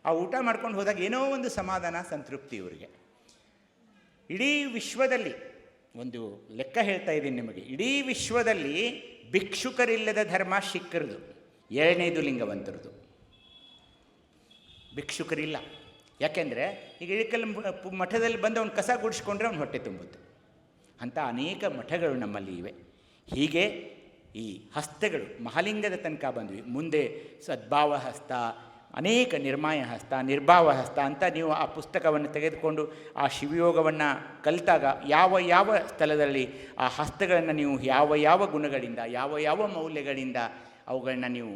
ಆ ಊಟ ಮಾಡ್ಕೊಂಡು ಹೋದಾಗ ಏನೋ ಒಂದು ಸಮಾಧಾನ, ಸಂತೃಪ್ತಿ ಇವರಿಗೆ. ಇಡೀ ವಿಶ್ವದಲ್ಲಿ ಒಂದು ಲೆಕ್ಕ ಹೇಳ್ತಾ ಇದ್ದೀನಿ ನಿಮಗೆ, ಇಡೀ ವಿಶ್ವದಲ್ಲಿ ಭಿಕ್ಷುಕರಿಲ್ಲದ ಧರ್ಮ ಸಿಕ್ಕರದು. ಎರಡನೇದು ಲಿಂಗವಂತರದು. ಭಿಕ್ಷುಕರಿಲ್ಲ. ಯಾಕೆಂದರೆ ಈಗ ಇಳಕಲ್ ಮಠದಲ್ಲಿ ಬಂದು ಅವ್ನು ಕಸ ಗುಡಿಸ್ಕೊಂಡ್ರೆ ಅವ್ನು ಹೊಟ್ಟೆ ತುಂಬುತ್ತೆ. ಅಂಥ ಅನೇಕ ಮಠಗಳು ನಮ್ಮಲ್ಲಿ ಇವೆ. ಹೀಗೆ ಈ ಹಸ್ತಗಳು ಮಹಾಲಿಂಗದ ತನಕ ಬಂದ್ವಿ. ಮುಂದೆ ಸದ್ಭಾವ ಹಸ್ತ, ಅನೇಕ ನಿರ್ಮಾಯ ಹಸ್ತ, ನಿರ್ಭಾವ ಹಸ್ತ ಅಂತ ನೀವು ಆ ಪುಸ್ತಕವನ್ನು ತೆಗೆದುಕೊಂಡು ಆ ಶಿವಯೋಗವನ್ನು ಕಲಿತಾಗ ಯಾವ ಯಾವ ಸ್ಥಳದಲ್ಲಿ ಆ ಹಸ್ತಗಳನ್ನು ನೀವು ಯಾವ ಯಾವ ಗುಣಗಳಿಂದ, ಯಾವ ಯಾವ ಮೌಲ್ಯಗಳಿಂದ ಅವುಗಳನ್ನ ನೀವು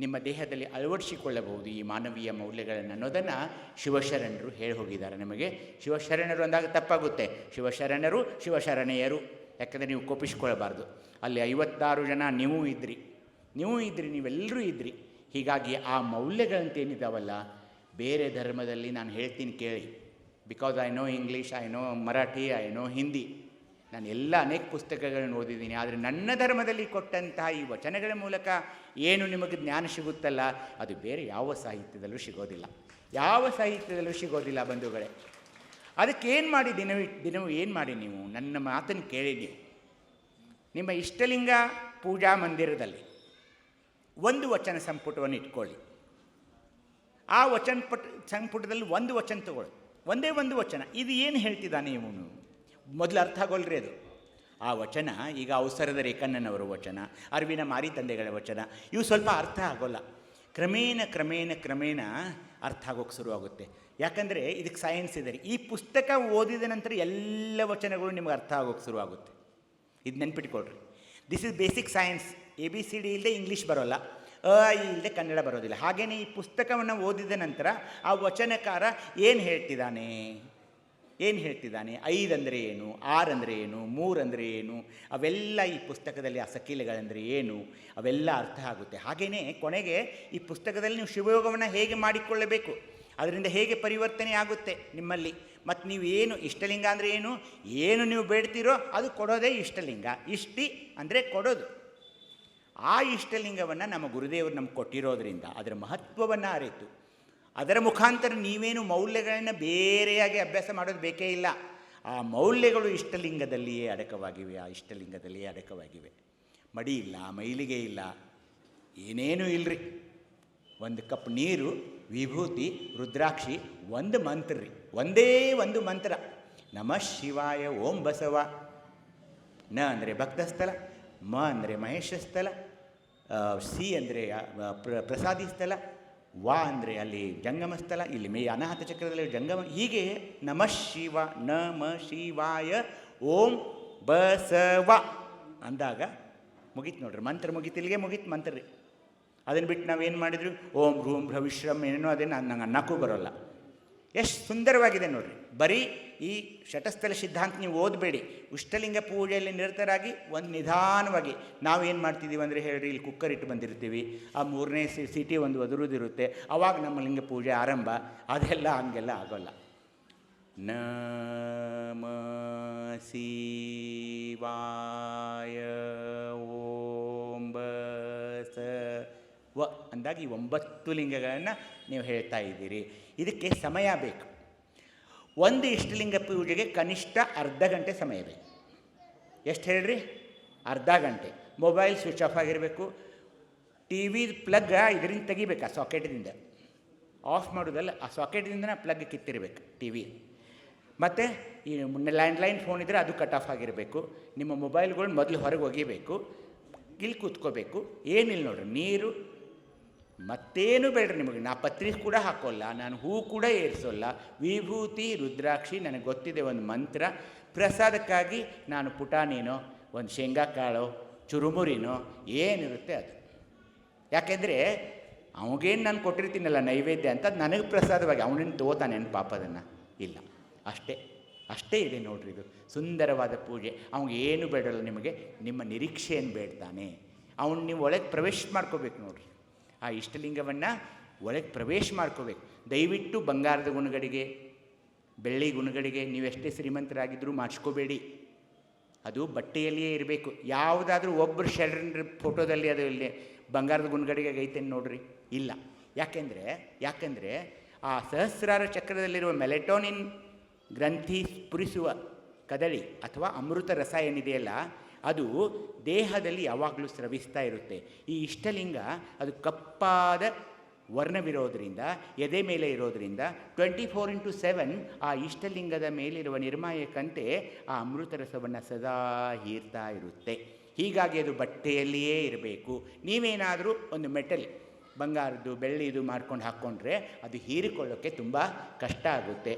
ನಿಮ್ಮ ದೇಹದಲ್ಲಿ ಅಳವಡಿಸಿಕೊಳ್ಳಬಹುದು, ಈ ಮಾನವೀಯ ಮೌಲ್ಯಗಳನ್ನು ಅನ್ನೋದನ್ನು ಶಿವಶರಣರು ಹೇಳಿ ಹೋಗಿದ್ದಾರೆ ನಮಗೆ. ಶಿವಶರಣರು ಅಂದಾಗ ತಪ್ಪಾಗುತ್ತೆ. ಶಿವಶರಣರು, ಶಿವಶರಣೆಯರು. ಯಾಕಂದರೆ ನೀವು ಕೋಪಿಸ್ಕೊಳ್ಬಾರ್ದು. ಅಲ್ಲಿ 56 ಜನ ನೀವೂ ಇದ್ರಿ, ನೀವೆಲ್ಲರೂ ಇದ್ರಿ. ಹೀಗಾಗಿ ಆ ಮೌಲ್ಯಗಳಂತೇನಿದ್ದಾವಲ್ಲ, ಬೇರೆ ಧರ್ಮದಲ್ಲಿ ನಾನು ಹೇಳ್ತೀನಿ ಕೇಳಿ. Because I know English, I know Marathi, I know Hindi. ನಾನು ಎಲ್ಲ ಅನೇಕ ಪುಸ್ತಕಗಳನ್ನು ಓದಿದ್ದೀನಿ. ಆದರೆ ನನ್ನ ಧರ್ಮದಲ್ಲಿ ಕೊಟ್ಟಂತಹ ಈ ವಚನಗಳ ಮೂಲಕ ಏನು ನಿಮಗೆ ಜ್ಞಾನ ಸಿಗುತ್ತಲ್ಲ, ಅದು ಬೇರೆ ಯಾವ ಸಾಹಿತ್ಯದಲ್ಲೂ ಸಿಗೋದಿಲ್ಲ, ಯಾವ ಸಾಹಿತ್ಯದಲ್ಲೂ ಸಿಗೋದಿಲ್ಲ ಬಂಧುಗಳೇ. ಅದಕ್ಕೇನು ಮಾಡಿ ದಿನವೂ ಏನು ಮಾಡಿ ನೀವು ನನ್ನ ಮಾತನ್ನು ಕೇಳಿ. ನೀವು ನಿಮ್ಮ ಇಷ್ಟಲಿಂಗ ಪೂಜಾ ಮಂದಿರದಲ್ಲಿ ಒಂದು ವಚನ ಸಂಪುಟವನ್ನು ಇಟ್ಕೊಳ್ಳಿ. ಆ ಸಂಪುಟದಲ್ಲಿ ಒಂದು ವಚನ ತಗೊಳ್ಳಿ, ಒಂದೇ ಒಂದು ವಚನ. ಇದು ಏನು ಹೇಳ್ತಿದ್ದಾನೆ ಇವನು? ಮೊದಲು ಅರ್ಥ ಆಗೋಲ್ರಿ ಅದು. ಆ ವಚನ ಈಗ ಅವಸರದ ರೇಖಣ್ಣನವರ ವಚನ, ಅರಿವಿನ ಮಾರಿ ತಂದೆಗಳ ವಚನ, ಇವು ಸ್ವಲ್ಪ ಅರ್ಥ ಆಗೋಲ್ಲ. ಕ್ರಮೇಣ ಕ್ರಮೇಣ ಕ್ರಮೇಣ ಅರ್ಥ ಆಗೋಕ್ಕೆ ಶುರುವಾಗುತ್ತೆ. ಯಾಕಂದರೆ ಇದಕ್ಕೆ ಸೈನ್ಸ್ ಇದೆ. ಈ ಪುಸ್ತಕ ಓದಿದ ನಂತರ ಎಲ್ಲ ವಚನಗಳು ನಿಮಗೆ ಅರ್ಥ ಆಗೋಕ್ಕೆ ಶುರುವಾಗುತ್ತೆ. ಇದು ನೆನ್ಪಿಟ್ಕೊಳ್ರಿ. This is basic science. ABCD ಇಲ್ಲದೆ ಇಂಗ್ಲೀಷ್ ಬರೋಲ್ಲ, ಇಲ್ಲದೆ ಕನ್ನಡ ಬರೋದಿಲ್ಲ. ಹಾಗೆಯೇ ಈ ಪುಸ್ತಕವನ್ನು ಓದಿದ ನಂತರ ಆ ವಚನಕಾರ ಏನು ಹೇಳ್ತಿದ್ದಾನೆ, 5 ಅಂದರೆ ಏನು, 6 ಅಂದರೆ ಏನು, 3 ಅಂದರೆ ಏನು, ಅವೆಲ್ಲ ಈ ಪುಸ್ತಕದಲ್ಲಿ ಆ ಸಕೀಲೆಗಳಂದರೆ ಏನು, ಅವೆಲ್ಲ ಅರ್ಥ ಆಗುತ್ತೆ. ಹಾಗೆಯೇ ಕೊನೆಗೆ ಈ ಪುಸ್ತಕದಲ್ಲಿ ನೀವು ಶಿವಯೋಗವನ್ನು ಹೇಗೆ ಮಾಡಿಕೊಳ್ಳಬೇಕು, ಅದರಿಂದ ಹೇಗೆ ಪರಿವರ್ತನೆ ಆಗುತ್ತೆ ನಿಮ್ಮಲ್ಲಿ, ಮತ್ತು ನೀವು ಏನು ಇಷ್ಟಲಿಂಗ ಅಂದರೆ ಏನು ನೀವು ಬೇಡ್ತೀರೋ ಅದು ಕೊಡೋದೇ ಇಷ್ಟಲಿಂಗ. ಇಷ್ಟಿ ಅಂದರೆ ಕೊಡೋದು. ಆ ಇಷ್ಟಲಿಂಗವನ್ನು ನಮ್ಮ ಗುರುದೇವರು ನಮ್ಗೆ ಕೊಟ್ಟಿರೋದ್ರಿಂದ ಅದರ ಮಹತ್ವವನ್ನು ಅರಿತು ಅದರ ಮುಖಾಂತರ ನೀವೇನು ಮೌಲ್ಯಗಳನ್ನು ಬೇರೆಯಾಗಿ ಅಭ್ಯಾಸ ಮಾಡೋದು ಬೇಕೇ ಇಲ್ಲ. ಆ ಮೌಲ್ಯಗಳು ಇಷ್ಟಲಿಂಗದಲ್ಲಿಯೇ ಅಡಕವಾಗಿವೆ, ಆ ಇಷ್ಟಲಿಂಗದಲ್ಲಿಯೇ ಅಡಕವಾಗಿವೆ. ಮಡಿ ಇಲ್ಲ, ಮೈಲಿಗೆ ಇಲ್ಲ, ಏನೇನೂ ಇಲ್ಲರಿ. ಒಂದು ಕಪ್ ನೀರು, ವಿಭೂತಿ, ರುದ್ರಾಕ್ಷಿ, ಒಂದು ಮಂತ್ರ ರೀ, ಒಂದೇ ಒಂದು ಮಂತ್ರ, ನಮಃ ಶಿವಾಯ ಓಂ ಬಸವ. ನ ಅಂದರೆ ಭಕ್ತಸ್ಥಳ, ಮ ಅಂದರೆ ಮಹೇಶ ಸ್ಥಳ, ಸಿ ಅಂದರೆ ಪ್ರಸಾದಿ ಸ್ಥಳ, ವಾ ಅಂದರೆ ಅಲ್ಲಿ ಜಂಗಮ ಸ್ಥಳ, ಇಲ್ಲಿ ಅನಾಹತ ಚಕ್ರದಲ್ಲಿ ಜಂಗಮ. ಹೀಗೆ ನಮಃ ಶಿವ ನಮ ಶಿವಾಯ ಓಂ ಬಸವ ಅಂದಾಗ ಮುಗೀತು ನೋಡ್ರಿ, ಮಂತ್ರ ಮುಗೀತು, ಇಲ್ಲಿಗೆ ಮುಗೀತು ಮಂತ್ರ ರೀ. ಅದನ್ನು ಬಿಟ್ಟು ನಾವೇನು ಮಾಡಿದ್ರು ಓಂ ಭ್ರೂಂ ಭವಿಶ್ರಮ್ ಏನೇನೋ ಅದೇನು ನಂಗೆ ಅನ್ನಕ್ಕೂ ಬರೋಲ್ಲ. ಎಷ್ಟು ಸುಂದರವಾಗಿದೆ ನೋಡಿರಿ. ಬರೀ ಈ ಶಟಸ್ಥಲ ಸಿದ್ಧಾಂತ ನೀವು ಓದಬೇಡಿ. ಇಷ್ಟಲಿಂಗ ಪೂಜೆಯಲ್ಲಿ ನಿರತರಾಗಿ ಒಂದು ನಿಧಾನವಾಗಿ ನಾವೇನು ಮಾಡ್ತಿದ್ದೀವಿ ಅಂದರೆ ಹೇಳ್ರಿ, ಇಲ್ಲಿ ಕುಕ್ಕರ್ ಇಟ್ಟು ಬಂದಿರ್ತೀವಿ, ಆ 3ನೇ ಸಿಟಿ ಒಂದು ಒದರುದಿರುತ್ತೆ, ಆವಾಗ ನಮ್ಮ ಲಿಂಗ ಪೂಜೆ ಆರಂಭ. ಅದೆಲ್ಲ ಹಂಗೆಲ್ಲ ಆಗೋಲ್ಲ. ನಮ ಶಿವಾಯ ಓಂ ಬಸವ ಅಂದಾಗ ಈ 9 ಲಿಂಗಗಳನ್ನು ನೀವು ಹೇಳ್ತಾ ಇದ್ದೀರಿ. ಇದಕ್ಕೆ ಸಮಯ ಬೇಕು. ಒಂದು ಇಷ್ಟಲಿಂಗ ಪೂಜೆಗೆ ಕನಿಷ್ಠ ಅರ್ಧ ಗಂಟೆ ಸಮಯ ಬೇಕು. ಎಷ್ಟು ಹೇಳ್ರಿ? ಅರ್ಧ ಗಂಟೆ. ಮೊಬೈಲ್ ಸ್ವಿಚ್ ಆಫ್ ಆಗಿರಬೇಕು. ಟಿ ವಿ ಪ್ಲಗ್ ಇದರಿಂದ ತೆಗಿಬೇಕು, ಆ ಸಾಕೆಟಿಂದ ಆಫ್ ಮಾಡೋದಲ್ಲ, ಆ ಸಾಕೆಟಿಂದ ಪ್ಲಗ್ ಕಿತ್ತಿರಬೇಕು ಟಿ ವಿ. ಮತ್ತು ಈ ಲ್ಯಾಂಡ್ಲೈನ್ ಫೋನ್ ಇದ್ದರೆ ಅದು ಕಟ್ ಆಫ್ ಆಗಿರಬೇಕು. ನಿಮ್ಮ ಮೊಬೈಲ್ಗಳು ಮೊದಲು ಹೊರಗೆ ಒಗಿಬೇಕು, ಇಲ್ಲಿ ಕೂತ್ಕೋಬೇಕು. ಏನಿಲ್ಲ ನೋಡ್ರಿ, ನೀರು ಮತ್ತೇನು ಬೇಡ್ರಿ ನಿಮಗೆ. ನಾ ಪತ್ರಿ ಕೂಡ ಹಾಕೋಲ್ಲ, ನಾನು ಹೂ ಕೂಡ ಏರಿಸೋಲ್ಲ. ವಿಭೂತಿ, ರುದ್ರಾಕ್ಷಿ, ನನಗೆ ಗೊತ್ತಿದೆ ಒಂದು ಮಂತ್ರ. ಪ್ರಸಾದಕ್ಕಾಗಿ ನಾನು ಪುಟಾಣಿನೋ, ಒಂದು ಶೇಂಗಾ ಕಾಳೋ, ಚುರುಮುರಿನೋ ಏನಿರುತ್ತೆ ಅದು. ಯಾಕೆಂದರೆ ಅವಗೇನು ನಾನು ಕೊಟ್ಟಿರ್ತೀನಲ್ಲ ನೈವೇದ್ಯ ಅಂತ, ಅದು ನನಗೆ ಪ್ರಸಾದವಾಗಿ ಅವನೇನು ತಗೋತಾನೇನು ಪಾಪ ಅದನ್ನು? ಇಲ್ಲ. ಅಷ್ಟೇ ಇದೆ ನೋಡ್ರಿ. ಇದು ಸುಂದರವಾದ ಪೂಜೆ. ಅವ್ನಿಗೆ ಏನು ಬೇಡಲ್ಲ ನಿಮಗೆ, ನಿಮ್ಮ ನಿರೀಕ್ಷೆಯನ್ನು ಬೇಡ್ತಾನೆ. ಅವನು ನೀವು ಒಳಗೆ ಪ್ರವೇಶ ಮಾಡ್ಕೋಬೇಕು ನೋಡ್ರಿ. ಆ ಇಷ್ಟಲಿಂಗವನ್ನು ಒಳಗೆ ಪ್ರವೇಶ ಮಾಡ್ಕೋಬೇಕು. ದಯವಿಟ್ಟು ಬಂಗಾರದ ಗುಣಗಳಿಗೆ, ಬೆಳ್ಳಿ ಗುಣಗಳಿಗೆ ನೀವೆಷ್ಟೇ ಶ್ರೀಮಂತರಾಗಿದ್ದರೂ ಮಾಡಿಸ್ಕೋಬೇಡಿ. ಅದು ಬಟ್ಟೆಯಲ್ಲಿಯೇ ಇರಬೇಕು. ಯಾವುದಾದ್ರೂ ಒಬ್ಬರು ಶರಣರ ಫೋಟೋದಲ್ಲಿ ಅದು ಇಲ್ಲಿ ಬಂಗಾರದ ಗುಣಗಡಿಗೆ ಐತೇನು ನೋಡ್ರಿ? ಇಲ್ಲ. ಯಾಕೆಂದರೆ ಆ ಸಹಸ್ರಾರ ಚಕ್ರದಲ್ಲಿರುವ ಮೆಲೆಟೋನಿನ್ ಗ್ರಂಥಿ ಸ್ಫುರಿಸುವ ಕದಳಿ ಅಥವಾ ಅಮೃತ ರಸ ಏನಿದೆಯಲ್ಲ, ಅದು ದೇಹದಲ್ಲಿ ಯಾವಾಗಲೂ ಸ್ರವಿಸ್ತಾ ಇರುತ್ತೆ. ಈ ಇಷ್ಟಲಿಂಗ ಅದು ಕಪ್ಪಾದ ವರ್ಣವಿರೋದರಿಂದ, ಎದೆ ಮೇಲೆ ಇರೋದರಿಂದ 24x7 ಆ ಇಷ್ಟಲಿಂಗದ ಮೇಲಿರುವ ನಿರ್ಮಾಯಕಂತೆ ಆ ಅಮೃತ ರಸವನ್ನು ಸದಾ ಹೀರ್ತಾ ಇರುತ್ತೆ. ಹೀಗಾಗಿ ಅದು ಬಟ್ಟೆಯಲ್ಲಿಯೇ ಇರಬೇಕು. ನೀವೇನಾದರೂ ಒಂದು ಮೆಟಲ್, ಬಂಗಾರದ್ದು ಬೆಳ್ಳಿದು ಮಾಡ್ಕೊಂಡು ಹಾಕ್ಕೊಂಡ್ರೆ ಅದು ಹೀರಿಕೊಳ್ಳೋಕ್ಕೆ ತುಂಬ ಕಷ್ಟ ಆಗುತ್ತೆ.